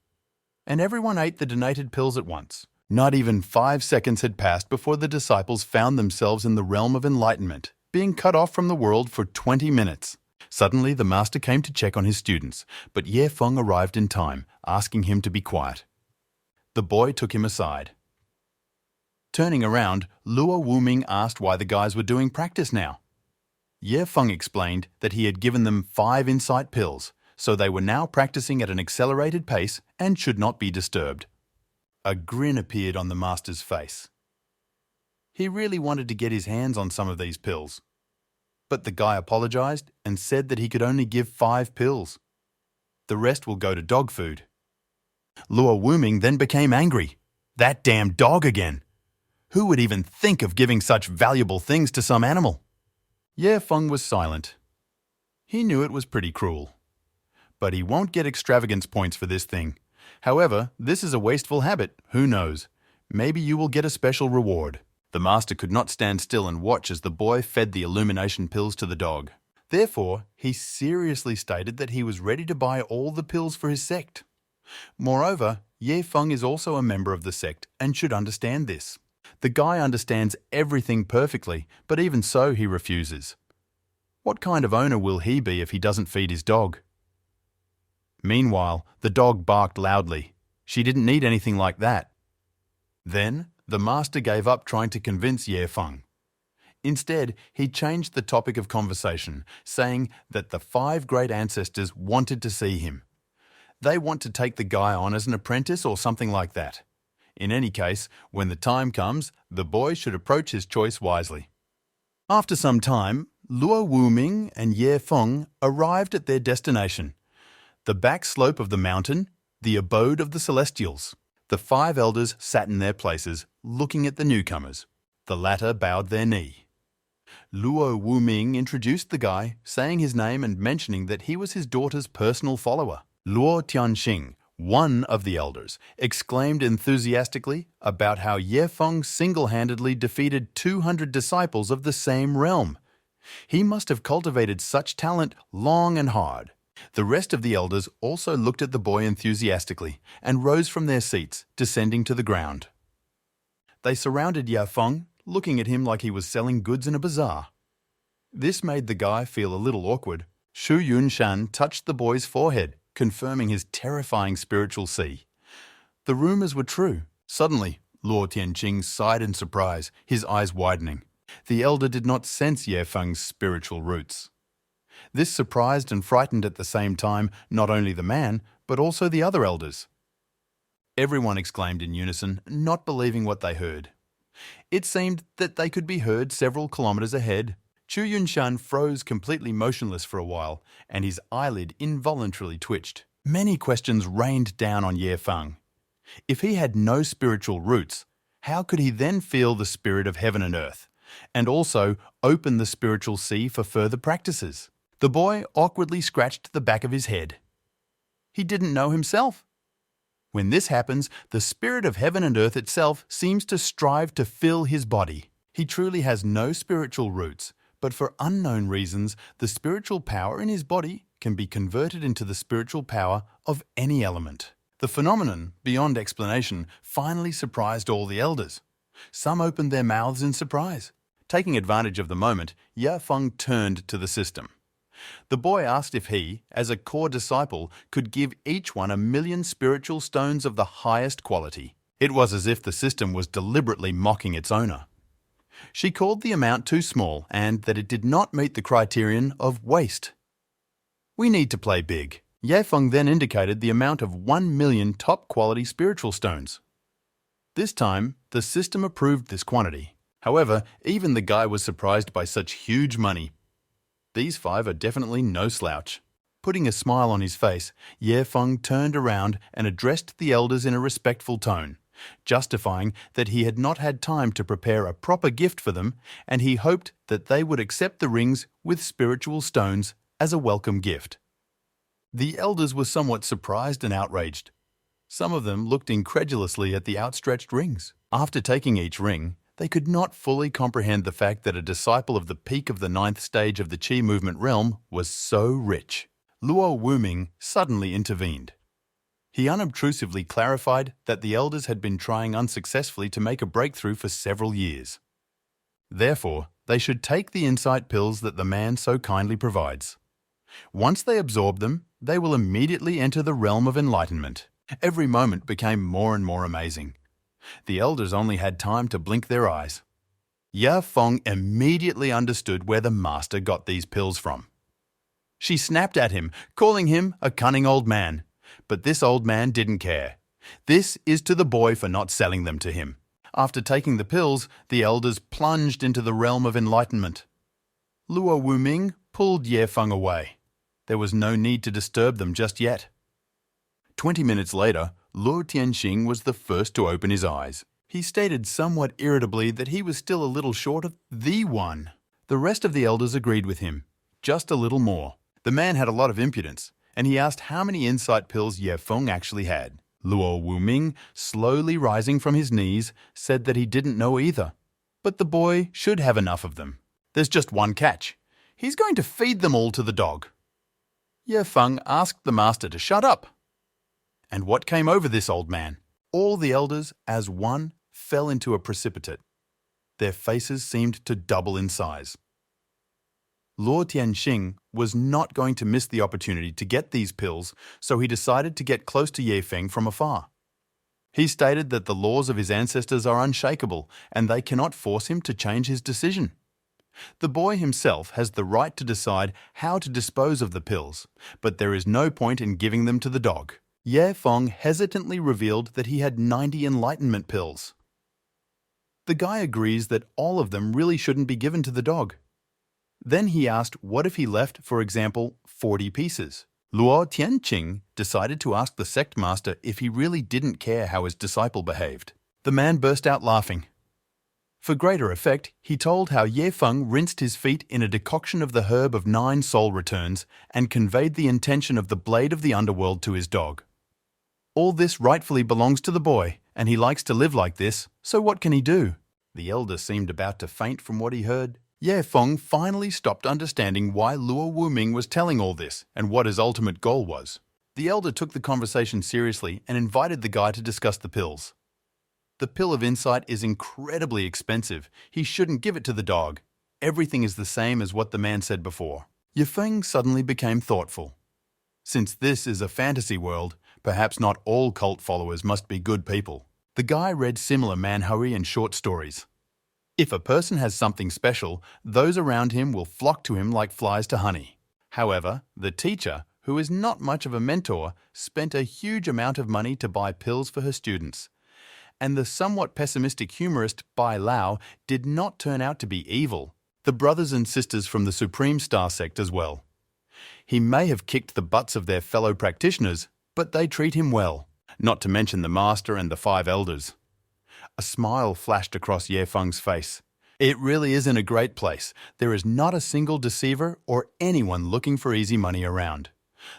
And everyone ate the donated pills at once. Not even 5 seconds had passed before the disciples found themselves in the realm of enlightenment, being cut off from the world for 20 minutes. Suddenly, the master came to check on his students, but Ye Feng arrived in time, asking him to be quiet. The boy took him aside. Turning around, Luo Wuming asked why the guys were doing practice now. Ye Feng explained that he had given them 5 insight pills, so they were now practicing at an accelerated pace and should not be disturbed. A grin appeared on the master's face. He really wanted to get his hands on some of these pills. But the guy apologized and said that he could only give 5 pills. The rest will go to dog food. Luo Wuming then became angry. That damn dog again! Who would even think of giving such valuable things to some animal? Ye Feng was silent. He knew it was pretty cruel. But he won't get extravagance points for this thing. However, this is a wasteful habit, who knows? Maybe you will get a special reward. The master could not stand still and watch as the boy fed the illumination pills to the dog. Therefore, he seriously stated that he was ready to buy all the pills for his sect. Moreover, Ye Feng is also a member of the sect and should understand this. The guy understands everything perfectly, but even so he refuses. What kind of owner will he be if he doesn't feed his dog? Meanwhile, the dog barked loudly. She didn't need anything like that. Then, the master gave up trying to convince Ye Feng. Instead, he changed the topic of conversation, saying that the 5 great ancestors wanted to see him. They want to take the guy on as an apprentice or something like that. In any case, when the time comes, the boy should approach his choice wisely. After some time, Luo Wuming and Ye Feng arrived at their destination, the back slope of the mountain, the abode of the Celestials. The 5 elders sat in their places, looking at the newcomers. The latter bowed their knee. Luo Wuming introduced the guy, saying his name and mentioning that he was his daughter's personal follower. Luo Tianxing, one of the elders, exclaimed enthusiastically about how Ye Feng single-handedly defeated 200 disciples of the same realm. He must have cultivated such talent long and hard. The rest of the elders also looked at the boy enthusiastically and rose from their seats, descending to the ground. They surrounded Ye Feng, looking at him like he was selling goods in a bazaar. This made the guy feel a little awkward. Shu Yunshan touched the boy's forehead, confirming his terrifying spiritual sea. The rumors were true. Suddenly, Luo Tianxing sighed in surprise, his eyes widening. The elder did not sense Ye Feng's spiritual roots. This surprised and frightened at the same time not only the man, but also the other elders. Everyone exclaimed in unison, not believing what they heard. It seemed that they could be heard several kilometers ahead. Chu Yunshan froze completely motionless for a while, and his eyelid involuntarily twitched. Many questions rained down on Ye Feng. If he had no spiritual roots, how could he then feel the spirit of heaven and earth, and also open the spiritual sea for further practices? The boy awkwardly scratched the back of his head. He didn't know himself. When this happens, the spirit of heaven and earth itself seems to strive to fill his body. He truly has no spiritual roots, but for unknown reasons, the spiritual power in his body can be converted into the spiritual power of any element. The phenomenon, beyond explanation, finally surprised all the elders. Some opened their mouths in surprise. Taking advantage of the moment, Ye Feng turned to the system. The boy asked if he, as a core disciple, could give each one 1,000,000 spiritual stones of the highest quality. It was as if the system was deliberately mocking its owner. She called the amount too small and that it did not meet the criterion of waste. We need to play big. Ye Feng then indicated the amount of 1,000,000 top-quality spiritual stones. This time, the system approved this quantity. However, even the guy was surprised by such huge money. These 5 are definitely no slouch. Putting a smile on his face, Ye Feng turned around and addressed the elders in a respectful tone, justifying that he had not had time to prepare a proper gift for them and he hoped that they would accept the rings with spiritual stones as a welcome gift. The elders were somewhat surprised and outraged. Some of them looked incredulously at the outstretched rings. After taking each ring, they could not fully comprehend the fact that a disciple of the peak of the 9th stage of the Qi movement realm was so rich. Luo Wuming suddenly intervened. He unobtrusively clarified that the elders had been trying unsuccessfully to make a breakthrough for several years. Therefore, they should take the insight pills that the man so kindly provides. Once they absorb them, they will immediately enter the realm of enlightenment. Every moment became more and more amazing. The elders only had time to blink their eyes. Ye Feng immediately understood where the master got these pills from. She snapped at him, calling him a cunning old man. But this old man didn't care. This is to the boy for not selling them to him. After taking the pills, the elders plunged into the realm of enlightenment. Luo Wuming pulled Ye Feng away. There was no need to disturb them just yet. 20 minutes later, Luo Tianxing was the first to open his eyes. He stated somewhat irritably that he was still a little short of the one. The rest of the elders agreed with him, just a little more. The man had a lot of impudence, and he asked how many insight pills Ye Feng actually had. Luo Wuming, slowly rising from his knees, said that he didn't know either, but the boy should have enough of them. There's just one catch. He's going to feed them all to the dog. Ye Feng asked the master to shut up. And what came over this old man? All the elders, as one, fell into a precipitate. Their faces seemed to double in size. Luo Tianxing was not going to miss the opportunity to get these pills, so he decided to get close to Ye Feng from afar. He stated that the laws of his ancestors are unshakable and they cannot force him to change his decision. The boy himself has the right to decide how to dispose of the pills, but there is no point in giving them to the dog. Ye Feng hesitantly revealed that he had 90 enlightenment pills. The guy agrees that all of them really shouldn't be given to the dog. Then he asked what if he left, for example, 40 pieces. Luo Tianxing decided to ask the sect master if he really didn't care how his disciple behaved. The man burst out laughing. For greater effect, he told how Ye Feng rinsed his feet in a decoction of the herb of 9 soul returns and conveyed the intention of the blade of the underworld to his dog. All this rightfully belongs to the boy, and he likes to live like this, so what can he do? The elder seemed about to faint from what he heard. Ye Feng finally stopped understanding why Luo Wuming was telling all this and what his ultimate goal was. The elder took the conversation seriously and invited the guy to discuss the pills. The pill of insight is incredibly expensive. He shouldn't give it to the dog. Everything is the same as what the man said before. Ye Feng suddenly became thoughtful. Since this is a fantasy world, perhaps not all cult followers must be good people. The guy read similar Manhwa and short stories. If a person has something special, those around him will flock to him like flies to honey. However, the teacher, who is not much of a mentor, spent a huge amount of money to buy pills for her students. And the somewhat pessimistic humorist Bai Lao did not turn out to be evil. The brothers and sisters from the Supreme Star sect as well. He may have kicked the butts of their fellow practitioners, but they treat him well, not to mention the master and the 5 elders. A smile flashed across Ye Feng's face. It really isn't a great place. There is not a single deceiver or anyone looking for easy money around.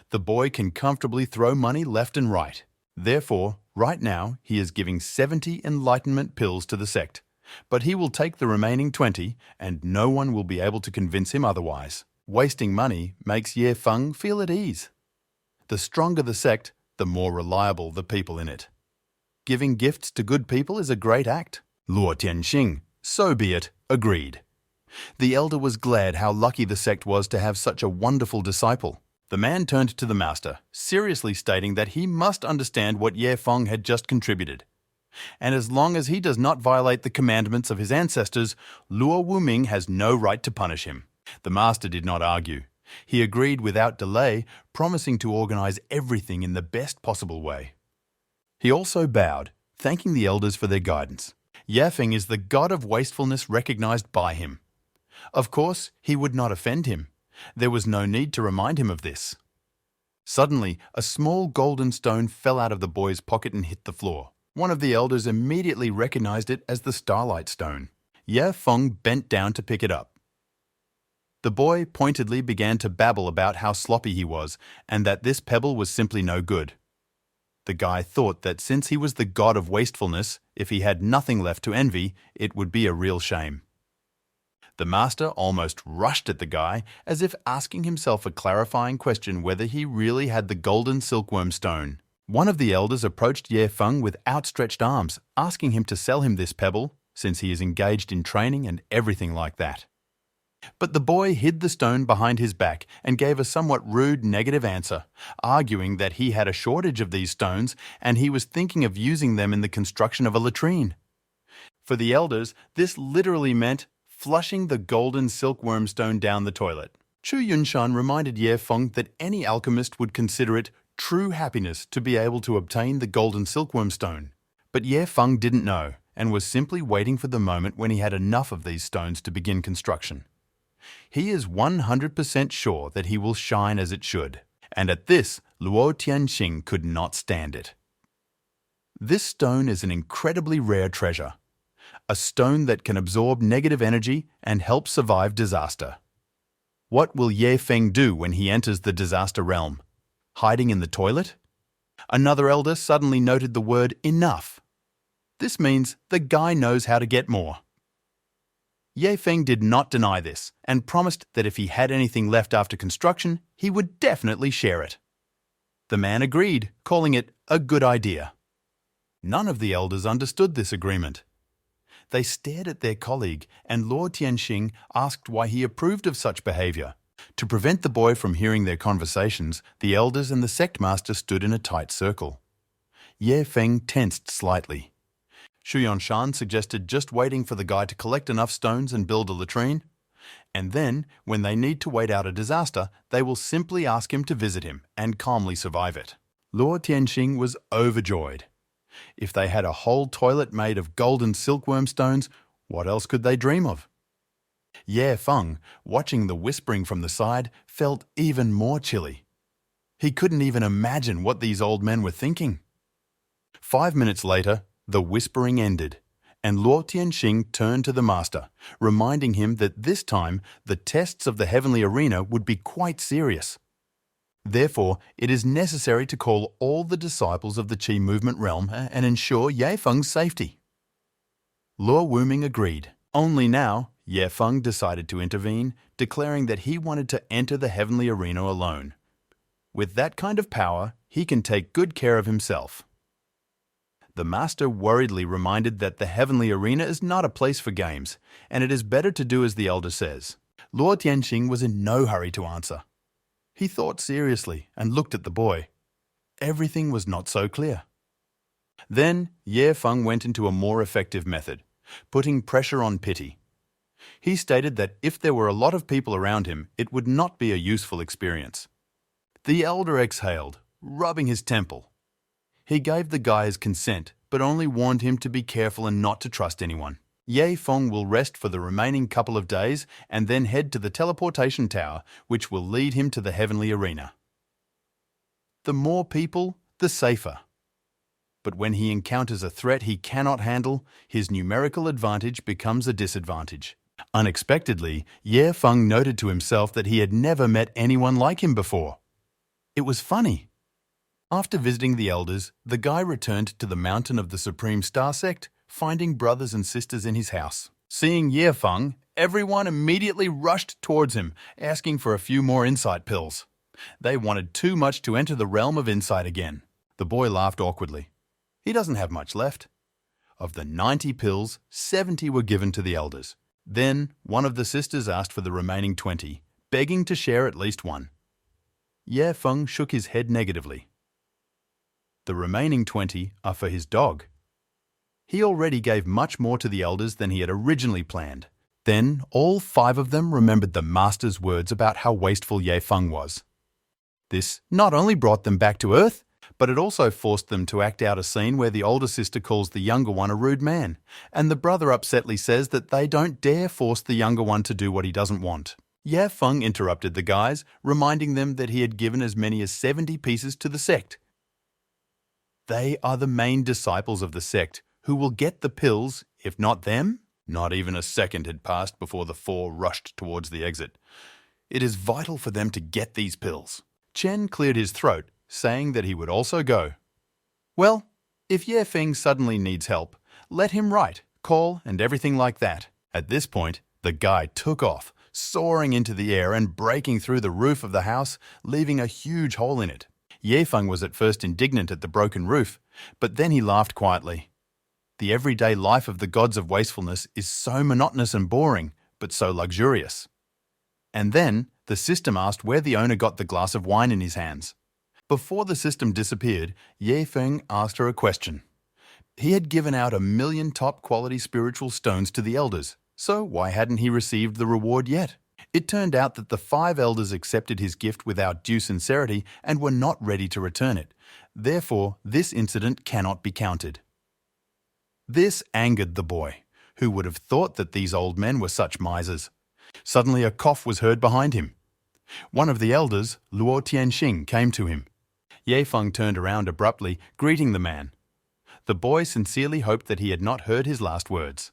The boy can comfortably throw money left and right. Therefore, right now, he is giving 70 enlightenment pills to the sect, but he will take the remaining 20 and no one will be able to convince him otherwise. Wasting money makes Ye Feng feel at ease. The stronger the sect, the more reliable the people in it. Giving gifts to good people is a great act. Luo Tianxing, so be it, agreed. The elder was glad how lucky the sect was to have such a wonderful disciple. The man turned to the master, seriously stating that he must understand what Ye Feng had just contributed. And as long as he does not violate the commandments of his ancestors, Luo Wuming has no right to punish him. The master did not argue. He agreed without delay, promising to organize everything in the best possible way. He also bowed, thanking the elders for their guidance. Ye Feng is the god of wastefulness recognized by him. Of course, he would not offend him. There was no need to remind him of this. Suddenly, a small golden stone fell out of the boy's pocket and hit the floor. One of the elders immediately recognized it as the Starlight Stone. Ye Feng bent down to pick it up. The boy pointedly began to babble about how sloppy he was and that this pebble was simply no good. The guy thought that since he was the god of wastefulness, if he had nothing left to envy, it would be a real shame. The master almost rushed at the guy as if asking himself a clarifying question whether he really had the golden silkworm stone. One of the elders approached Ye Feng with outstretched arms, asking him to sell him this pebble, since he is engaged in training and everything like that. But the boy hid the stone behind his back and gave a somewhat rude negative answer, arguing that he had a shortage of these stones and he was thinking of using them in the construction of a latrine. For the elders, this literally meant flushing the golden silkworm stone down the toilet. Chu Yunshan reminded Ye Feng that any alchemist would consider it true happiness to be able to obtain the golden silkworm stone. But Ye Feng didn't know and was simply waiting for the moment when he had enough of these stones to begin construction. He is 100% sure that he will shine as it should. And at this, Luo Tianxing could not stand it. This stone is an incredibly rare treasure. A stone that can absorb negative energy and help survive disaster. What will Ye Feng do when he enters the disaster realm? Hiding in the toilet? Another elder suddenly noted the word enough. This means the guy knows how to get more. Ye Feng did not deny this and promised that if he had anything left after construction, he would definitely share it. The man agreed, calling it a good idea. None of the elders understood this agreement. They stared at their colleague, and Luo Tianxing asked why he approved of such behavior. To prevent the boy from hearing their conversations, the elders and the sect master stood in a tight circle. Ye Feng tensed slightly. Xuantian suggested just waiting for the guy to collect enough stones and build a latrine. And then, when they need to wait out a disaster, they will simply ask him to visit him and calmly survive it. Luo Tianxing was overjoyed. If they had a whole toilet made of golden silkworm stones, what else could they dream of? Ye Feng, watching the whispering from the side, felt even more chilly. He couldn't even imagine what these old men were thinking. 5 minutes later, the whispering ended, and Luo Tianxing turned to the master, reminding him that this time the tests of the heavenly arena would be quite serious. Therefore, it is necessary to call all the disciples of the Qi movement realm and ensure Ye Feng's safety. Luo Wuming agreed. Only now, Ye Feng decided to intervene, declaring that he wanted to enter the heavenly arena alone. With that kind of power, he can take good care of himself. The master worriedly reminded that the heavenly arena is not a place for games, and it is better to do as the elder says. Luo Tianxing was in no hurry to answer. He thought seriously and looked at the boy. Everything was not so clear. Then Ye Feng went into a more effective method, putting pressure on pity. He stated that if there were a lot of people around him, it would not be a useful experience. The elder exhaled, rubbing his temple. He gave the guy his consent, but only warned him to be careful and not to trust anyone. Ye Feng will rest for the remaining couple of days and then head to the teleportation tower, which will lead him to the heavenly arena. The more people, the safer. But when he encounters a threat he cannot handle, his numerical advantage becomes a disadvantage. Unexpectedly, Ye Feng noted to himself that he had never met anyone like him before. It was funny. After visiting the elders, the guy returned to the mountain of the Supreme Star Sect, finding brothers and sisters in his house. Seeing Ye Feng, everyone immediately rushed towards him, asking for a few more insight pills. They wanted too much to enter the realm of insight again. The boy laughed awkwardly. He doesn't have much left. Of the 90 pills, 70 were given to the elders. Then, one of the sisters asked for the remaining 20, begging to share at least one. Ye Feng shook his head negatively. The remaining 20 are for his dog. He already gave much more to the elders than he had originally planned. Then, all 5 of them remembered the master's words about how wasteful Ye Feng was. This not only brought them back to Earth, but it also forced them to act out a scene where the older sister calls the younger one a rude man, and the brother upsetly says that they don't dare force the younger one to do what he doesn't want. Ye Feng interrupted the guys, reminding them that he had given as many as 70 pieces to the sect. They are the main disciples of the sect, who will get the pills, if not them. Not even a second had passed before the 4 rushed towards the exit. It is vital for them to get these pills. Chen cleared his throat, saying that he would also go. Well, if Ye Feng suddenly needs help, let him write, call, and everything like that. At this point, the guy took off, soaring into the air and breaking through the roof of the house, leaving a huge hole in it. Ye Feng was at first indignant at the broken roof, but then he laughed quietly. The everyday life of the gods of wastefulness is so monotonous and boring, but so luxurious. And then, the system asked where the owner got the glass of wine in his hands. Before the system disappeared, Ye Feng asked her a question. He had given out 1 million top-quality spiritual stones to the elders, so why hadn't he received the reward yet? It turned out that the 5 elders accepted his gift without due sincerity and were not ready to return it. Therefore, this incident cannot be counted. This angered the boy, who would have thought that these old men were such misers. Suddenly a cough was heard behind him. One of the elders, Luo Tianxing, came to him. Ye Feng turned around abruptly, greeting the man. The boy sincerely hoped that he had not heard his last words.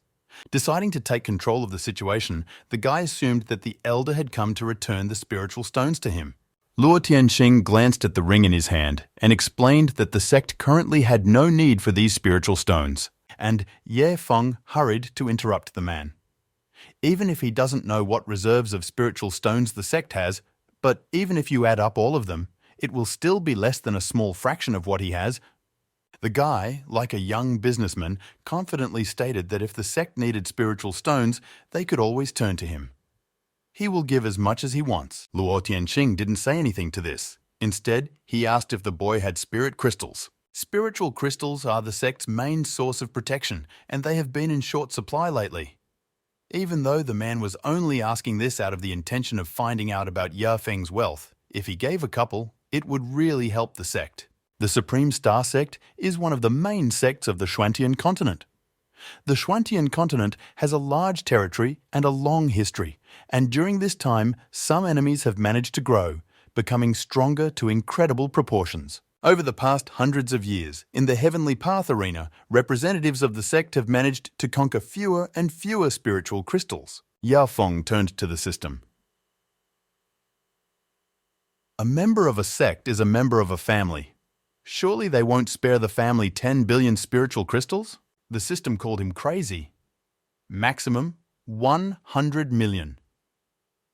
Deciding to take control of the situation, the guy assumed that the elder had come to return the spiritual stones to him. Luo Tianxing glanced at the ring in his hand and explained that the sect currently had no need for these spiritual stones, and Ye Feng hurried to interrupt the man. Even if he doesn't know what reserves of spiritual stones the sect has, but even if you add up all of them, it will still be less than a small fraction of what he has. The guy, like a young businessman, confidently stated that if the sect needed spiritual stones, they could always turn to him. He will give as much as he wants. Luo Tianxing didn't say anything to this. Instead, he asked if the boy had spirit crystals. Spiritual crystals are the sect's main source of protection, and they have been in short supply lately. Even though the man was only asking this out of the intention of finding out about Ya Feng's wealth, if he gave a couple, it would really help the sect. The Supreme Star Sect is one of the main sects of the Xiantian Continent. The Xuantian Continent has a large territory and a long history, and during this time, some enemies have managed to grow, becoming stronger to incredible proportions. Over the past hundreds of years, in the Heavenly Path arena, representatives of the sect have managed to conquer fewer and fewer spiritual crystals. Ya Feng turned to the system. A member of a sect is a member of a family. Surely they won't spare the family 10 billion spiritual crystals? The system called him crazy. Maximum 100 million.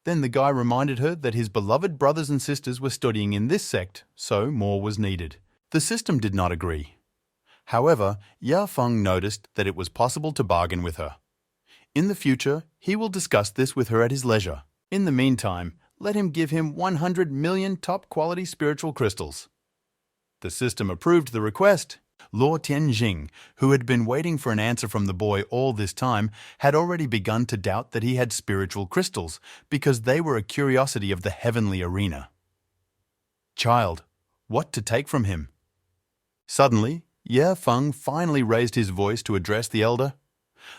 Then the guy reminded her that his beloved brothers and sisters were studying in this sect, so more was needed. The system did not agree. However, Ya Feng noticed that it was possible to bargain with her. In the future, he will discuss this with her at his leisure. In the meantime, let him give him 100 million top-quality spiritual crystals. The system approved the request. Luo Tianxing, who had been waiting for an answer from the boy all this time, had already begun to doubt that he had spiritual crystals, because they were a curiosity of the heavenly arena. Child, what to take from him? Suddenly, Ye Feng finally raised his voice to address the elder.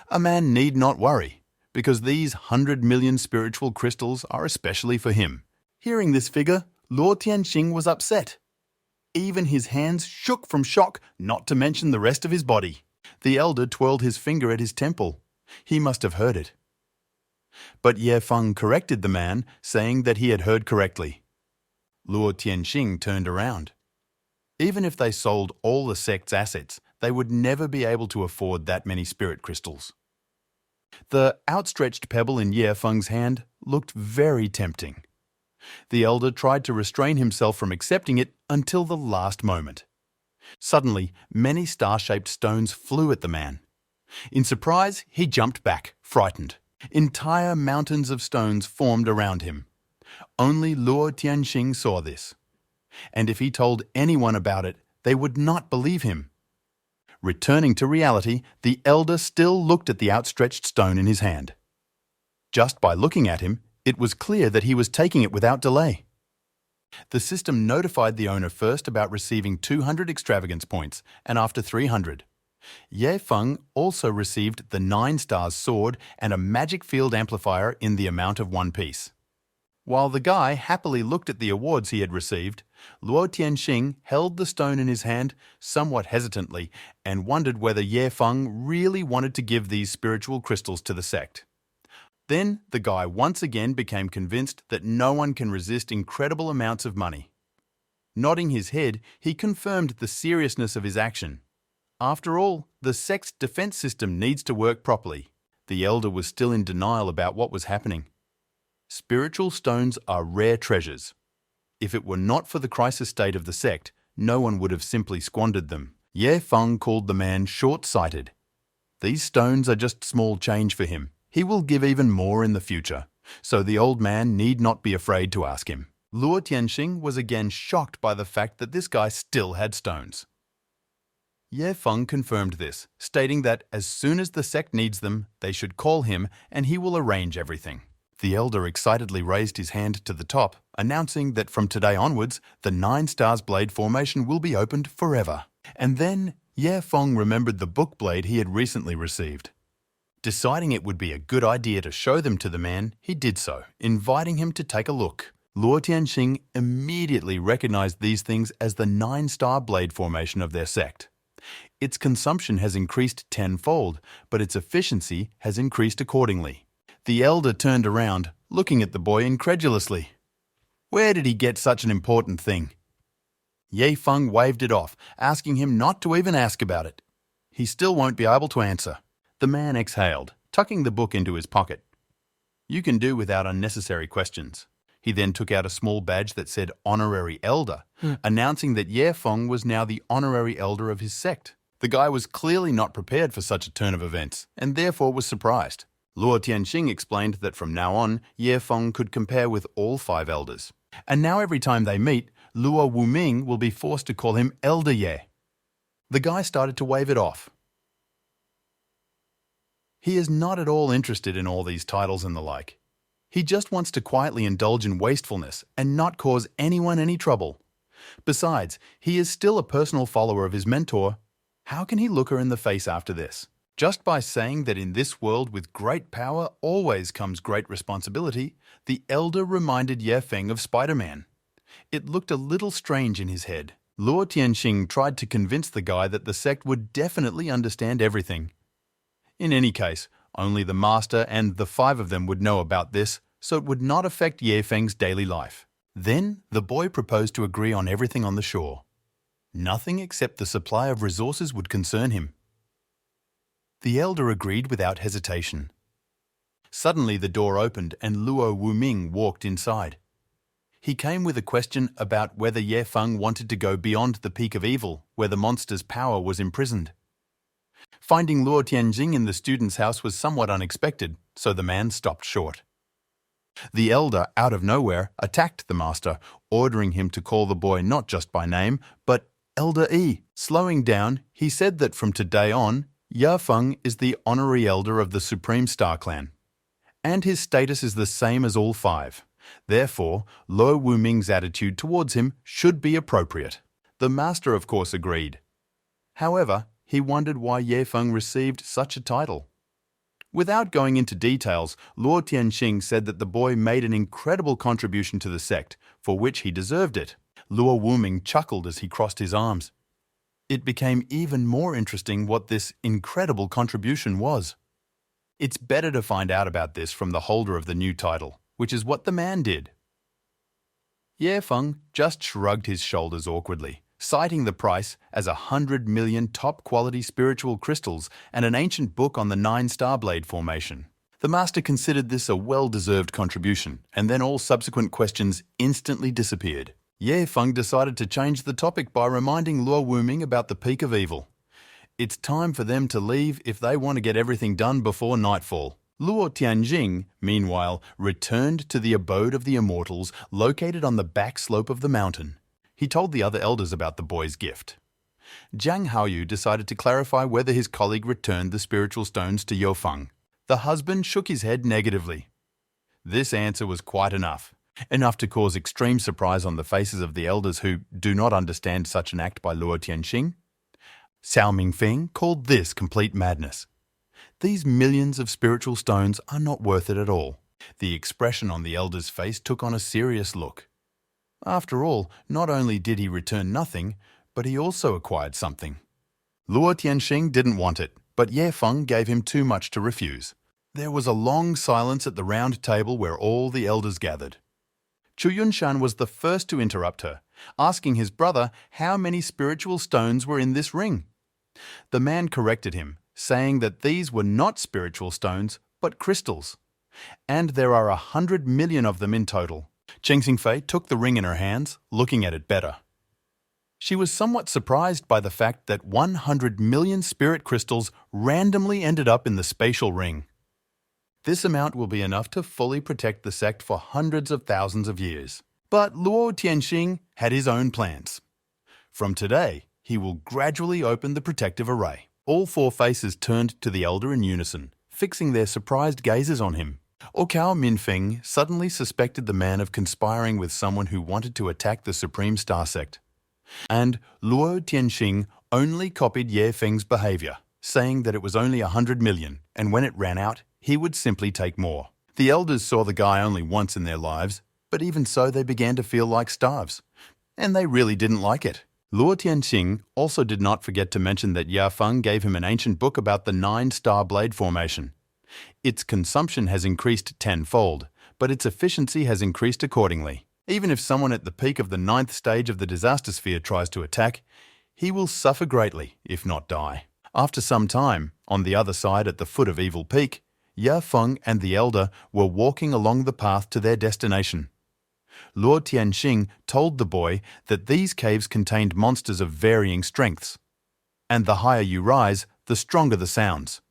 A man need not worry, because these 100 million spiritual crystals are especially for him. Hearing this figure, Luo Tianxing was upset. Even his hands shook from shock, not to mention the rest of his body. The elder twirled his finger at his temple. He must have heard it. But Ye Feng corrected the man, saying that he had heard correctly. Luo Tianxing turned around. Even if they sold all the sect's assets, they would never be able to afford that many spirit crystals. The outstretched pebble in Ye Feng's hand looked very tempting. The elder tried to restrain himself from accepting it until the last moment. Suddenly, many star-shaped stones flew at the man. In surprise, he jumped back, frightened. Entire mountains of stones formed around him. Only Luo Tianxing saw this. And if he told anyone about it, they would not believe him. Returning to reality, the elder still looked at the outstretched stone in his hand. Just by looking at him, it was clear that he was taking it without delay. The system notified the owner first about receiving 200 extravagance points, and after 300. Ye Feng also received the 9 stars sword and a magic field amplifier in the amount of 1 piece. While the guy happily looked at the awards he had received, Luo Tianxing held the stone in his hand somewhat hesitantly and wondered whether Ye Feng really wanted to give these spiritual crystals to the sect. Then the guy once again became convinced that no one can resist incredible amounts of money. Nodding his head, he confirmed the seriousness of his action. After all, the sect's defense system needs to work properly. The elder was still in denial about what was happening. Spiritual stones are rare treasures. If it were not for the crisis state of the sect, no one would have simply squandered them. Ye Feng called the man short-sighted. These stones are just small change for him. He will give even more in the future, so the old man need not be afraid to ask him. Luo Tianxing was again shocked by the fact that this guy still had stones. Ye Feng confirmed this, stating that as soon as the sect needs them, they should call him and he will arrange everything. The elder excitedly raised his hand to the top, announcing that from today onwards, the 9 stars blade formation will be opened forever. And then Ye Feng remembered the book blade he had recently received. Deciding it would be a good idea to show them to the man, he did so, inviting him to take a look. Luo Tianxing immediately recognized these things as the 9-star blade formation of their sect. Its consumption has increased tenfold, but its efficiency has increased accordingly. The elder turned around, looking at the boy incredulously. Where did he get such an important thing? Ye Feng waved it off, asking him not to even ask about it. He still won't be able to answer. The man exhaled, tucking the book into his pocket. You can do without unnecessary questions. He then took out a small badge that said Honorary Elder, announcing that Ye Feng was now the honorary elder of his sect. The guy was clearly not prepared for such a turn of events, and therefore was surprised. Luo Tianxing explained that from now on, Ye Feng could compare with all 5 elders. And now every time they meet, Luo Wuming will be forced to call him Elder Ye. The guy started to wave it off. He is not at all interested in all these titles and the like. He just wants to quietly indulge in wastefulness and not cause anyone any trouble. Besides, he is still a personal follower of his mentor. How can he look her in the face after this? Just by saying that in this world with great power always comes great responsibility, the elder reminded Ye Feng of Spider-Man. It looked a little strange in his head. Luo Tianxing tried to convince the guy that the sect would definitely understand everything. In any case, only the master and the 5 of them would know about this, so it would not affect Ye Feng's daily life. Then the boy proposed to agree on everything on the shore. Nothing except the supply of resources would concern him. The elder agreed without hesitation. Suddenly the door opened and Luo Wuming walked inside. He came with a question about whether Ye Feng wanted to go beyond the peak of evil, where the monster's power was imprisoned. Finding Luo Tianxing in the student's house was somewhat unexpected, so the man stopped short. The elder, out of nowhere, attacked the master, ordering him to call the boy not just by name, but Elder E. Slowing down, he said that from today on, Ye Feng is the honorary elder of the Supreme Star Clan, and his status is the same as all 5. Therefore, Luo Wuming's attitude towards him should be appropriate. The master, of course, agreed. However, he wondered why Ye Feng received such a title. Without going into details, Luo Tianxing said that the boy made an incredible contribution to the sect, for which he deserved it. Luo Wuming chuckled as he crossed his arms. It became even more interesting what this incredible contribution was. It's better to find out about this from the holder of the new title, which is what the man did. Ye Feng just shrugged his shoulders awkwardly, citing the price as 100 million top-quality spiritual crystals and an ancient book on the 9-star blade formation. The master considered this a well-deserved contribution, and then all subsequent questions instantly disappeared. Ye Feng decided to change the topic by reminding Luo Wuming about the peak of evil. It's time for them to leave if they want to get everything done before nightfall. Luo Tianxing, meanwhile, returned to the abode of the immortals located on the back slope of the mountain. He told the other elders about the boy's gift. Zhang Haoyu decided to clarify whether his colleague returned the spiritual stones to Ye Feng. The husband shook his head negatively. This answer was quite enough to cause extreme surprise on the faces of the elders who do not understand such an act by Luo Tianxing. Xiao Feng called this complete madness. These millions of spiritual stones are not worth it at all. The expression on the elder's face took on a serious look. After all, not only did he return nothing, but he also acquired something. Luo Tianxing didn't want it, but Ye Feng gave him too much to refuse. There was a long silence at the round table where all the elders gathered. Chu Yunshan was the first to interrupt her, asking his brother how many spiritual stones were in this ring. The man corrected him, saying that these were not spiritual stones, but crystals, and there are 100 million of them in total. Cheng Xingfei took the ring in her hands, looking at it better. She was somewhat surprised by the fact that 100 million spirit crystals randomly ended up in the spatial ring. This amount will be enough to fully protect the sect for hundreds of thousands of years. But Luo Tianxing had his own plans. From today, he will gradually open the protective array. All 4 faces turned to the elder in unison, fixing their surprised gazes on him. Okao Minfeng suddenly suspected the man of conspiring with someone who wanted to attack the Supreme Star Sect. And Luo Tianxing only copied Ye Feng's behavior. saying that it was only 100 million, and when it ran out, he would simply take more. The elders saw the guy only once in their lives, but even so they began to feel like starves, and they really didn't like it. Luo Tianxing also did not forget to mention that Feng gave him an ancient book about the 9-star blade formation. Its consumption has increased tenfold, but its efficiency has increased accordingly. Even if someone at the peak of the 9th stage of the disaster sphere tries to attack, he will suffer greatly, if not die. After some time, on the other side at the foot of Evil Peak, Feng and the elder were walking along the path to their destination. Luo Tianxing told the boy that these caves contained monsters of varying strengths, and the higher you rise, the stronger the sounds.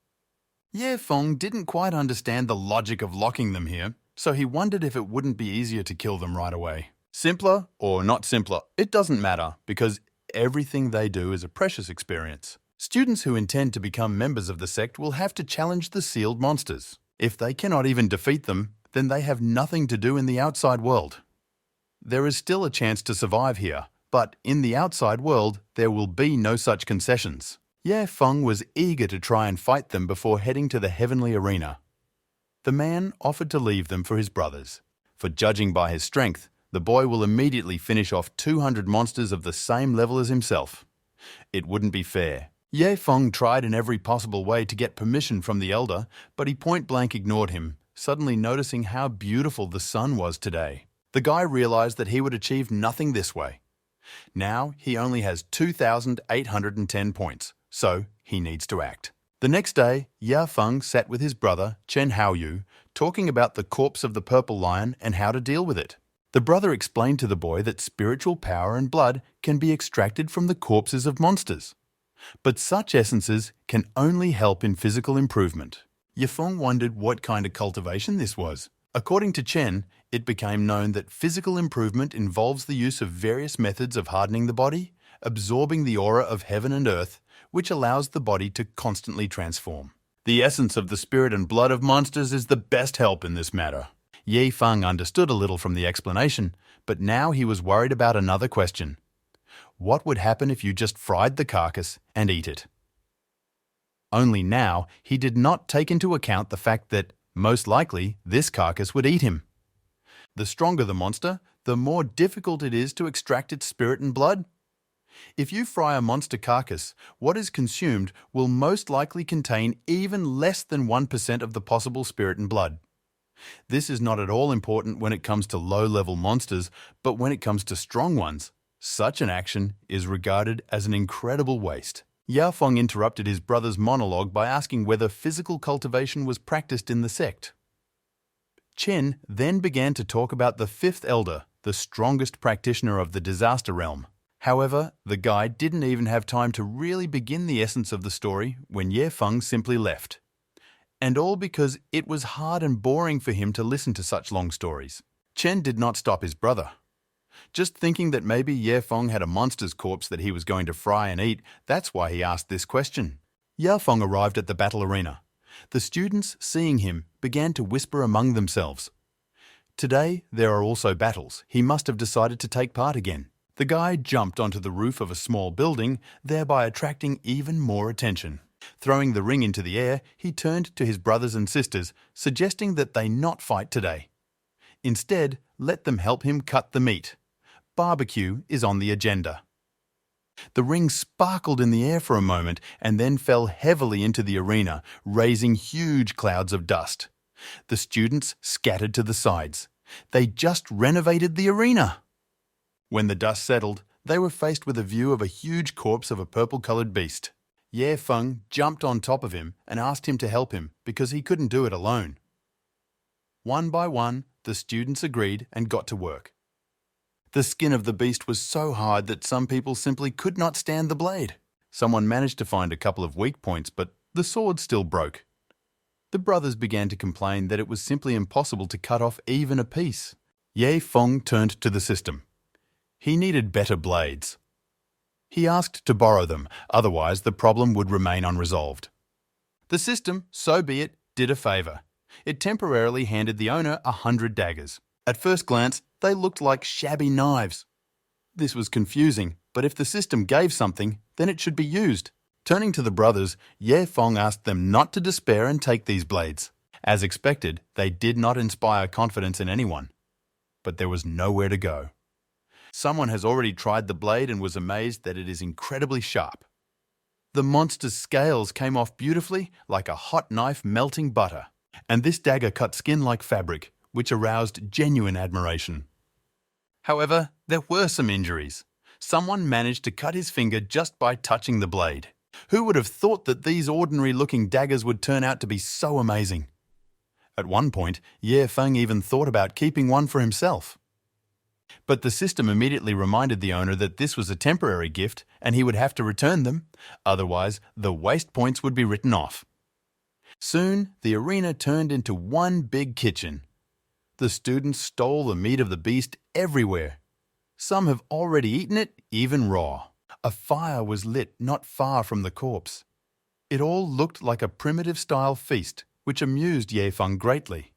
Feng didn't quite understand the logic of locking them here, so he wondered if it wouldn't be easier to kill them right away. Simpler or not simpler, it doesn't matter, because everything they do is a precious experience. Students who intend to become members of the sect will have to challenge the sealed monsters. If they cannot even defeat them, then they have nothing to do in the outside world. There is still a chance to survive here, but in the outside world, there will be no such concessions. Feng was eager to try and fight them before heading to the heavenly arena. The man offered to leave them for his brothers, for judging by his strength, the boy will immediately finish off 200 monsters of the same level as himself. It wouldn't be fair. Feng tried in every possible way to get permission from the elder, but he point-blank ignored him, suddenly noticing how beautiful the sun was today. The guy realized that he would achieve nothing this way. Now he only has 2,810 points, so he needs to act. The next day, Feng sat with his brother, Chen Haoyu, talking about the corpse of the purple lion and how to deal with it. The brother explained to the boy that spiritual power and blood can be extracted from the corpses of monsters. But such essences can only help in physical improvement. Feng wondered what kind of cultivation this was. According to Chen, it became known that physical improvement involves the use of various methods of hardening the body, absorbing the aura of heaven and earth, which allows the body to constantly transform. The essence of the spirit and blood of monsters is the best help in this matter. Feng understood a little from the explanation, but now he was worried about another question. What would happen if you just fried the carcass and eat it? Only now, he did not take into account the fact that, most likely, this carcass would eat him. The stronger the monster, the more difficult it is to extract its spirit and blood. If you fry a monster carcass, what is consumed will most likely contain even less than 1% of the possible spirit and blood. This is not at all important when it comes to low-level monsters, but when it comes to strong ones, such an action is regarded as an incredible waste. Feng interrupted his brother's monologue by asking whether physical cultivation was practiced in the sect. Chen then began to talk about the 5th elder, the strongest practitioner of the disaster realm. However, the guy didn't even have time to really begin the essence of the story when Feng simply left. And all because it was hard and boring for him to listen to such long stories. Chen did not stop his brother. Just thinking that maybe Feng had a monster's corpse that he was going to fry and eat, that's why he asked this question. Feng arrived at the battle arena. The students, seeing him, began to whisper among themselves. Today, there are also battles. He must have decided to take part again. The guy jumped onto the roof of a small building, thereby attracting even more attention. Throwing the ring into the air, he turned to his brothers and sisters, suggesting that they not fight today. Instead, let them help him cut the meat. Barbecue is on the agenda. The ring sparkled in the air for a moment and then fell heavily into the arena, raising huge clouds of dust. The students scattered to the sides. They just renovated the arena. When the dust settled, they were faced with a view of a huge corpse of a purple-colored beast. Feng jumped on top of him and asked him to help him because he couldn't do it alone. One by one, the students agreed and got to work. The skin of the beast was so hard that some people simply could not stand the blade. Someone managed to find a couple of weak points, but the sword still broke. The brothers began to complain that it was simply impossible to cut off even a piece. Feng turned to the system. He needed better blades. He asked to borrow them, otherwise the problem would remain unresolved. The system, so be it, did a favour. It temporarily handed the owner 100 daggers. At first glance, they looked like shabby knives. This was confusing, but if the system gave something, then it should be used. Turning to the brothers, Ye Feng asked them not to despair and take these blades. As expected, they did not inspire confidence in anyone. But there was nowhere to go. Someone has already tried the blade and was amazed that it is incredibly sharp. The monster's scales came off beautifully, like a hot knife melting butter. And this dagger cut skin like fabric, which aroused genuine admiration. However, there were some injuries. Someone managed to cut his finger just by touching the blade. Who would have thought that these ordinary-looking daggers would turn out to be so amazing? At one point, Ye Feng even thought about keeping one for himself. But the system immediately reminded the owner that this was a temporary gift and he would have to return them, otherwise the waste points would be written off. Soon, the arena turned into one big kitchen. The students stole the meat of the beast everywhere. Some have already eaten it, even raw. A fire was lit not far from the corpse. It all looked like a primitive-style feast, which amused Ye Feng greatly.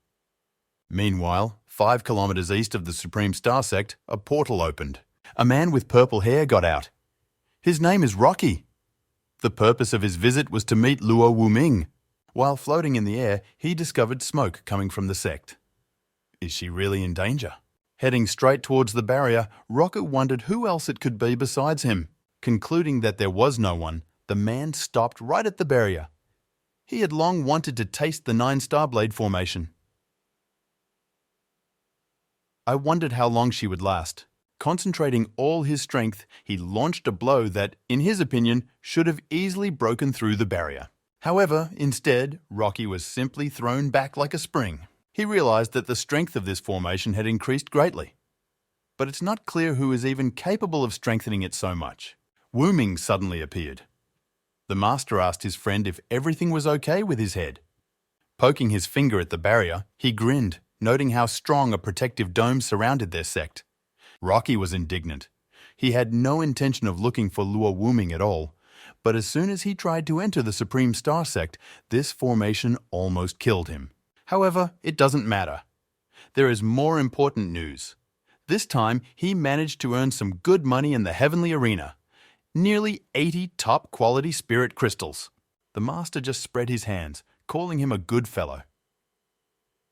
Meanwhile, 5 kilometers east of the Supreme Star Sect, a portal opened. A man with purple hair got out. His name is Rocky. The purpose of his visit was to meet Luo Wuming. While floating in the air, he discovered smoke coming from the sect. Is she really in danger? Heading straight towards the barrier, Roku wondered who else it could be besides him. Concluding that there was no one, the man stopped right at the barrier. He had long wanted to taste the 9-star blade formation. I wondered how long she would last. Concentrating all his strength, he launched a blow that, in his opinion, should have easily broken through the barrier. However, instead, Rocky was simply thrown back like a spring. He realized that the strength of this formation had increased greatly. But it's not clear who is even capable of strengthening it so much. Wuming suddenly appeared. The master asked his friend if everything was okay with his head. Poking his finger at the barrier, he grinned, noting how strong a protective dome surrounded their sect. Rocky was indignant. He had no intention of looking for Luo Wuming at all, but as soon as he tried to enter the Supreme Star Sect, this formation almost killed him. However, it doesn't matter. There is more important news. This time, he managed to earn some good money in the heavenly arena. Nearly 80 top-quality spirit crystals. The master just spread his hands, calling him a good fellow.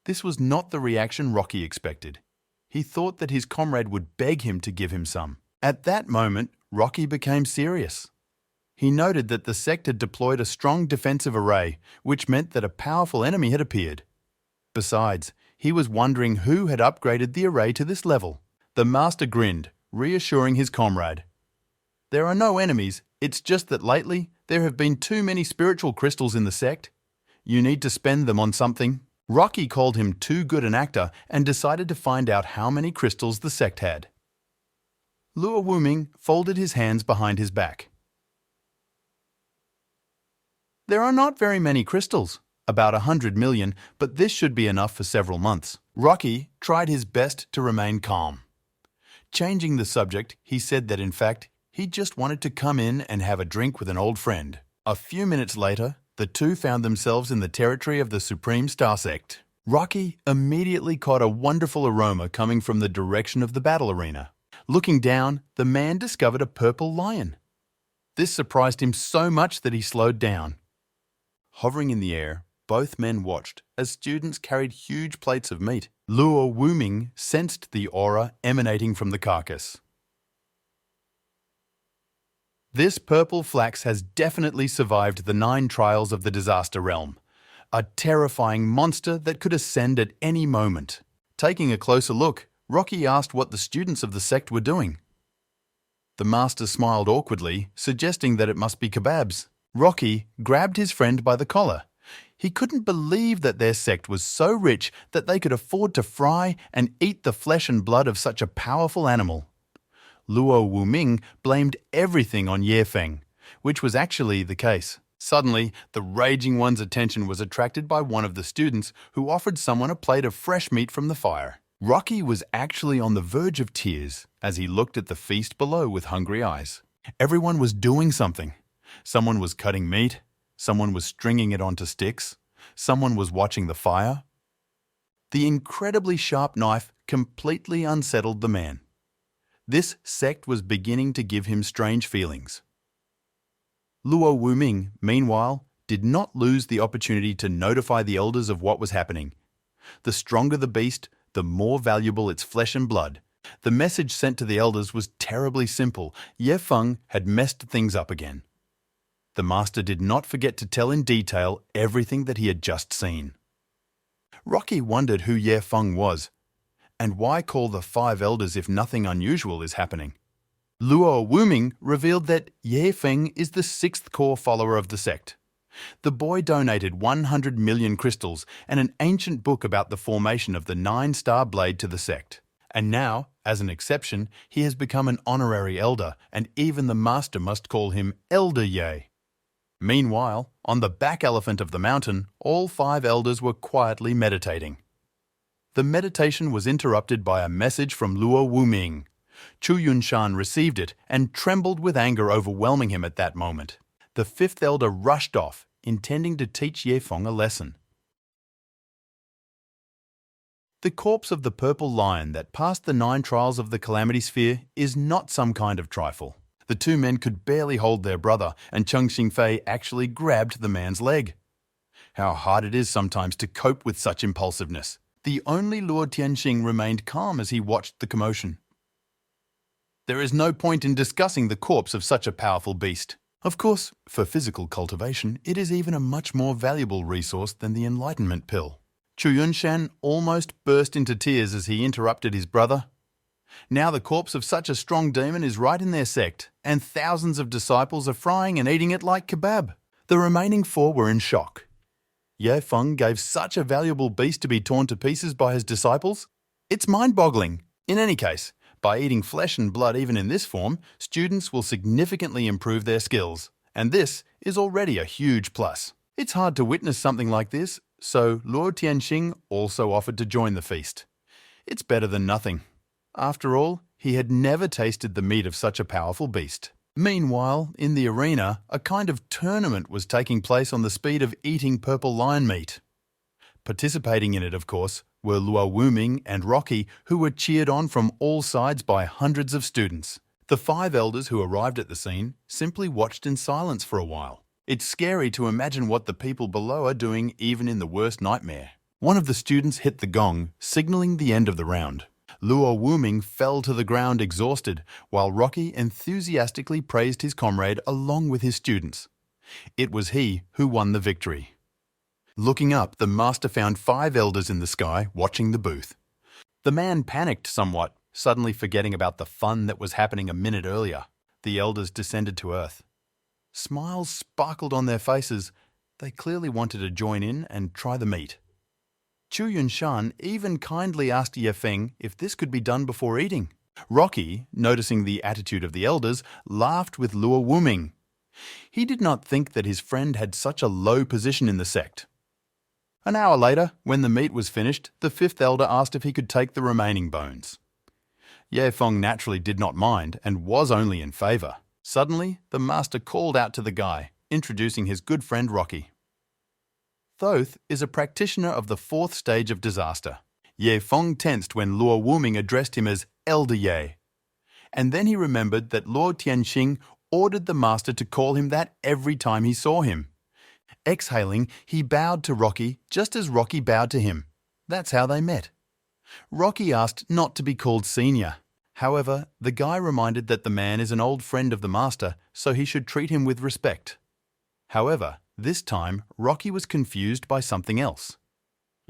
This was not the reaction Rocky expected. He thought that his comrade would beg him to give him some. At that moment, Rocky became serious. He noted that the sect had deployed a strong defensive array, which meant that a powerful enemy had appeared. Besides, he was wondering who had upgraded the array to this level. The master grinned, reassuring his comrade. There are no enemies, it's just that lately there have been too many spiritual crystals in the sect. You need to spend them on something. Rocky called him too good an actor and decided to find out how many crystals the sect had. Luo Wuming folded his hands behind his back. There are not very many crystals, about 100 million, but this should be enough for several months. Rocky tried his best to remain calm. Changing the subject, he said that in fact, he just wanted to come in and have a drink with an old friend. A few minutes later, the two found themselves in the territory of the Supreme Star Sect. Rocky immediately caught a wonderful aroma coming from the direction of the battle arena. Looking down, the man discovered a purple lion. This surprised him so much that he slowed down. Hovering in the air, both men watched as students carried huge plates of meat. Luo Wuming sensed the aura emanating from the carcass. This purple flax has definitely survived the 9 trials of the disaster realm. A terrifying monster that could ascend at any moment. Taking a closer look, Rocky asked what the students of the sect were doing. The master smiled awkwardly, suggesting that it must be kebabs. Rocky grabbed his friend by the collar. He couldn't believe that their sect was so rich that they could afford to fry and eat the flesh and blood of such a powerful animal. Luo Wuming blamed everything on Ye Feng, which was actually the case. Suddenly, the raging one's attention was attracted by one of the students who offered someone a plate of fresh meat from the fire. Rocky was actually on the verge of tears as he looked at the feast below with hungry eyes. Everyone was doing something. Someone was cutting meat, someone was stringing it onto sticks, someone was watching the fire. The incredibly sharp knife completely unsettled the man. This sect was beginning to give him strange feelings. Luo Wuming, meanwhile, did not lose the opportunity to notify the elders of what was happening. The stronger the beast, the more valuable its flesh and blood. The message sent to the elders was terribly simple. Ye Feng had messed things up again. The master did not forget to tell in detail everything that he had just seen. Rocky wondered who Ye Feng was, and why call the 5 elders if nothing unusual is happening. Luo Wuming revealed that Ye Feng is the 6th core follower of the sect. The boy donated 100 million crystals and an ancient book about the formation of the 9-star blade to the sect. And now, as an exception, he has become an honorary elder, and even the master must call him Elder Ye. Meanwhile, on the back elephant of the mountain, all 5 elders were quietly meditating. The meditation was interrupted by a message from Luo Wuming. Chu Yunshan received it and trembled with anger overwhelming him at that moment. The 5th elder rushed off, intending to teach Ye Feng a lesson. The corpse of the purple lion that passed the 9 trials of the Calamity Sphere is not some kind of trifle. The 2 men could barely hold their brother, and Cheng Xingfei actually grabbed the man's leg. How hard it is sometimes to cope with such impulsiveness. The only Luo Tianxing remained calm as he watched the commotion. There is no point in discussing the corpse of such a powerful beast. Of course, for physical cultivation, it is even a much more valuable resource than the enlightenment pill. Chu Yunshan almost burst into tears as he interrupted his brother. Now the corpse of such a strong demon is right in their sect, and thousands of disciples are frying and eating it like kebab. The remaining 4 were in shock. Ye Feng gave such a valuable beast to be torn to pieces by his disciples? It's mind-boggling. In any case, by eating flesh and blood even in this form, students will significantly improve their skills, and this is already a huge plus. It's hard to witness something like this, so Luo Tianxing also offered to join the feast. It's better than nothing. After all, he had never tasted the meat of such a powerful beast. Meanwhile, in the arena, a kind of tournament was taking place on the speed of eating purple lion meat. Participating in it, of course, were Luo Wuming and Rocky, who were cheered on from all sides by hundreds of students. The 5 elders who arrived at the scene simply watched in silence for a while. It's scary to imagine what the people below are doing even in the worst nightmare. One of the students hit the gong, signaling the end of the round. Luo Wuming fell to the ground exhausted, while Rocky enthusiastically praised his comrade along with his students. It was he who won the victory. Looking up, the master found 5 elders in the sky watching the booth. The man panicked somewhat, suddenly forgetting about the fun that was happening a minute earlier. The elders descended to earth. Smiles sparkled on their faces. They clearly wanted to join in and try the meat. Chu Yunshan even kindly asked Ye Feng if this could be done before eating. Rocky, noticing the attitude of the elders, laughed with Luo Wuming. He did not think that his friend had such a low position in the sect. An hour later, when the meat was finished, the 5th elder asked if he could take the remaining bones. Ye Feng naturally did not mind and was only in favour. Suddenly, the master called out to the guy, introducing his good friend Rocky. Thoth is a practitioner of the 4th stage of disaster. Ye Feng tensed when Luo Wuming addressed him as Elder Ye. And then he remembered that Luo Tianxing ordered the master to call him that every time he saw him. Exhaling, he bowed to Rocky just as Rocky bowed to him. That's how they met. Rocky asked not to be called senior. However, the guy reminded that the man is an old friend of the master, so he should treat him with respect. However, this time, Rocky was confused by something else.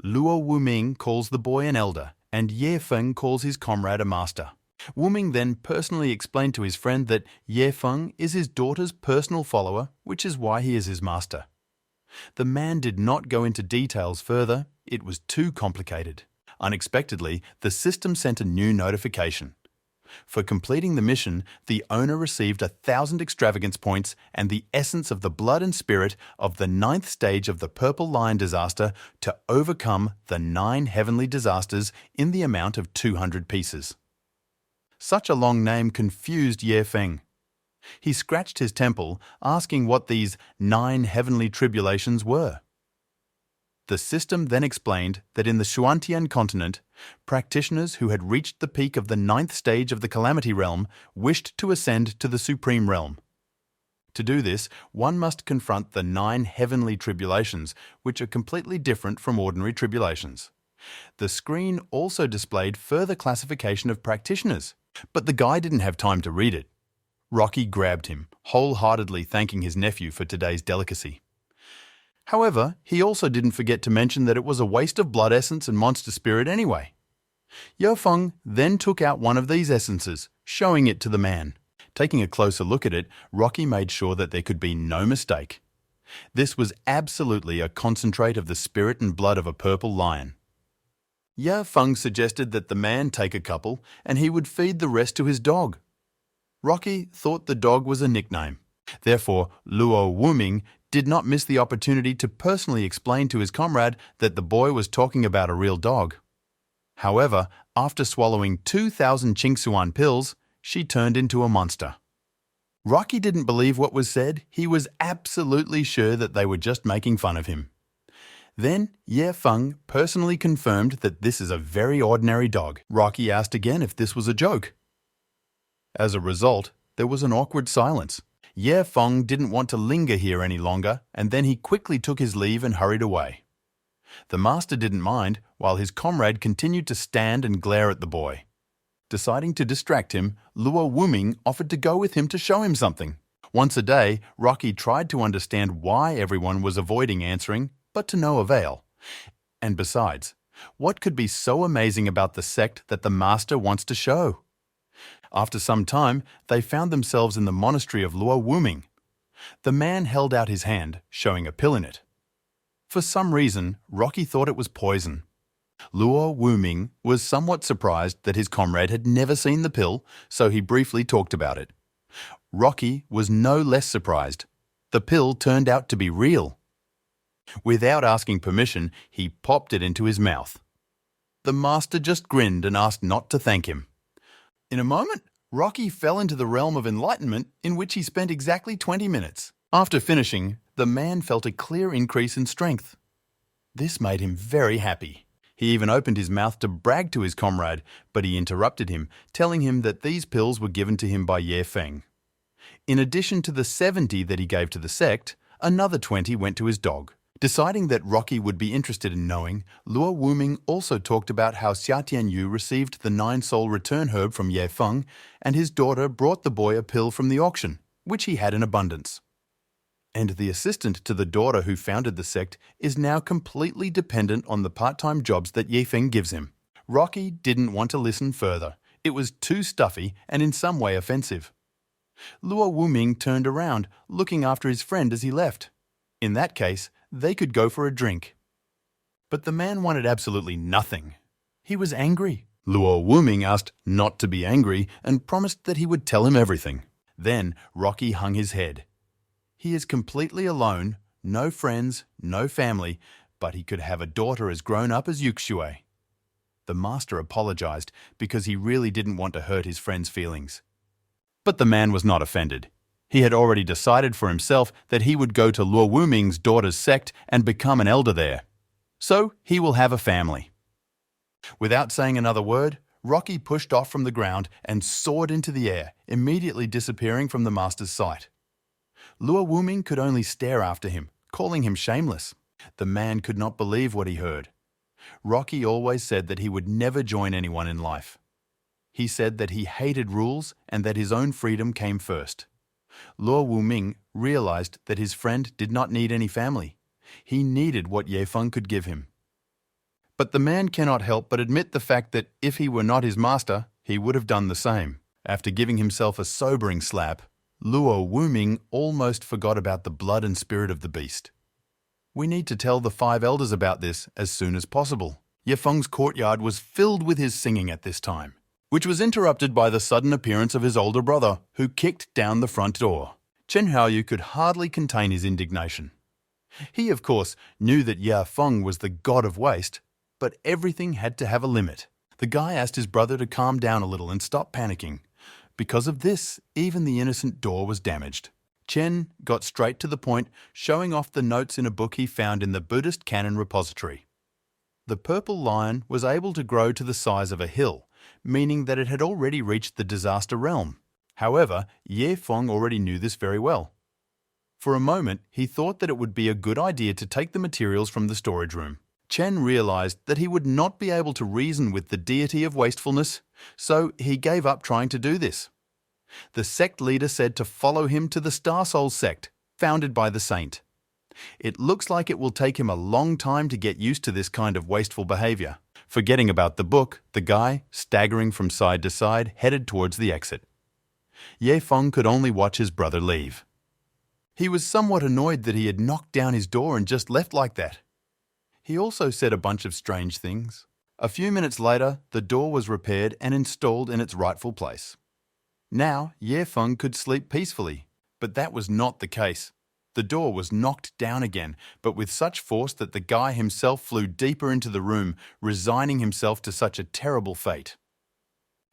Luo Wuming calls the boy an elder, and Ye Feng calls his comrade a master. Wuming then personally explained to his friend that Ye Feng is his daughter's personal follower, which is why he is his master. The man did not go into details further. It was too complicated. Unexpectedly, the system sent a new notification. For completing the mission, the owner received 1,000 extravagance points and the essence of the blood and spirit of the 9th stage of the Purple Lion disaster to overcome the 9 heavenly disasters in the amount of 200 pieces. Such a long name confused Ye Feng. He scratched his temple, asking what these 9 heavenly tribulations were. The system then explained that in the Xuantian Continent, practitioners who had reached the peak of the 9th stage of the Calamity Realm wished to ascend to the Supreme Realm. To do this, one must confront the 9 heavenly tribulations, which are completely different from ordinary tribulations. The screen also displayed further classification of practitioners, but the guy didn't have time to read it. Rocky grabbed him, wholeheartedly thanking his nephew for today's delicacy. However, he also didn't forget to mention that it was a waste of blood essence and monster spirit anyway. Feng then took out one of these essences, showing it to the man. Taking a closer look at it, Rocky made sure that there could be no mistake. This was absolutely a concentrate of the spirit and blood of a purple lion. Feng suggested that the man take a couple and he would feed the rest to his dog. Rocky thought the dog was a nickname. Therefore, Luo Wuming did not miss the opportunity to personally explain to his comrade that the boy was talking about a real dog. However, after swallowing 2,000 Qingxuan pills, she turned into a monster. Rocky didn't believe what was said. He was absolutely sure that they were just making fun of him. Then, Feng personally confirmed that this is a very ordinary dog. Rocky asked again if this was a joke. As a result, there was an awkward silence. Feng didn't want to linger here any longer, and then he quickly took his leave and hurried away. The master didn't mind, while his comrade continued to stand and glare at the boy. Deciding to distract him, Luo Wuming offered to go with him to show him something. Once a day, Rocky tried to understand why everyone was avoiding answering, but to no avail. And besides, what could be so amazing about the sect that the master wants to show? After some time, they found themselves in the monastery of Luo Wuming. The man held out his hand, showing a pill in it. For some reason, Rocky thought it was poison. Luo Wuming was somewhat surprised that his comrade had never seen the pill, so he briefly talked about it. Rocky was no less surprised. The pill turned out to be real. Without asking permission, he popped it into his mouth. The master just grinned and asked not to thank him. In a moment, Rocky fell into the realm of enlightenment in which he spent exactly 20 minutes. After finishing, the man felt a clear increase in strength. This made him very happy. He even opened his mouth to brag to his comrade, but he interrupted him, telling him that these pills were given to him by Feng. In addition to the 70 that he gave to the sect, another 20 went to his dog. Deciding that Rocky would be interested in knowing, Luo Wuming also talked about how Xiatian Yu received the 9-soul return herb from Feng, and his daughter brought the boy a pill from the auction, which he had in abundance. And the assistant to the daughter who founded the sect is now completely dependent on the part-time jobs that Feng gives him. Rocky didn't want to listen further. It was too stuffy and in some way offensive. Luo Wuming turned around, looking after his friend as he left. In that case, they could go for a drink. But the man wanted absolutely nothing. He was angry. Luo Wuming asked not to be angry and promised that he would tell him everything. Then Rocky hung his head. He is completely alone, no friends, no family, but he could have a daughter as grown up as Yuxue. The master apologized because he really didn't want to hurt his friend's feelings. But the man was not offended. He had already decided for himself that he would go to Luo Wuming's daughter's sect and become an elder there. So he will have a family. Without saying another word, Rocky pushed off from the ground and soared into the air, immediately disappearing from the master's sight. Luo Wuming could only stare after him, calling him shameless. The man could not believe what he heard. Rocky always said that he would never join anyone in life. He said that he hated rules and that his own freedom came first. Luo Wuming realized that his friend did not need any family. He needed what Feng could give him. But the man cannot help but admit the fact that if he were not his master, he would have done the same. After giving himself a sobering slap, Luo Wuming almost forgot about the blood and spirit of the beast. We need to tell the 5 elders about this as soon as possible. Feng's courtyard was filled with his singing at this time, which was interrupted by the sudden appearance of his older brother, who kicked down the front door. Chen Haoyu could hardly contain his indignation. He, of course, knew that Feng was the god of waste, but everything had to have a limit. The guy asked his brother to calm down a little and stop panicking. Because of this, even the innocent door was damaged. Chen got straight to the point, showing off the notes in a book he found in the Buddhist canon repository. The purple lion was able to grow to the size of a hill, meaning that it had already reached the disaster realm. However, Feng already knew this very well. For a moment, he thought that it would be a good idea to take the materials from the storage room. Chen realized that he would not be able to reason with the deity of wastefulness, so he gave up trying to do this. The sect leader said to follow him to the Star Soul sect, founded by the saint. It looks like it will take him a long time to get used to this kind of wasteful behavior. Forgetting about the book, the guy, staggering from side to side, headed towards the exit. Feng could only watch his brother leave. He was somewhat annoyed that he had knocked down his door and just left like that. He also said a bunch of strange things. A few minutes later, the door was repaired and installed in its rightful place. Now, Feng could sleep peacefully, but that was not the case. The door was knocked down again, but with such force that the guy himself flew deeper into the room, resigning himself to such a terrible fate.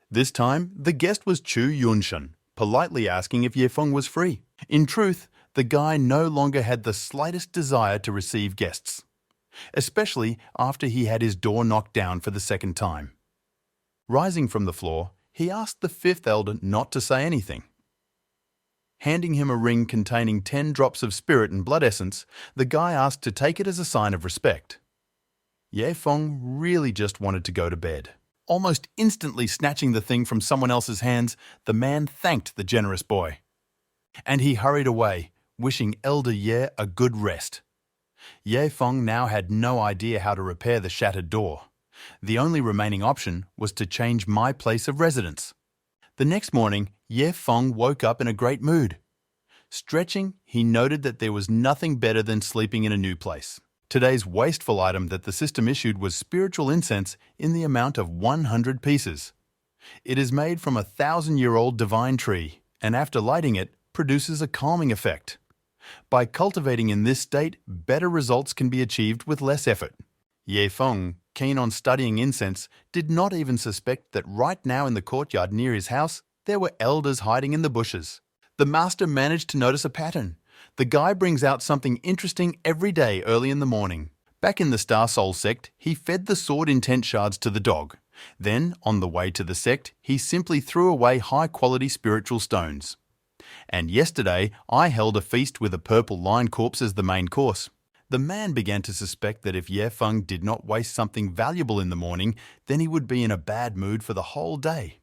This time, the guest was Chu Yunshan, politely asking if Feng was free. In truth, the guy no longer had the slightest desire to receive guests, especially after he had his door knocked down for the second time. Rising from the floor, he asked the fifth elder not to say anything. Handing him a ring containing 10 drops of spirit and blood essence, the guy asked to take it as a sign of respect. Feng really just wanted to go to bed. Almost instantly snatching the thing from someone else's hands, the man thanked the generous boy. And he hurried away, wishing Elder Ye a good rest. Feng now had no idea how to repair the shattered door. The only remaining option was to change my place of residence. The next morning, Feng woke up in a great mood. Stretching, he noted that there was nothing better than sleeping in a new place. Today's wasteful item that the system issued was spiritual incense in the amount of 100 pieces. It is made from a 1,000-year-old divine tree, and after lighting it, produces a calming effect. By cultivating in this state, better results can be achieved with less effort. Feng, keen on studying incense, did not even suspect that right now in the courtyard near his house, there were elders hiding in the bushes. The master managed to notice a pattern. The guy brings out something interesting every day early in the morning. Back in the Star Soul sect, he fed the sword intent shards to the dog. Then, on the way to the sect, he simply threw away high-quality spiritual stones. And yesterday, I held a feast with a purple lion corpse as the main course. The man began to suspect that if Feng did not waste something valuable in the morning, then he would be in a bad mood for the whole day.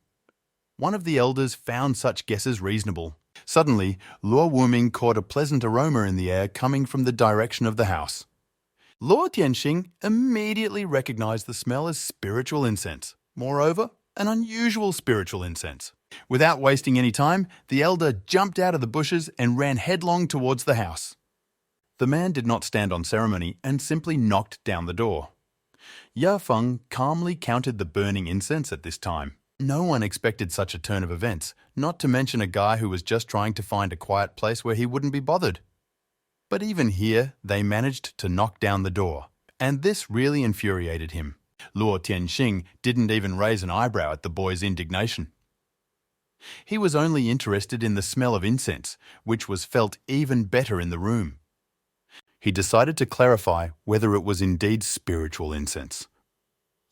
One of the elders found such guesses reasonable. Suddenly, Luo Wuming caught a pleasant aroma in the air coming from the direction of the house. Luo Tianxing immediately recognized the smell as spiritual incense. Moreover, an unusual spiritual incense. Without wasting any time, the elder jumped out of the bushes and ran headlong towards the house. The man did not stand on ceremony and simply knocked down the door. Feng calmly counted the burning incense at this time. No one expected such a turn of events, not to mention a guy who was just trying to find a quiet place where he wouldn't be bothered. But even here, they managed to knock down the door, and this really infuriated him. Luo Tianxing didn't even raise an eyebrow at the boy's indignation. He was only interested in the smell of incense, which was felt even better in the room. He decided to clarify whether it was indeed spiritual incense.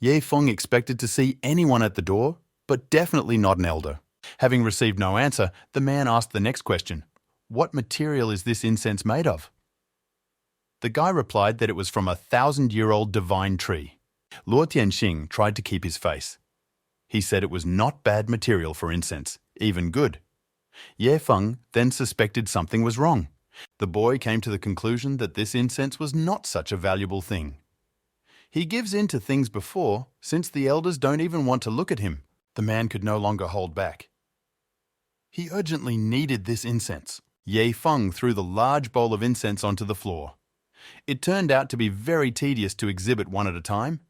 Feng expected to see anyone at the door, but definitely not an elder. Having received no answer, the man asked the next question. What material is this incense made of? The guy replied that it was from a 1,000-year-old divine tree. Luo Tianxing tried to keep his face. He said it was not bad material for incense, even good. Feng then suspected something was wrong. The boy came to the conclusion that this incense was not such a valuable thing. He gives in to things before, since the elders don't even want to look at him. The man could no longer hold back. He urgently needed this incense. Feng threw the large bowl of incense onto the floor. It turned out to be very tedious to exhibit one at a time.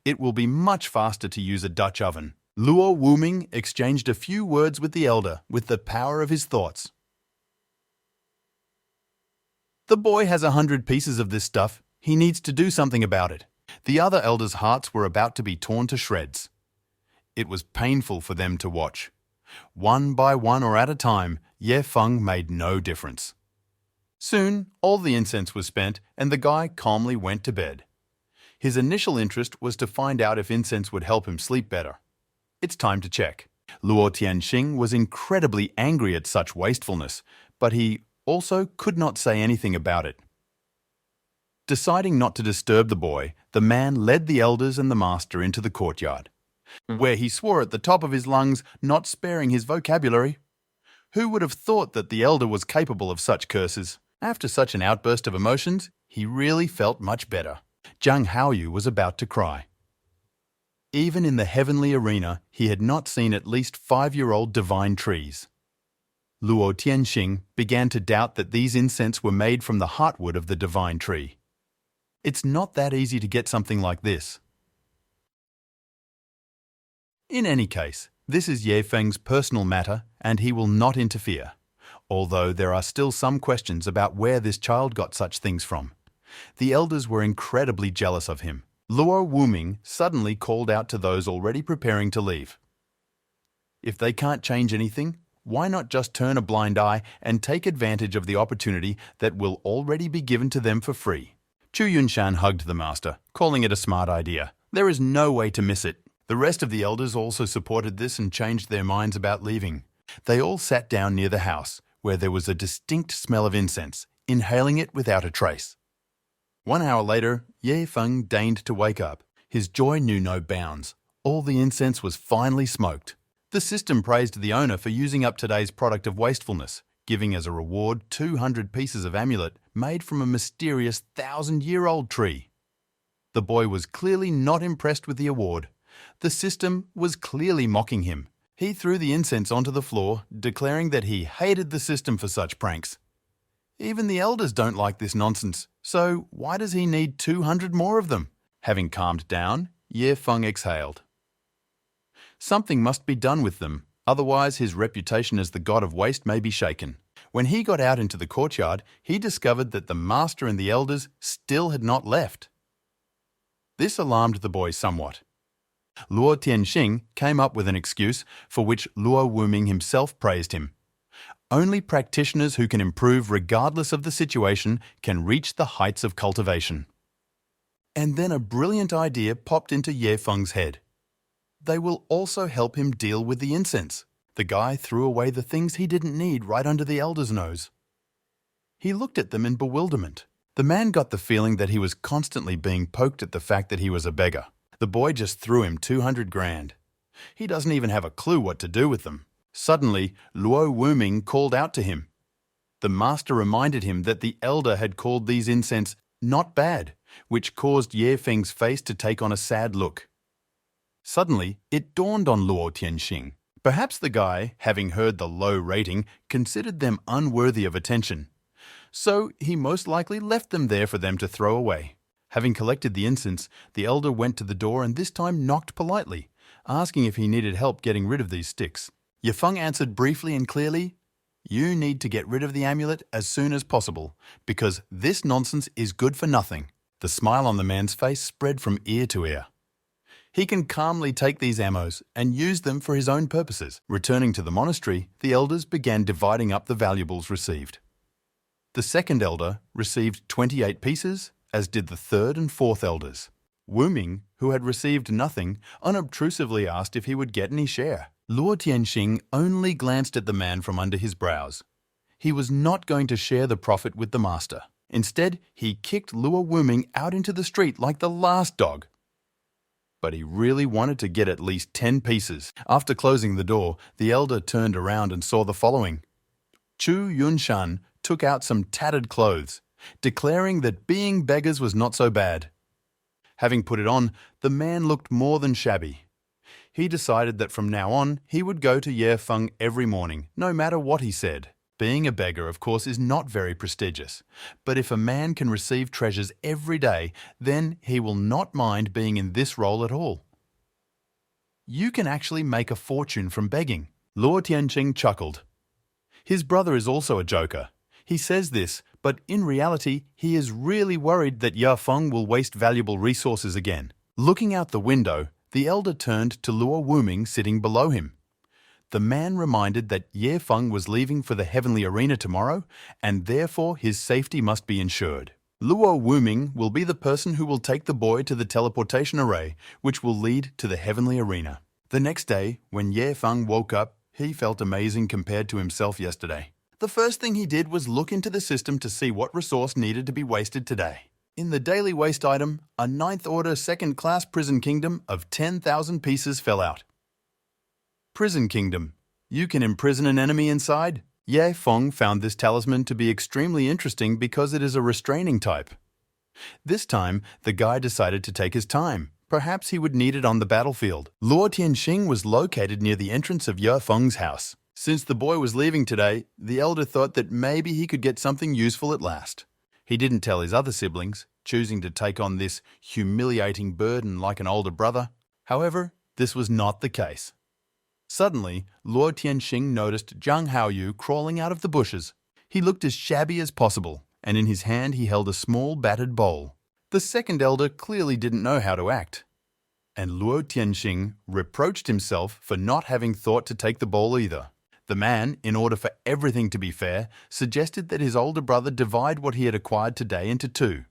It will be much faster to use a Dutch oven. Luo Wuming exchanged a few words with the elder with the power of his thoughts. The boy has 100 pieces of this stuff. He needs to do something about it. The other elders' hearts were about to be torn to shreds. It was painful for them to watch. One by one or at a time, Feng made no difference. Soon, all the incense was spent and the guy calmly went to bed. His initial interest was to find out if incense would help him sleep better. It's time to check. Luo Tianxing was incredibly angry at such wastefulness, but he also could not say anything about it. Deciding not to disturb the boy, the man led the elders and the master into the courtyard, where he swore at the top of his lungs, not sparing his vocabulary. Who would have thought that the elder was capable of such curses? After such an outburst of emotions, he really felt much better. Zhang Haoyu was about to cry. Even in the heavenly arena, he had not seen at least 5-year-old divine trees. Luo Tianxing began to doubt that these incense were made from the heartwood of the divine tree. It's not that easy to get something like this. In any case, this is Ye Feng's personal matter and he will not interfere, although there are still some questions about where this child got such things from. The elders were incredibly jealous of him. Luo Wuming suddenly called out to those already preparing to leave. If they can't change anything, why not just turn a blind eye and take advantage of the opportunity that will already be given to them for free? Chu Yunshan hugged the master, calling it a smart idea. There is no way to miss it. The rest of the elders also supported this and changed their minds about leaving. They all sat down near the house, where there was a distinct smell of incense, inhaling it without a trace. 1 hour later, Ye Feng deigned to wake up. His joy knew no bounds. All the incense was finally smoked. The system praised the owner for using up today's product of wastefulness, giving as a reward 200 pieces of amulet made from a mysterious 1,000-year-old tree. The boy was clearly not impressed with the award. The system was clearly mocking him. He threw the incense onto the floor, declaring that he hated the system for such pranks. Even the elders don't like this nonsense, so why does he need 200 more of them? Having calmed down, Ye Feng exhaled. Something must be done with them, otherwise his reputation as the god of waste may be shaken. When he got out into the courtyard, he discovered that the master and the elders still had not left. This alarmed the boy somewhat. Luo Tianxing came up with an excuse for which Luo Wuming himself praised him. Only practitioners who can improve regardless of the situation can reach the heights of cultivation. And then a brilliant idea popped into Ye Feng's head. They will also help him deal with the incense. The guy threw away the things he didn't need right under the elder's nose. He looked at them in bewilderment. The man got the feeling that he was constantly being poked at the fact that he was a beggar. The boy just threw him 200 grand. He doesn't even have a clue what to do with them. Suddenly, Luo Wuming called out to him. The master reminded him that the elder had called these incense not bad, which caused Ye Feng's face to take on a sad look. Suddenly, it dawned on Luo Tianxing. Perhaps the guy, having heard the low rating, considered them unworthy of attention. So he most likely left them there for them to throw away. Having collected the incense, the elder went to the door and this time knocked politely, asking if he needed help getting rid of these sticks. Ye Feng answered briefly and clearly, "You need to get rid of the amulet as soon as possible, because this nonsense is good for nothing." The smile on the man's face spread from ear to ear. He can calmly take these ammos and use them for his own purposes. Returning to the monastery, the elders began dividing up the valuables received. The second elder received 28 pieces, as did the third and fourth elders. Wuming, who had received nothing, unobtrusively asked if he would get any share. Luo Tianxing only glanced at the man from under his brows. He was not going to share the profit with the master. Instead, he kicked Luo Wuming out into the street like the last dog. But he really wanted to get at least 10 pieces. After closing the door, the elder turned around and saw the following. Chu Yunshan took out some tattered clothes, declaring that being beggars was not so bad. Having put it on, the man looked more than shabby. He decided that from now on, he would go to Ye Feng every morning, no matter what he said. Being a beggar, of course, is not very prestigious, but if a man can receive treasures every day, then he will not mind being in this role at all. You can actually make a fortune from begging. Luo Tianxing chuckled. His brother is also a joker. He says this, but in reality, he is really worried that Ye Feng will waste valuable resources again. Looking out the window, the elder turned to Luo Wuming sitting below him. The man reminded that Ye Feng was leaving for the heavenly arena tomorrow, and therefore his safety must be ensured. Luo Wuming will be the person who will take the boy to the teleportation array, which will lead to the heavenly arena. The next day, when Ye Feng woke up, he felt amazing compared to himself yesterday. The first thing he did was look into the system to see what resource needed to be wasted today. In the daily waste item, a 9th order second-class prison kingdom of 10,000 pieces fell out. Prison kingdom. You can imprison an enemy inside. Feng found this talisman to be extremely interesting because it is a restraining type. This time, the guy decided to take his time. Perhaps he would need it on the battlefield. Luo Tianxing was located near the entrance of Feng's house. Since the boy was leaving today, the elder thought that maybe he could get something useful at last. He didn't tell his other siblings, choosing to take on this humiliating burden like an older brother. However, this was not the case. Suddenly, Luo Tianxing noticed Zhang Haoyu crawling out of the bushes. He looked as shabby as possible, and in his hand he held a small battered bowl. The second elder clearly didn't know how to act. And Luo Tianxing reproached himself for not having thought to take the bowl either. The man, in order for everything to be fair, suggested that his older brother divide what he had acquired today into two.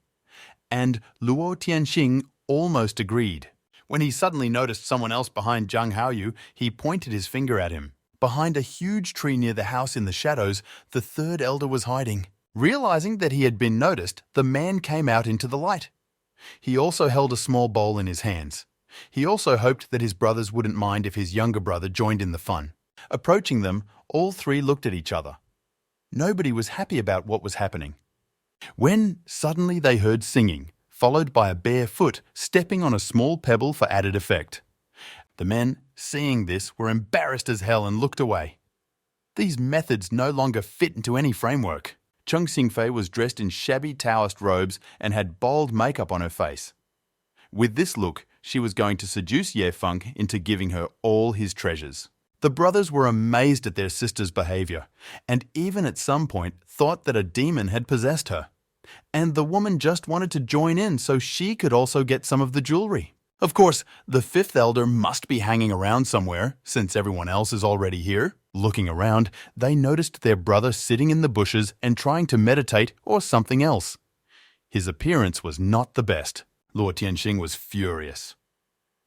And Luo Tianxing almost agreed. When he suddenly noticed someone else behind Zhang Haoyu, he pointed his finger at him. Behind a huge tree near the house in the shadows, the third elder was hiding. Realizing that he had been noticed, the man came out into the light. He also held a small bowl in his hands. He also hoped that his brothers wouldn't mind if his younger brother joined in the fun. Approaching them, all three looked at each other. Nobody was happy about what was happening. When suddenly they heard singing, followed by a bare foot stepping on a small pebble for added effect. The men, seeing this, were embarrassed as hell and looked away. These methods no longer fit into any framework. Chung Xingfei was dressed in shabby Taoist robes and had bold makeup on her face. With this look, she was going to seduce Feng into giving her all his treasures. The brothers were amazed at their sister's behavior, and even at some point thought that a demon had possessed her. And the woman just wanted to join in so she could also get some of the jewelry. Of course, the fifth elder must be hanging around somewhere, since everyone else is already here. Looking around, they noticed their brother sitting in the bushes and trying to meditate or something else. His appearance was not the best. Luo Tianxing was furious.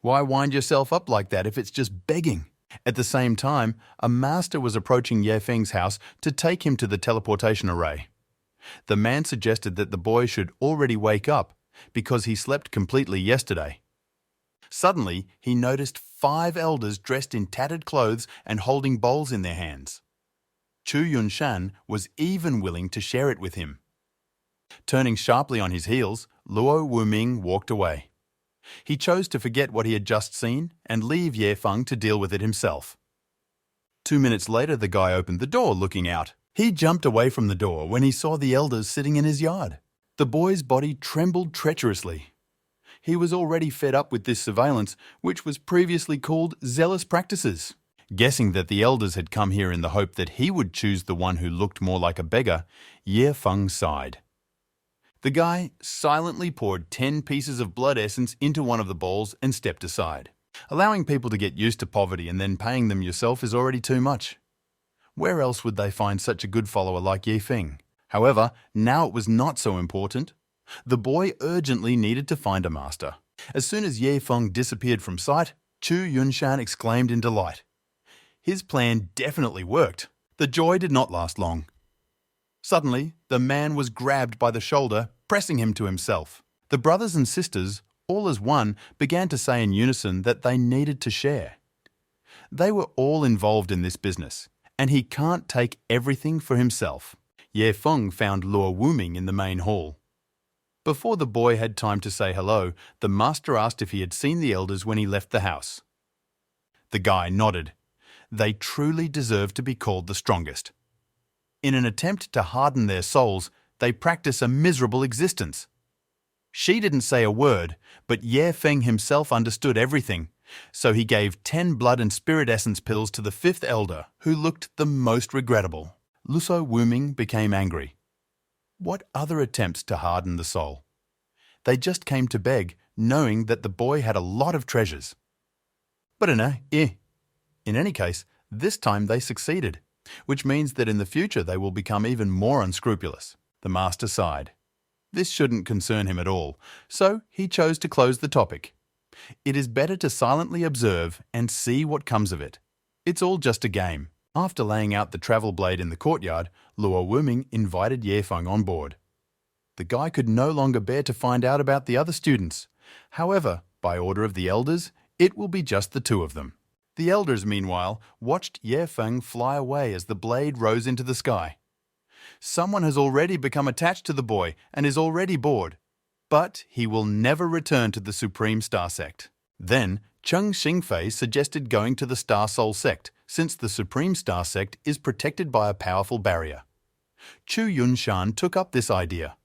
Why wind yourself up like that if it's just begging? At the same time, a master was approaching Feng's house to take him to the teleportation array. The man suggested that the boy should already wake up because he slept completely yesterday. Suddenly, he noticed 5 elders dressed in tattered clothes and holding bowls in their hands. Chu Yunshan was even willing to share it with him. Turning sharply on his heels, Luo Wuming walked away. He chose to forget what he had just seen and leave Feng to deal with it himself. 2 minutes later, the guy opened the door looking out. He jumped away from the door when he saw the elders sitting in his yard. The boy's body trembled treacherously. He was already fed up with this surveillance, which was previously called zealous practices. Guessing that the elders had come here in the hope that he would choose the one who looked more like a beggar, Feng sighed. The guy silently poured 10 pieces of blood essence into one of the bowls and stepped aside. Allowing people to get used to poverty and then paying them yourself is already too much. Where else would they find such a good follower like Feng? However, now it was not so important. The boy urgently needed to find a master. As soon as Feng disappeared from sight, Chu Yunshan exclaimed in delight. His plan definitely worked. The joy did not last long. Suddenly, the man was grabbed by the shoulder, pressing him to himself. The brothers and sisters, all as one, began to say in unison that they needed to share. They were all involved in this business, and he can't take everything for himself. Feng found Luo Wuming in the main hall. Before the boy had time to say hello, the master asked if he had seen the elders when he left the house. The guy nodded. They truly deserve to be called the strongest. In an attempt to harden their souls, they practice a miserable existence. She didn't say a word, but Feng himself understood everything, so he gave 10 blood and spirit essence pills to the 5th elder, who looked the most regrettable. Luo Wuming became angry. What other attempts to harden the soul? They just came to beg, knowing that the boy had a lot of treasures. But in any case, this time they succeeded, which means that in the future they will become even more unscrupulous. The master sighed. This shouldn't concern him at all, so he chose to close the topic. It is better to silently observe and see what comes of it. It's all just a game. After laying out the travel blade in the courtyard, Luo Wuming invited Ye Feng on board. The guy could no longer bear to find out about the other students. However, by order of the elders, it will be just the two of them. The elders, meanwhile, watched Ye Feng fly away as the blade rose into the sky. Someone has already become attached to the boy and is already bored. But he will never return to the Supreme Star Sect. Then, Cheng Xingfei suggested going to the Star Soul Sect, since the Supreme Star Sect is protected by a powerful barrier. Chu Yunshan took up this idea.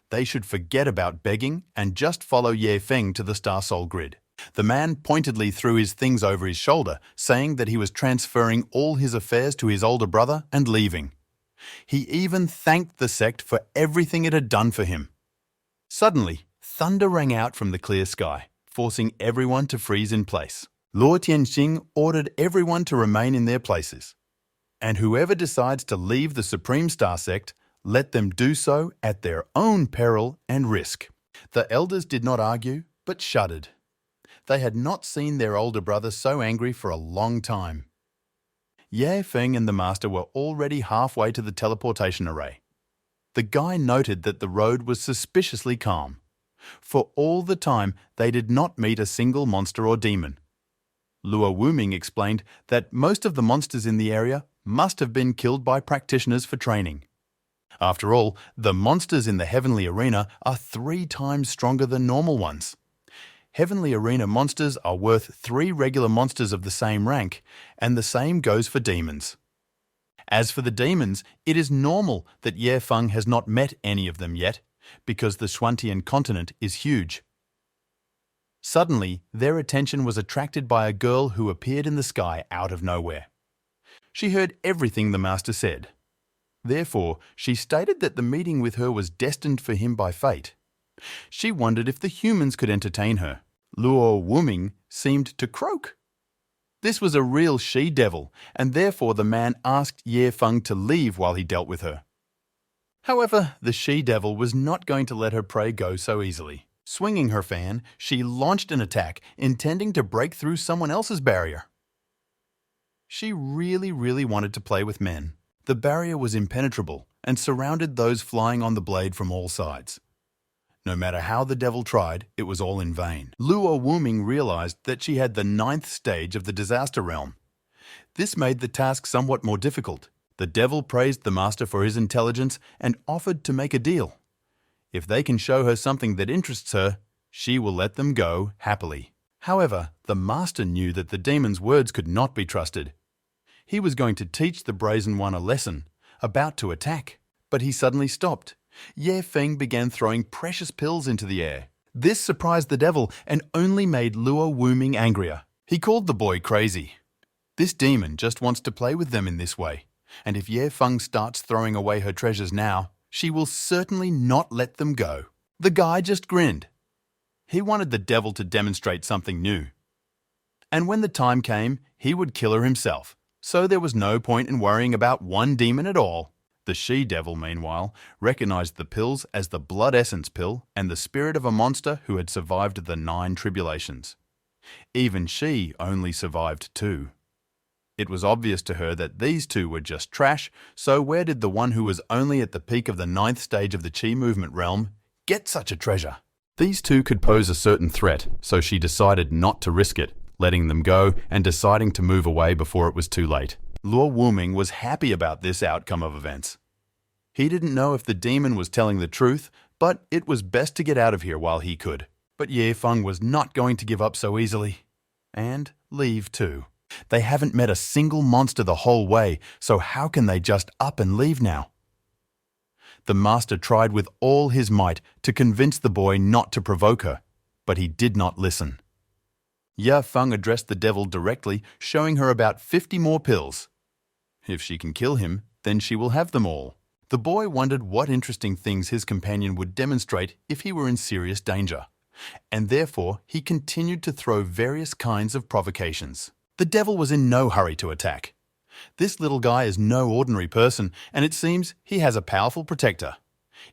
They should forget about begging and just follow Ye Feng to the Star Soul grid. The man pointedly threw his things over his shoulder, saying that he was transferring all his affairs to his older brother and leaving. He even thanked the sect for everything it had done for him. Suddenly, thunder rang out from the clear sky, forcing everyone to freeze in place. Luo Tianxing ordered everyone to remain in their places. And whoever decides to leave the Supreme Star Sect, let them do so at their own peril and risk. The elders did not argue, but shuddered. They had not seen their older brother so angry for a long time. Ye Feng and the master were already halfway to the teleportation array. The guy noted that the road was suspiciously calm. For all the time, they did not meet a single monster or demon. Luo Wuming explained that most of the monsters in the area must have been killed by practitioners for training. After all, the monsters in the Heavenly Arena are 3 times stronger than normal ones. Heavenly Arena monsters are worth 3 regular monsters of the same rank, and the same goes for demons. As for the demons, it is normal that Ye Feng has not met any of them yet, because the Xuantian Continent is huge. Suddenly, their attention was attracted by a girl who appeared in the sky out of nowhere. She heard everything the master said. Therefore, she stated that the meeting with her was destined for him by fate. She wondered if the humans could entertain her. Luo Wuming seemed to croak. This was a real she-devil, and therefore the man asked Ye Feng to leave while he dealt with her. However, the she-devil was not going to let her prey go so easily. Swinging her fan, she launched an attack, intending to break through someone else's barrier. She really wanted to play with men. The barrier was impenetrable and surrounded those flying on the blade from all sides. No matter how the devil tried, it was all in vain. Luo Wuming realized that she had the 9th stage of the disaster realm. This made the task somewhat more difficult. The devil praised the master for his intelligence and offered to make a deal. If they can show her something that interests her, she will let them go happily. However, the master knew that the demon's words could not be trusted. He was going to teach the brazen one a lesson, about to attack. But he suddenly stopped. Ye Feng began throwing precious pills into the air. This surprised the devil and only made Luo Wuming angrier. He called the boy crazy. This demon just wants to play with them in this way, and if Ye Feng starts throwing away her treasures now, she will certainly not let them go. The guy just grinned. He wanted the devil to demonstrate something new. And when the time came, he would kill her himself, so there was no point in worrying about one demon at all. The she-devil, meanwhile, recognized the pills as the blood essence pill and the spirit of a monster who had survived the 9 tribulations. Even she only survived 2. It was obvious to her that these 2 were just trash, so where did the one who was only at the peak of the 9th stage of the Qi movement realm get such a treasure? These 2 could pose a certain threat, so she decided not to risk it, letting them go and deciding to move away before it was too late. Luo Wuming was happy about this outcome of events. He didn't know if the demon was telling the truth, but it was best to get out of here while he could. But Ye Feng was not going to give up so easily. And leave too. They haven't met a single monster the whole way, so how can they just up and leave now? The master tried with all his might to convince the boy not to provoke her, but he did not listen. Ye Feng addressed the devil directly, showing her about 50 more pills. If she can kill him, then she will have them all. The boy wondered what interesting things his companion would demonstrate if he were in serious danger, and therefore he continued to throw various kinds of provocations. The devil was in no hurry to attack. This little guy is no ordinary person, and it seems he has a powerful protector.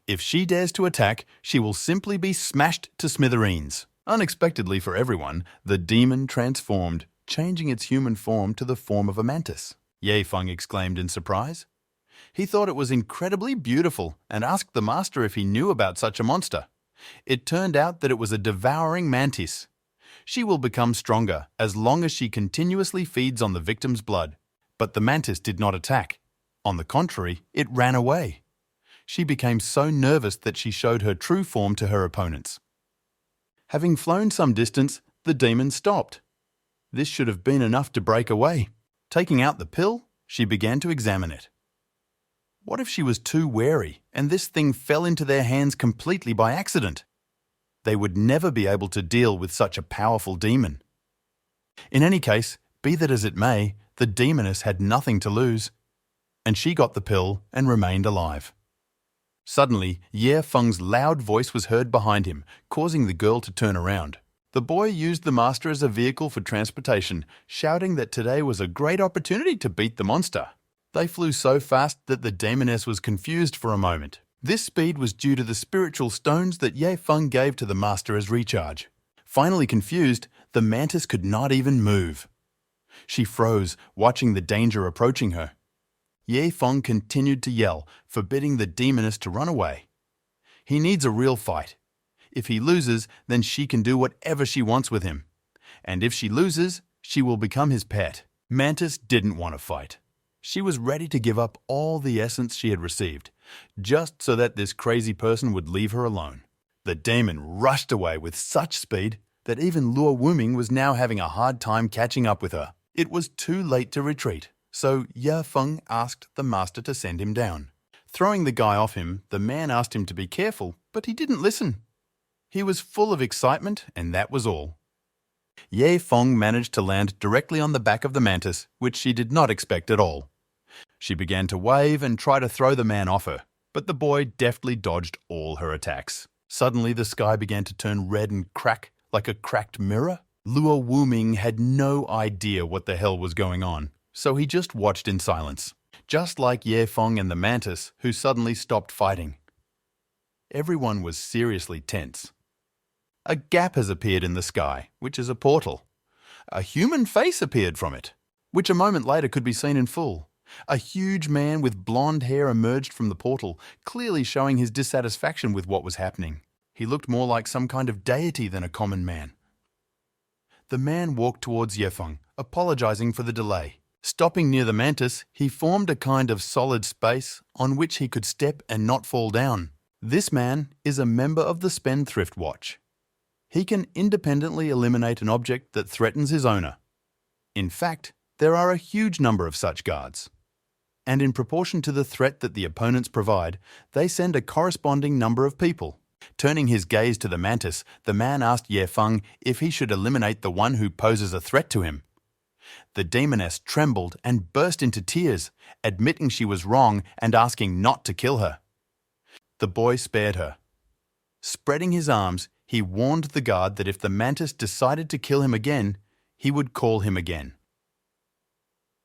If she dares to attack, she will simply be smashed to smithereens. Unexpectedly for everyone, the demon transformed, changing its human form to the form of a mantis. Ye Feng exclaimed in surprise. He thought it was incredibly beautiful and asked the master if he knew about such a monster. It turned out that it was a devouring mantis. She will become stronger as long as she continuously feeds on the victim's blood. But the mantis did not attack. On the contrary, it ran away. She became so nervous that she showed her true form to her opponents. Having flown some distance, the demon stopped. This should have been enough to break away. Taking out the pill, she began to examine it. What if she was too wary and this thing fell into their hands completely by accident? They would never be able to deal with such a powerful demon. In any case, be that as it may, the demoness had nothing to lose, and she got the pill and remained alive. Suddenly, Ye Feng's loud voice was heard behind him, causing the girl to turn around. The boy used the master as a vehicle for transportation, shouting that today was a great opportunity to beat the monster. They flew so fast that the demoness was confused for a moment. This speed was due to the spiritual stones that Ye Feng gave to the master as recharge. Finally confused, the mantis could not even move. She froze, watching the danger approaching her. Ye Feng continued to yell, forbidding the demoness to run away. He needs a real fight. If he loses, then she can do whatever she wants with him. And if she loses, she will become his pet. Mantis didn't want to fight. She was ready to give up all the essence she had received, just so that this crazy person would leave her alone. The demon rushed away with such speed that even Luo Wuming was now having a hard time catching up with her. It was too late to retreat, so Ye Feng asked the master to send him down. Throwing the guy off him, the man asked him to be careful, but he didn't listen. He was full of excitement, and that was all. Ye Feng managed to land directly on the back of the mantis, which she did not expect at all. She began to wave and try to throw the man off her, but the boy deftly dodged all her attacks. Suddenly, the sky began to turn red and crack like a cracked mirror. Luo Wuming had no idea what the hell was going on, so he just watched in silence, just like Ye Feng and the mantis, who suddenly stopped fighting. Everyone was seriously tense. A gap has appeared in the sky, which is a portal. A human face appeared from it, which a moment later could be seen in full. A huge man with blonde hair emerged from the portal, clearly showing his dissatisfaction with what was happening. He looked more like some kind of deity than a common man. The man walked towards Ye Feng, apologizing for the delay. Stopping near the mantis, he formed a kind of solid space on which he could step and not fall down. This man is a member of the Spendthrift Watch. He can independently eliminate an object that threatens his owner. In fact, there are a huge number of such guards. And in proportion to the threat that the opponents provide, they send a corresponding number of people. Turning his gaze to the mantis, the man asked Ye Feng if he should eliminate the one who poses a threat to him. The demoness trembled and burst into tears, admitting she was wrong and asking not to kill her. The boy spared her. Spreading his arms, he warned the guard that if the mantis decided to kill him again, he would call him again.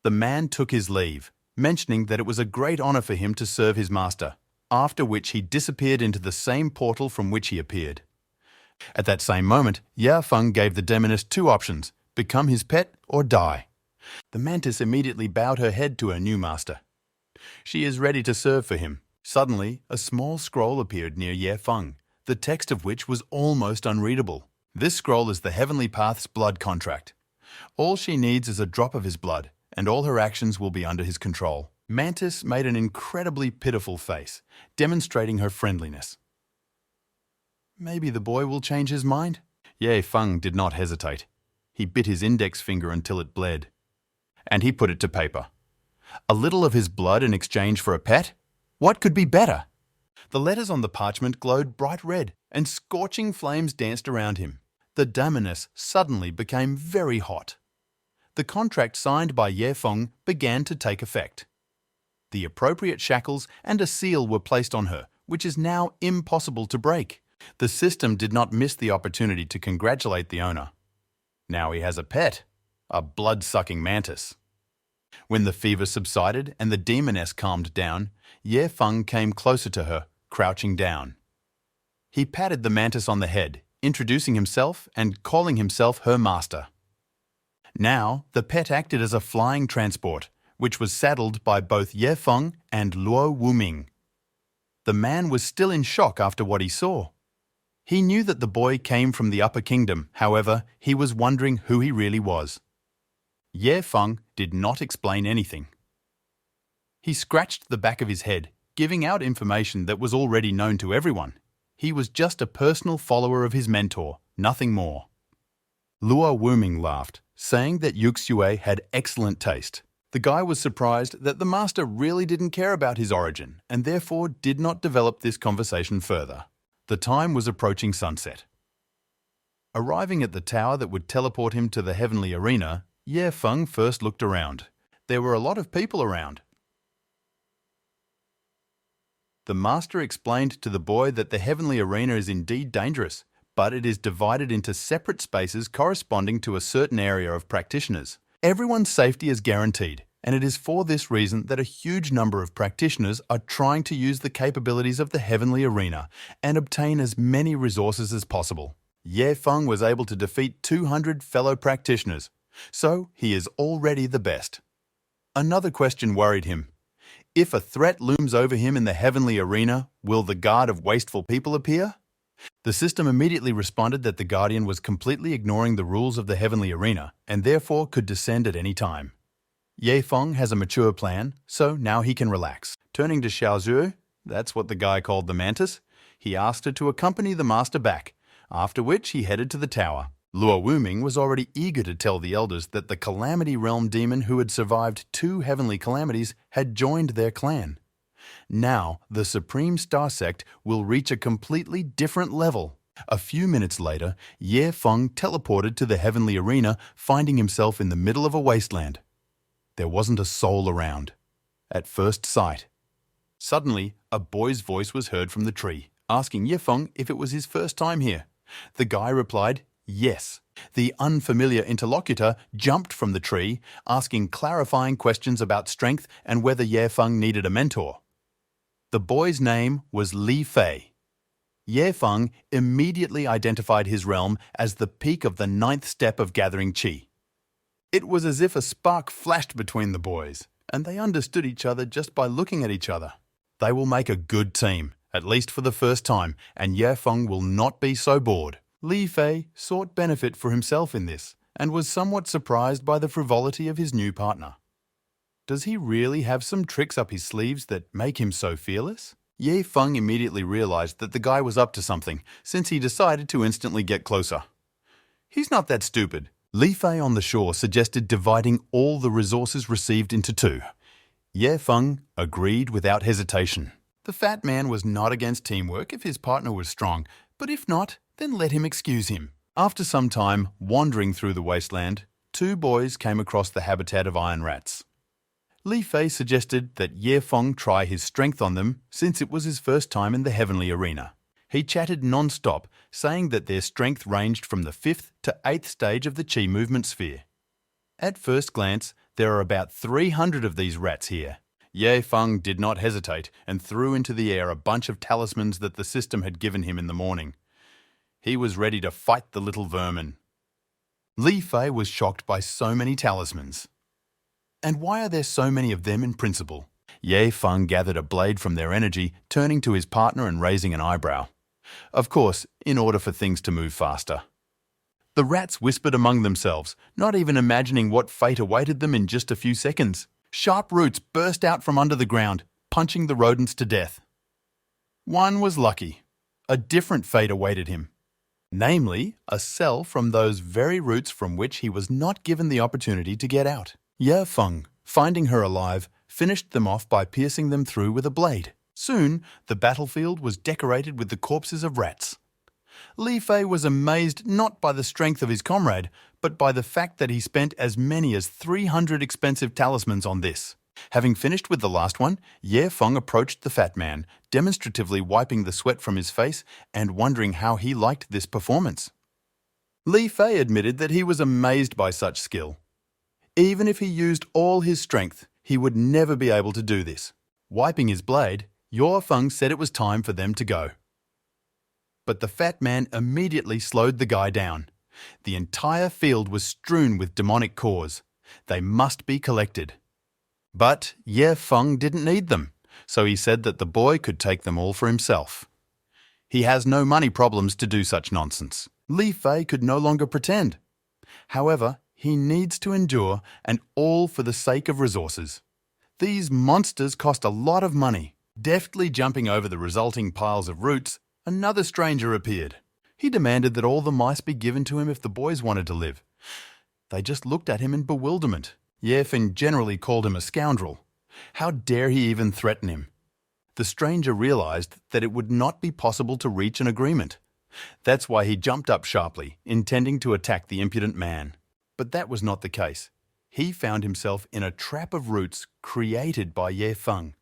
The man took his leave, mentioning that it was a great honor for him to serve his master, after which he disappeared into the same portal from which he appeared. At that same moment, Ye Feng gave the demoness two options: become his pet or die. The mantis immediately bowed her head to her new master. She is ready to serve for him. Suddenly, a small scroll appeared near Ye Feng, the text of which was almost unreadable. This scroll is the Heavenly Path's blood contract. All she needs is a drop of his blood, and all her actions will be under his control. Mantis made an incredibly pitiful face, demonstrating her friendliness. Maybe the boy will change his mind? Ye Feng did not hesitate. He bit his index finger until it bled. And he put it to paper. A little of his blood in exchange for a pet? What could be better? The letters on the parchment glowed bright red, and scorching flames danced around him. The demoness suddenly became very hot. The contract signed by Ye Feng began to take effect. The appropriate shackles and a seal were placed on her, which is now impossible to break. The system did not miss the opportunity to congratulate the owner. Now he has a pet, a blood-sucking mantis. When the fever subsided and the demoness calmed down, Ye Feng came closer to her, crouching down. He patted the mantis on the head, introducing himself and calling himself her master. Now, the pet acted as a flying transport, which was saddled by both Ye Feng and Luo Wuming. The man was still in shock after what he saw. He knew that the boy came from the upper kingdom, however, he was wondering who he really was. Ye Feng did not explain anything. He scratched the back of his head, giving out information that was already known to everyone. He was just a personal follower of his mentor, nothing more. Luo Wuming laughed, saying that Yuxue had excellent taste. The guy was surprised that the master really didn't care about his origin and therefore did not develop this conversation further. The time was approaching sunset. Arriving at the tower that would teleport him to the heavenly arena, Ye Feng first looked around. There were a lot of people around. The master explained to the boy that the heavenly arena is indeed dangerous, but it is divided into separate spaces corresponding to a certain area of practitioners. Everyone's safety is guaranteed, and it is for this reason that a huge number of practitioners are trying to use the capabilities of the heavenly arena and obtain as many resources as possible. Ye Feng was able to defeat 200 fellow practitioners, so he is already the best. Another question worried him. If a threat looms over him in the heavenly arena, will the guard of wasteful people appear? The system immediately responded that the Guardian was completely ignoring the rules of the heavenly arena and therefore could descend at any time. Ye Feng has a mature plan, so now he can relax. Turning to Xiaozhu, that's what the guy called the mantis, he asked her to accompany the master back, after which he headed to the tower. Luo Wuming was already eager to tell the elders that the Calamity Realm demon who had survived 2 heavenly calamities had joined their clan. Now, the Supreme Star Sect will reach a completely different level. A few minutes later, Ye Feng teleported to the heavenly arena, finding himself in the middle of a wasteland. There wasn't a soul around. At first sight. Suddenly, a boy's voice was heard from the tree, asking Ye Feng if it was his first time here. The guy replied, yes. The unfamiliar interlocutor jumped from the tree, asking clarifying questions about strength and whether Ye Feng needed a mentor. The boy's name was Li Fei. Ye Feng immediately identified his realm as the peak of the 9th step of gathering qi. It was as if a spark flashed between the boys, and they understood each other just by looking at each other. They will make a good team, at least for the first time, and Ye Feng will not be so bored. Li Fei sought benefit for himself in this, and was somewhat surprised by the frivolity of his new partner. Does he really have some tricks up his sleeves that make him so fearless? Ye Feng immediately realized that the guy was up to something, since he decided to instantly get closer. He's not that stupid. Li Fei on the shore suggested dividing all the resources received into 2. Ye Feng agreed without hesitation. The fat man was not against teamwork if his partner was strong, but if not, then let him excuse him. After some time wandering through the wasteland, 2 boys came across the habitat of iron rats. Li Fei suggested that Ye Feng try his strength on them since it was his first time in the heavenly arena. He chatted non-stop, saying that their strength ranged from the 5th to 8th stage of the qi movement sphere. At first glance, there are about 300 of these rats here. Ye Feng did not hesitate and threw into the air a bunch of talismans that the system had given him in the morning. He was ready to fight the little vermin. Li Fei was shocked by so many talismans. And why are there so many of them in principle? Ye Feng gathered a blade from their energy, turning to his partner and raising an eyebrow. Of course, in order for things to move faster. The rats whispered among themselves, not even imagining what fate awaited them in just a few seconds. Sharp roots burst out from under the ground, punching the rodents to death. One was lucky. A different fate awaited him. Namely, a cell from those very roots from which he was not given the opportunity to get out. Ye Feng, finding her alive, finished them off by piercing them through with a blade. Soon, the battlefield was decorated with the corpses of rats. Li Fei was amazed not by the strength of his comrade, but by the fact that he spent as many as 300 expensive talismans on this. Having finished with the last one, Ye Feng approached the fat man, demonstratively wiping the sweat from his face and wondering how he liked this performance. Li Fei admitted that he was amazed by such skill. Even if he used all his strength, he would never be able to do this. Wiping his blade, Ye Feng said it was time for them to go. But the fat man immediately slowed the guy down. The entire field was strewn with demonic cores. They must be collected. But Ye Feng didn't need them, so he said that the boy could take them all for himself. He has no money problems to do such nonsense. Li Fei could no longer pretend. However, he needs to endure, and all for the sake of resources. These monsters cost a lot of money. Deftly jumping over the resulting piles of roots, another stranger appeared. He demanded that all the mice be given to him if the boys wanted to live. They just looked at him in bewilderment. Ye Feng generally called him a scoundrel. How dare he even threaten him? The stranger realized that it would not be possible to reach an agreement. That's why he jumped up sharply, intending to attack the impudent man. But that was not the case. He found himself in a trap of roots created by Ye Feng.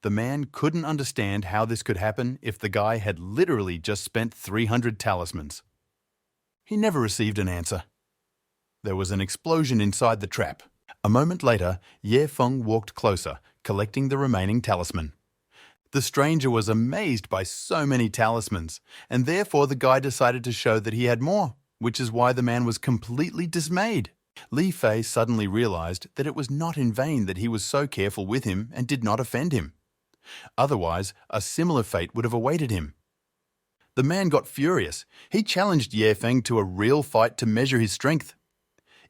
The man couldn't understand how this could happen if the guy had literally just spent 300 talismans. He never received an answer. There was an explosion inside the trap. A moment later, Ye Feng walked closer, collecting the remaining talisman. The stranger was amazed by so many talismans, and therefore the guy decided to show that he had more, which is why the man was completely dismayed. Li Fei suddenly realized that it was not in vain that he was so careful with him and did not offend him. Otherwise, a similar fate would have awaited him. The man got furious. He challenged Ye Feng to a real fight to measure his strength.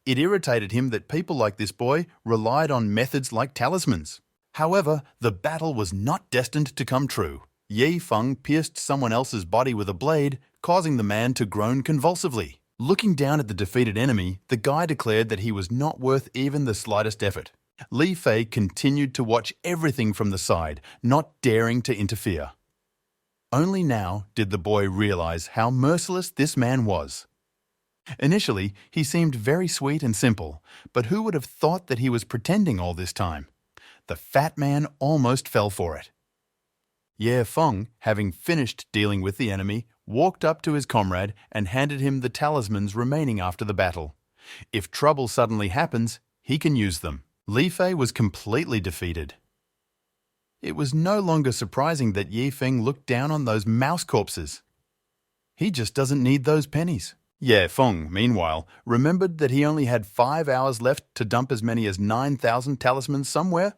It irritated him that people like this boy relied on methods like talismans. However, the battle was not destined to come true. Ye Feng pierced someone else's body with a blade, causing the man to groan convulsively. Looking down at the defeated enemy, the guy declared that he was not worth even the slightest effort. Li Fei continued to watch everything from the side, not daring to interfere. Only now did the boy realize how merciless this man was. Initially, he seemed very sweet and simple, but who would have thought that he was pretending all this time? The fat man almost fell for it. Ye Feng, having finished dealing with the enemy, walked up to his comrade and handed him the talismans remaining after the battle. If trouble suddenly happens, he can use them. Li Fei was completely defeated. It was no longer surprising that Ye Feng looked down on those mouse corpses. He just doesn't need those pennies. Ye Feng, meanwhile, remembered that he only had 5 hours left to dump as many as 9,000 talismans somewhere,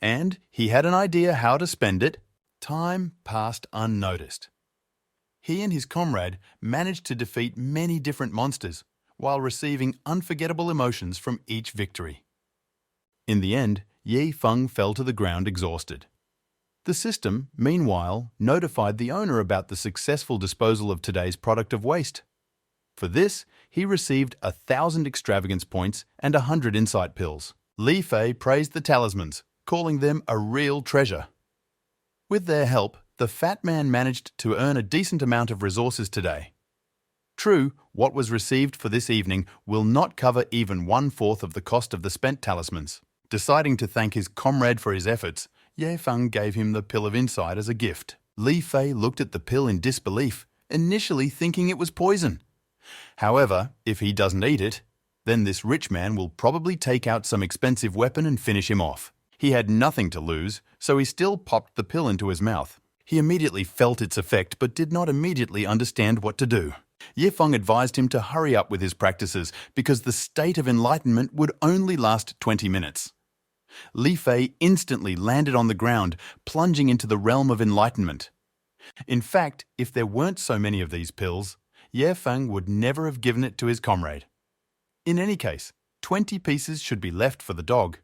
and he had an idea how to spend it. Time passed unnoticed. He and his comrade managed to defeat many different monsters while receiving unforgettable emotions from each victory. In the end, Ye Feng fell to the ground exhausted. The system, meanwhile, notified the owner about the successful disposal of today's product of waste. For this, he received 1,000 extravagance points and 100 insight pills. Li Fei praised the talismans, calling them a real treasure. With their help, the fat man managed to earn a decent amount of resources today. True, what was received for this evening will not cover even 1/4 of the cost of the spent talismans. Deciding to thank his comrade for his efforts, Ye Feng gave him the pill of insight as a gift. Li Fei looked at the pill in disbelief, initially thinking it was poison. However, if he doesn't eat it, then this rich man will probably take out some expensive weapon and finish him off. He had nothing to lose, so he still popped the pill into his mouth. He immediately felt its effect but did not immediately understand what to do. Ye Feng advised him to hurry up with his practices because the state of enlightenment would only last 20 minutes. Li Fei instantly landed on the ground, plunging into the realm of enlightenment. In fact, if there weren't so many of these pills, Ye Feng would never have given it to his comrade. In any case, 20 pieces should be left for the dog.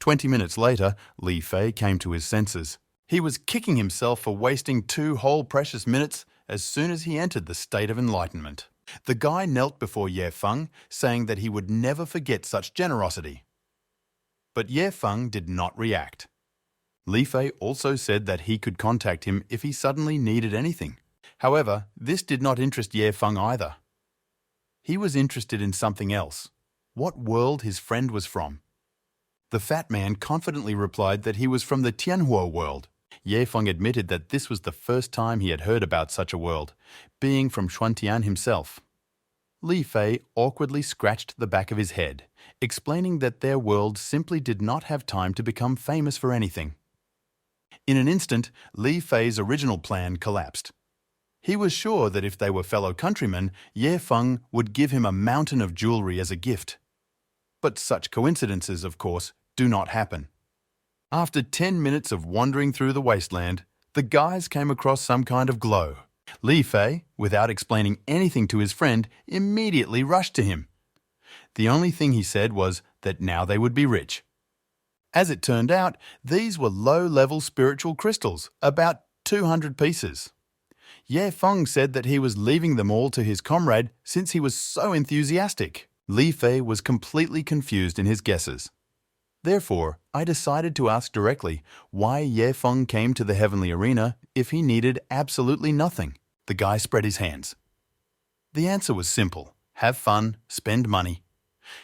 20 minutes later, Li Fei came to his senses. He was kicking himself for wasting 2 whole precious minutes as soon as he entered the state of enlightenment. The guy knelt before Ye Feng, saying that he would never forget such generosity. But Ye Feng did not react. Li Fei also said that he could contact him if he suddenly needed anything. However, this did not interest Ye Feng either. He was interested in something else: what world his friend was from. The fat man confidently replied that he was from the Tianhua world. Ye Feng admitted that this was the first time he had heard about such a world, being from Xuantian himself. Li Fei awkwardly scratched the back of his head, explaining that their world simply did not have time to become famous for anything. In an instant, Li Fei's original plan collapsed. He was sure that if they were fellow countrymen, Ye Feng would give him a mountain of jewelry as a gift. But such coincidences, of course, do not happen. After 10 minutes of wandering through the wasteland, the guys came across some kind of glow. Li Fei, without explaining anything to his friend, immediately rushed to him. The only thing he said was that now they would be rich. As it turned out, these were low-level spiritual crystals, about 200 pieces. Feng said that he was leaving them all to his comrade since he was so enthusiastic. Li Fei was completely confused in his guesses. Therefore, I decided to ask directly why Feng came to the heavenly arena if he needed absolutely nothing. The guy spread his hands. The answer was simple: have fun, spend money.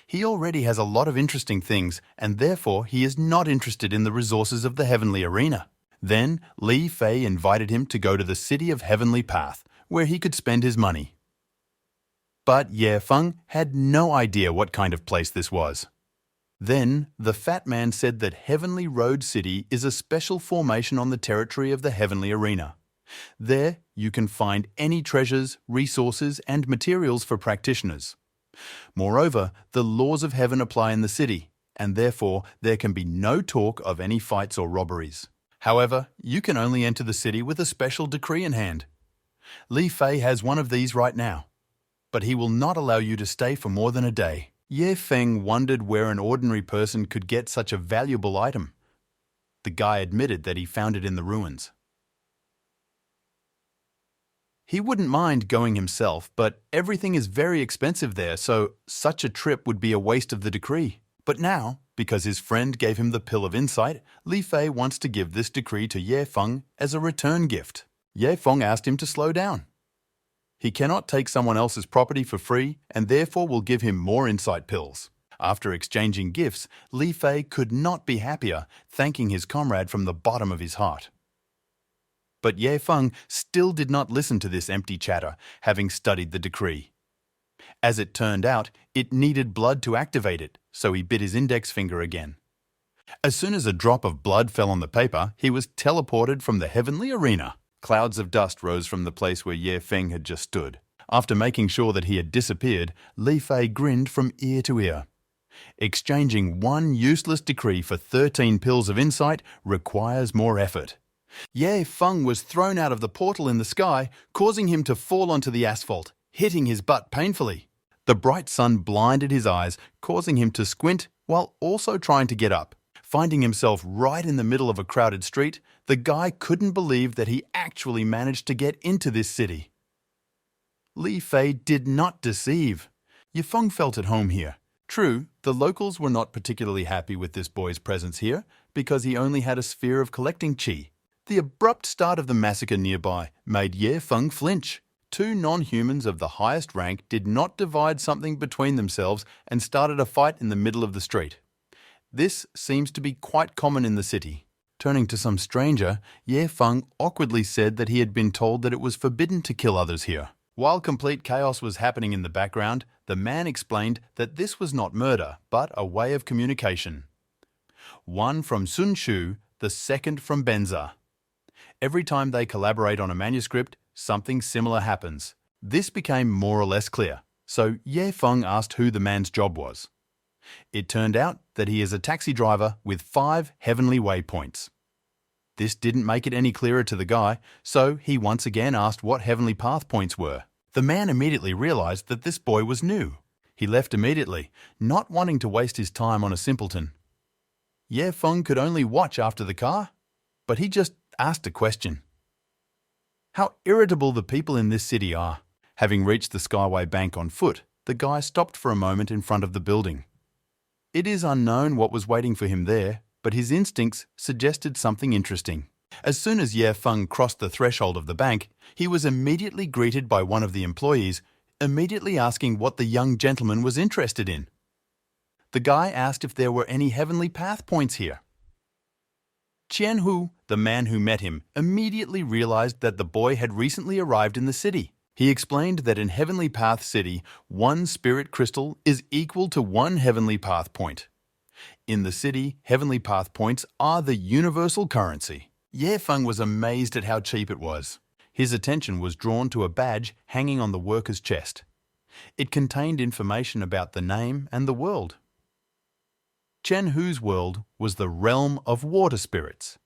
He already has a lot of interesting things, and therefore he is not interested in the resources of the heavenly arena. Then Li Fei invited him to go to the city of Heavenly Path, where he could spend his money. But Feng had no idea what kind of place this was. Then the fat man said that Heavenly Road City is a special formation on the territory of the heavenly arena. There you can find any treasures, resources, and materials for practitioners. Moreover, the laws of heaven apply in the city, and therefore there can be no talk of any fights or robberies. However, you can only enter the city with a special decree in hand. Li Fei has one of these right now, but he will not allow you to stay for more than a day. Feng wondered where an ordinary person could get such a valuable item. The guy admitted that he found it in the ruins. He wouldn't mind going himself, but everything is very expensive there, so such a trip would be a waste of the decree. But now, because his friend gave him the pill of insight, Li Fei wants to give this decree to Feng as a return gift. Feng asked him to slow down. He cannot take someone else's property for free and therefore will give him more insight pills. After exchanging gifts, Li Fei could not be happier, thanking his comrade from the bottom of his heart. But Feng still did not listen to this empty chatter, having studied the decree. As it turned out, it needed blood to activate it, so he bit his index finger again. As soon as a drop of blood fell on the paper, he was teleported from the heavenly arena. Clouds of dust rose from the place where Feng had just stood. After making sure that he had disappeared, Li Fei grinned from ear to ear. Exchanging one useless decree for 13 pills of insight requires more effort. Feng was thrown out of the portal in the sky, causing him to fall onto the asphalt, hitting his butt painfully. The bright sun blinded his eyes, causing him to squint while also trying to get up. Finding himself right in the middle of a crowded street, the guy couldn't believe that he actually managed to get into this city. Li Fei did not deceive. Feng felt at home here. True, the locals were not particularly happy with this boy's presence here because he only had a sphere of collecting qi. The abrupt start of the massacre nearby made Feng flinch. Two non-humans of the highest rank did not divide something between themselves and started a fight in the middle of the street. This seems to be quite common in the city. Turning to some stranger, Feng awkwardly said that he had been told that it was forbidden to kill others here. While complete chaos was happening in the background, the man explained that this was not murder, but a way of communication. One from Sun Shu, the second from Benza. Every time they collaborate on a manuscript, something similar happens. This became more or less clear, so Feng asked who the man's job was. It turned out that he is a taxi driver with 5 heavenly waypoints. This didn't make it any clearer to the guy, so he once again asked what heavenly path points were. The man immediately realized that this boy was new. He left immediately, not wanting to waste his time on a simpleton. Feng could only watch after the car, but he just asked a question. How irritable the people in this city are. Having reached the Skyway Bank on foot, the guy stopped for a moment in front of the building. It is unknown what was waiting for him there, but his instincts suggested something interesting. As soon as Feng crossed the threshold of the bank, he was immediately greeted by one of the employees, immediately asking what the young gentleman was interested in. The guy asked if there were any heavenly path points here. Qian Hu, the man who met him, immediately realized that the boy had recently arrived in the city. He explained that in Heavenly Path City, 1 spirit crystal is equal to 1 heavenly path point. In the city, heavenly path points are the universal currency. Feng was amazed at how cheap it was. His attention was drawn to a badge hanging on the worker's chest. It contained information about the name and the world. Chen Hu's world was the realm of water spirits.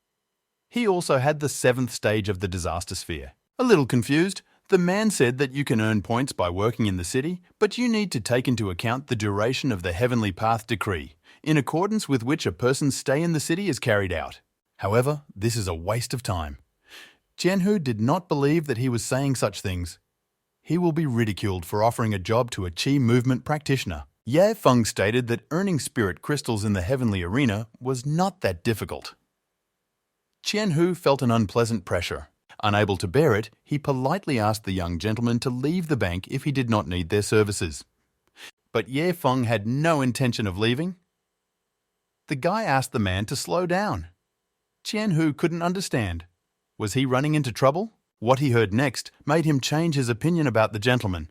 He also had the 7th stage of the disaster sphere. A little confused, the man said that you can earn points by working in the city, but you need to take into account the duration of the Heavenly Path decree, in accordance with which a person's stay in the city is carried out. However, this is a waste of time. Chen Hu did not believe that he was saying such things. He will be ridiculed for offering a job to a Qi movement practitioner. Ye Feng stated that earning spirit crystals in the heavenly arena was not that difficult. Chen Hu felt an unpleasant pressure. Unable to bear it, he politely asked the young gentleman to leave the bank if he did not need their services. But Ye Feng had no intention of leaving. The guy asked the man to slow down. Chen Hu couldn't understand. Was he running into trouble? What he heard next made him change his opinion about the gentleman.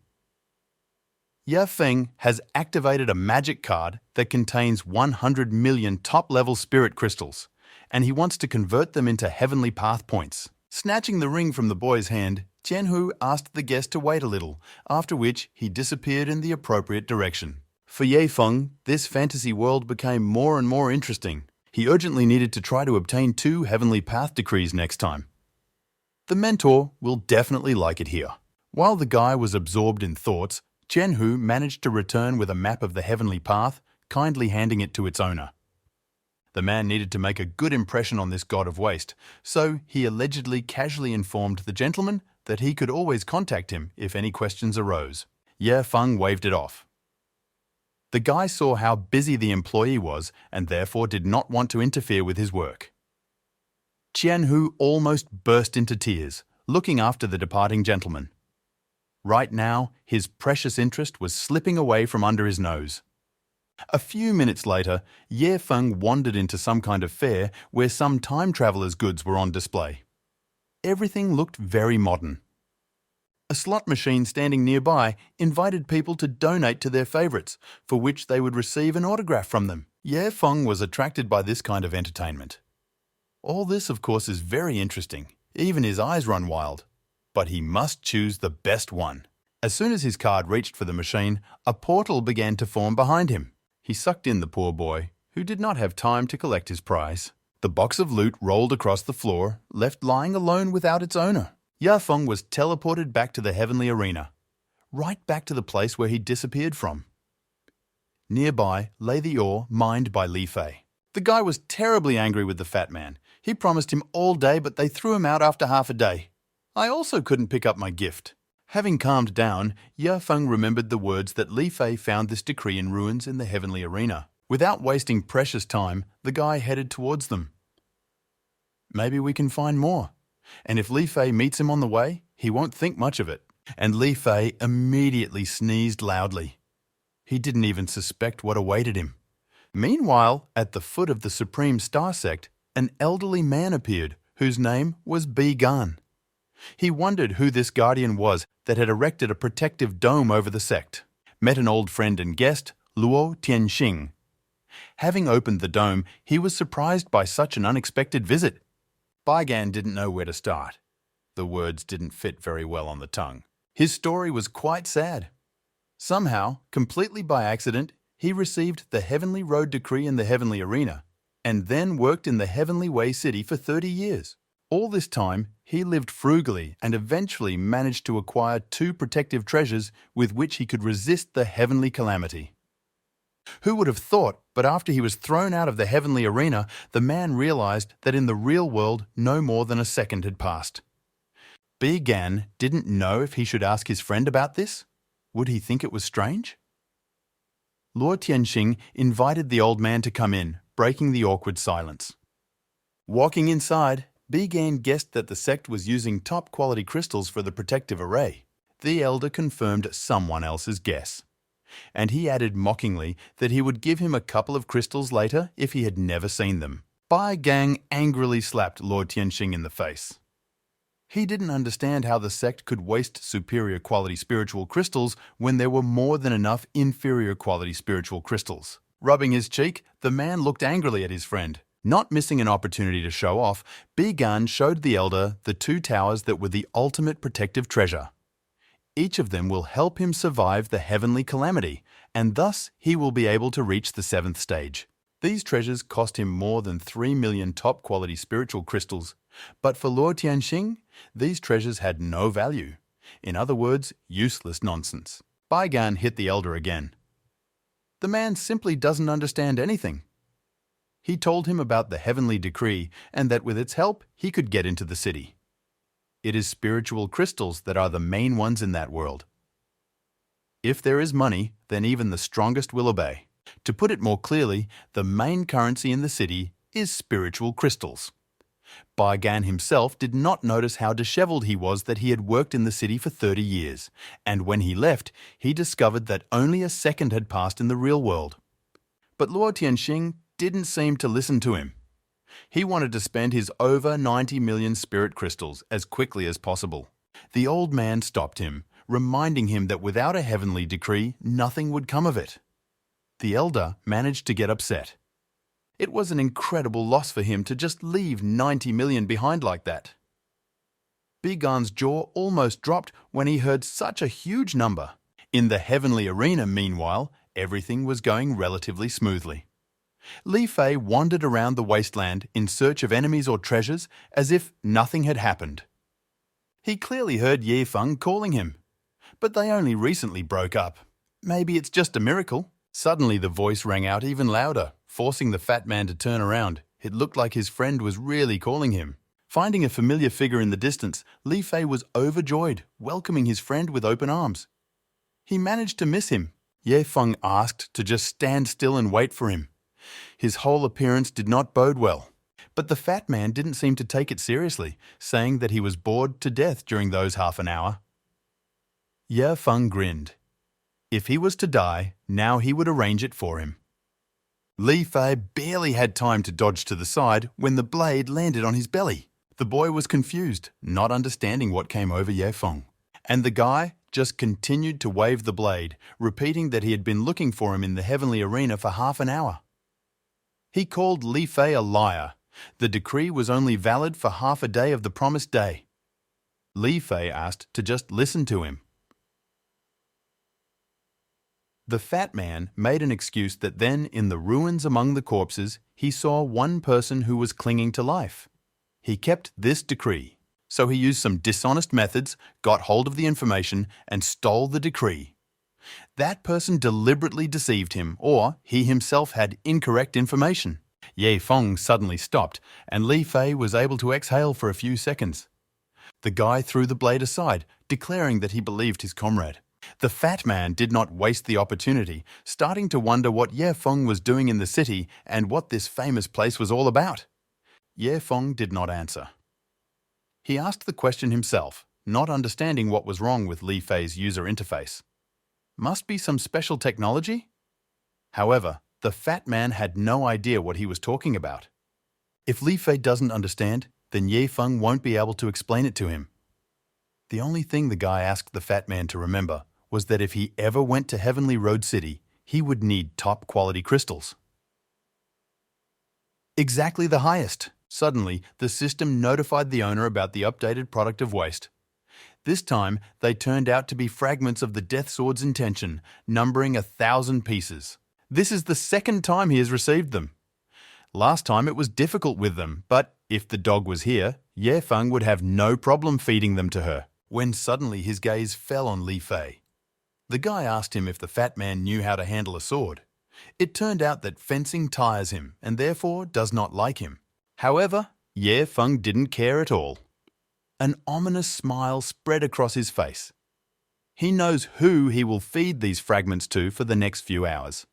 Ye Feng has activated a magic card that contains 100 million top-level spirit crystals, and he wants to convert them into heavenly path points. Snatching the ring from the boy's hand, Chen Hu asked the guest to wait a little, after which he disappeared in the appropriate direction. For Ye Feng, this fantasy world became more and more interesting. He urgently needed to try to obtain 2 heavenly path decrees next time. The mentor will definitely like it here. While the guy was absorbed in thoughts, Chen Hu managed to return with a map of the heavenly path, kindly handing it to its owner. The man needed to make a good impression on this god of waste, so he allegedly casually informed the gentleman that he could always contact him if any questions arose. Ye Feng waved it off. The guy saw how busy the employee was and therefore did not want to interfere with his work. Chen Hu almost burst into tears, looking after the departing gentleman. Right now, his precious interest was slipping away from under his nose. A few minutes later, Ye Feng wandered into some kind of fair where some time travelers' goods were on display. Everything looked very modern. A slot machine standing nearby invited people to donate to their favorites, for which they would receive an autograph from them. Ye Feng was attracted by this kind of entertainment. All this, of course, is very interesting. Even his eyes run wild. But he must choose the best one. As soon as his card reached for the machine, a portal began to form behind him. He sucked in the poor boy, who did not have time to collect his prize. The box of loot rolled across the floor, left lying alone without its owner. Ye Feng was teleported back to the heavenly arena, right back to the place where he disappeared from. Nearby lay the ore mined by Li Fei. The guy was terribly angry with the fat man. He promised him all day, but they threw him out after half a day. I also couldn't pick up my gift. Having calmed down, Ye Feng remembered the words that Li Fei found this decree in ruins in the heavenly arena. Without wasting precious time, the guy headed towards them. Maybe we can find more. And if Li Fei meets him on the way, he won't think much of it. And Li Fei immediately sneezed loudly. He didn't even suspect what awaited him. Meanwhile, at the foot of the Supreme Star Sect, an elderly man appeared, whose name was Bi Gan. He wondered who this guardian was that had erected a protective dome over the sect. Met an old friend and guest, Luo Tianxing. Having opened the dome, he was surprised by such an unexpected visit. Bi Gan didn't know where to start. The words didn't fit very well on the tongue. His story was quite sad. Somehow, completely by accident, he received the Heavenly Road Decree in the Heavenly Arena, and then worked in the Heavenly Way City for 30 years. All this time, he lived frugally and eventually managed to acquire 2 protective treasures with which he could resist the heavenly calamity. Who would have thought, but after he was thrown out of the heavenly arena, the man realized that in the real world no more than a second had passed. Bi Gan didn't know if he should ask his friend about this. Would he think it was strange? Luo Tianxing invited the old man to come in, breaking the awkward silence. Walking inside, Bi Gan guessed that the sect was using top-quality crystals for the protective array. The elder confirmed someone else's guess. And he added mockingly that he would give him a couple of crystals later if he had never seen them. Bi Gan angrily slapped Lord Tianxing in the face. He didn't understand how the sect could waste superior quality spiritual crystals when there were more than enough inferior quality spiritual crystals. Rubbing his cheek, the man looked angrily at his friend. Not missing an opportunity to show off, Bi Gan showed the elder the 2 towers that were the ultimate protective treasure. Each of them will help him survive the heavenly calamity, and thus he will be able to reach the 7th stage. These treasures cost him more than 3 million top-quality spiritual crystals, but for Luo Tianxing, these treasures had no value. In other words, useless nonsense. Bai Gan hit the elder again. The man simply doesn't understand anything. He told him about the heavenly decree and that with its help, he could get into the city. It is spiritual crystals that are the main ones in that world. If there is money, then even the strongest will obey. To put it more clearly, the main currency in the city is spiritual crystals. Bai Gan himself did not notice how disheveled he was that he had worked in the city for 30 years, and when he left, he discovered that only a second had passed in the real world. But Luo Tianxing didn't seem to listen to him. He wanted to spend his over 90 million spirit crystals as quickly as possible. The old man stopped him, reminding him that without a heavenly decree, nothing would come of it. The elder managed to get upset. It was an incredible loss for him to just leave 90 million behind like that. Bigan's jaw almost dropped when he heard such a huge number. In the heavenly arena, meanwhile, everything was going relatively smoothly. Li Fei wandered around the wasteland in search of enemies or treasures as if nothing had happened. He clearly heard Ye Feng calling him, but they only recently broke up. Maybe it's just a miracle. Suddenly the voice rang out even louder, forcing the fat man to turn around. It looked like his friend was really calling him. Finding a familiar figure in the distance, Li Fei was overjoyed, welcoming his friend with open arms. He managed to miss him. Ye Feng asked to just stand still and wait for him. His whole appearance did not bode well. But the fat man didn't seem to take it seriously, saying that he was bored to death during those half an hour. Ye Feng grinned. If he was to die, now he would arrange it for him. Li Fei barely had time to dodge to the side when the blade landed on his belly. The boy was confused, not understanding what came over Ye Feng. And the guy just continued to wave the blade, repeating that he had been looking for him in the heavenly arena for half an hour. He called Li Fei a liar. The decree was only valid for half a day of the promised day. Li Fei asked to just listen to him. The fat man made an excuse that then, in the ruins among the corpses, he saw one person who was clinging to life. He kept this decree, so he used some dishonest methods, got hold of the information, and stole the decree. That person deliberately deceived him, or he himself had incorrect information. Ye Feng suddenly stopped, and Li Fei was able to exhale for a few seconds. The guy threw the blade aside, declaring that he believed his comrade. The fat man did not waste the opportunity, starting to wonder what Ye Feng was doing in the city and what this famous place was all about. Ye Feng did not answer. He asked the question himself, not understanding what was wrong with Li Fei's user interface. Must be some special technology? However, the fat man had no idea what he was talking about. If Li Fei doesn't understand, then Ye Feng won't be able to explain it to him. The only thing the guy asked the fat man to remember was that if he ever went to Heavenly Road City, he would need top-quality crystals. Exactly the highest. Suddenly, the system notified the owner about the updated product of waste. This time, they turned out to be fragments of the Death Sword's intention, numbering 1,000 pieces. This is the second time he has received them. Last time it was difficult with them, but if the dog was here, Ye Feng would have no problem feeding them to her. When suddenly his gaze fell on Li Fei. The guy asked him if the fat man knew how to handle a sword. It turned out that fencing tires him and therefore does not like him. However, Ye Feng didn't care at all. An ominous smile spread across his face. He knows who he will feed these fragments to for the next few hours.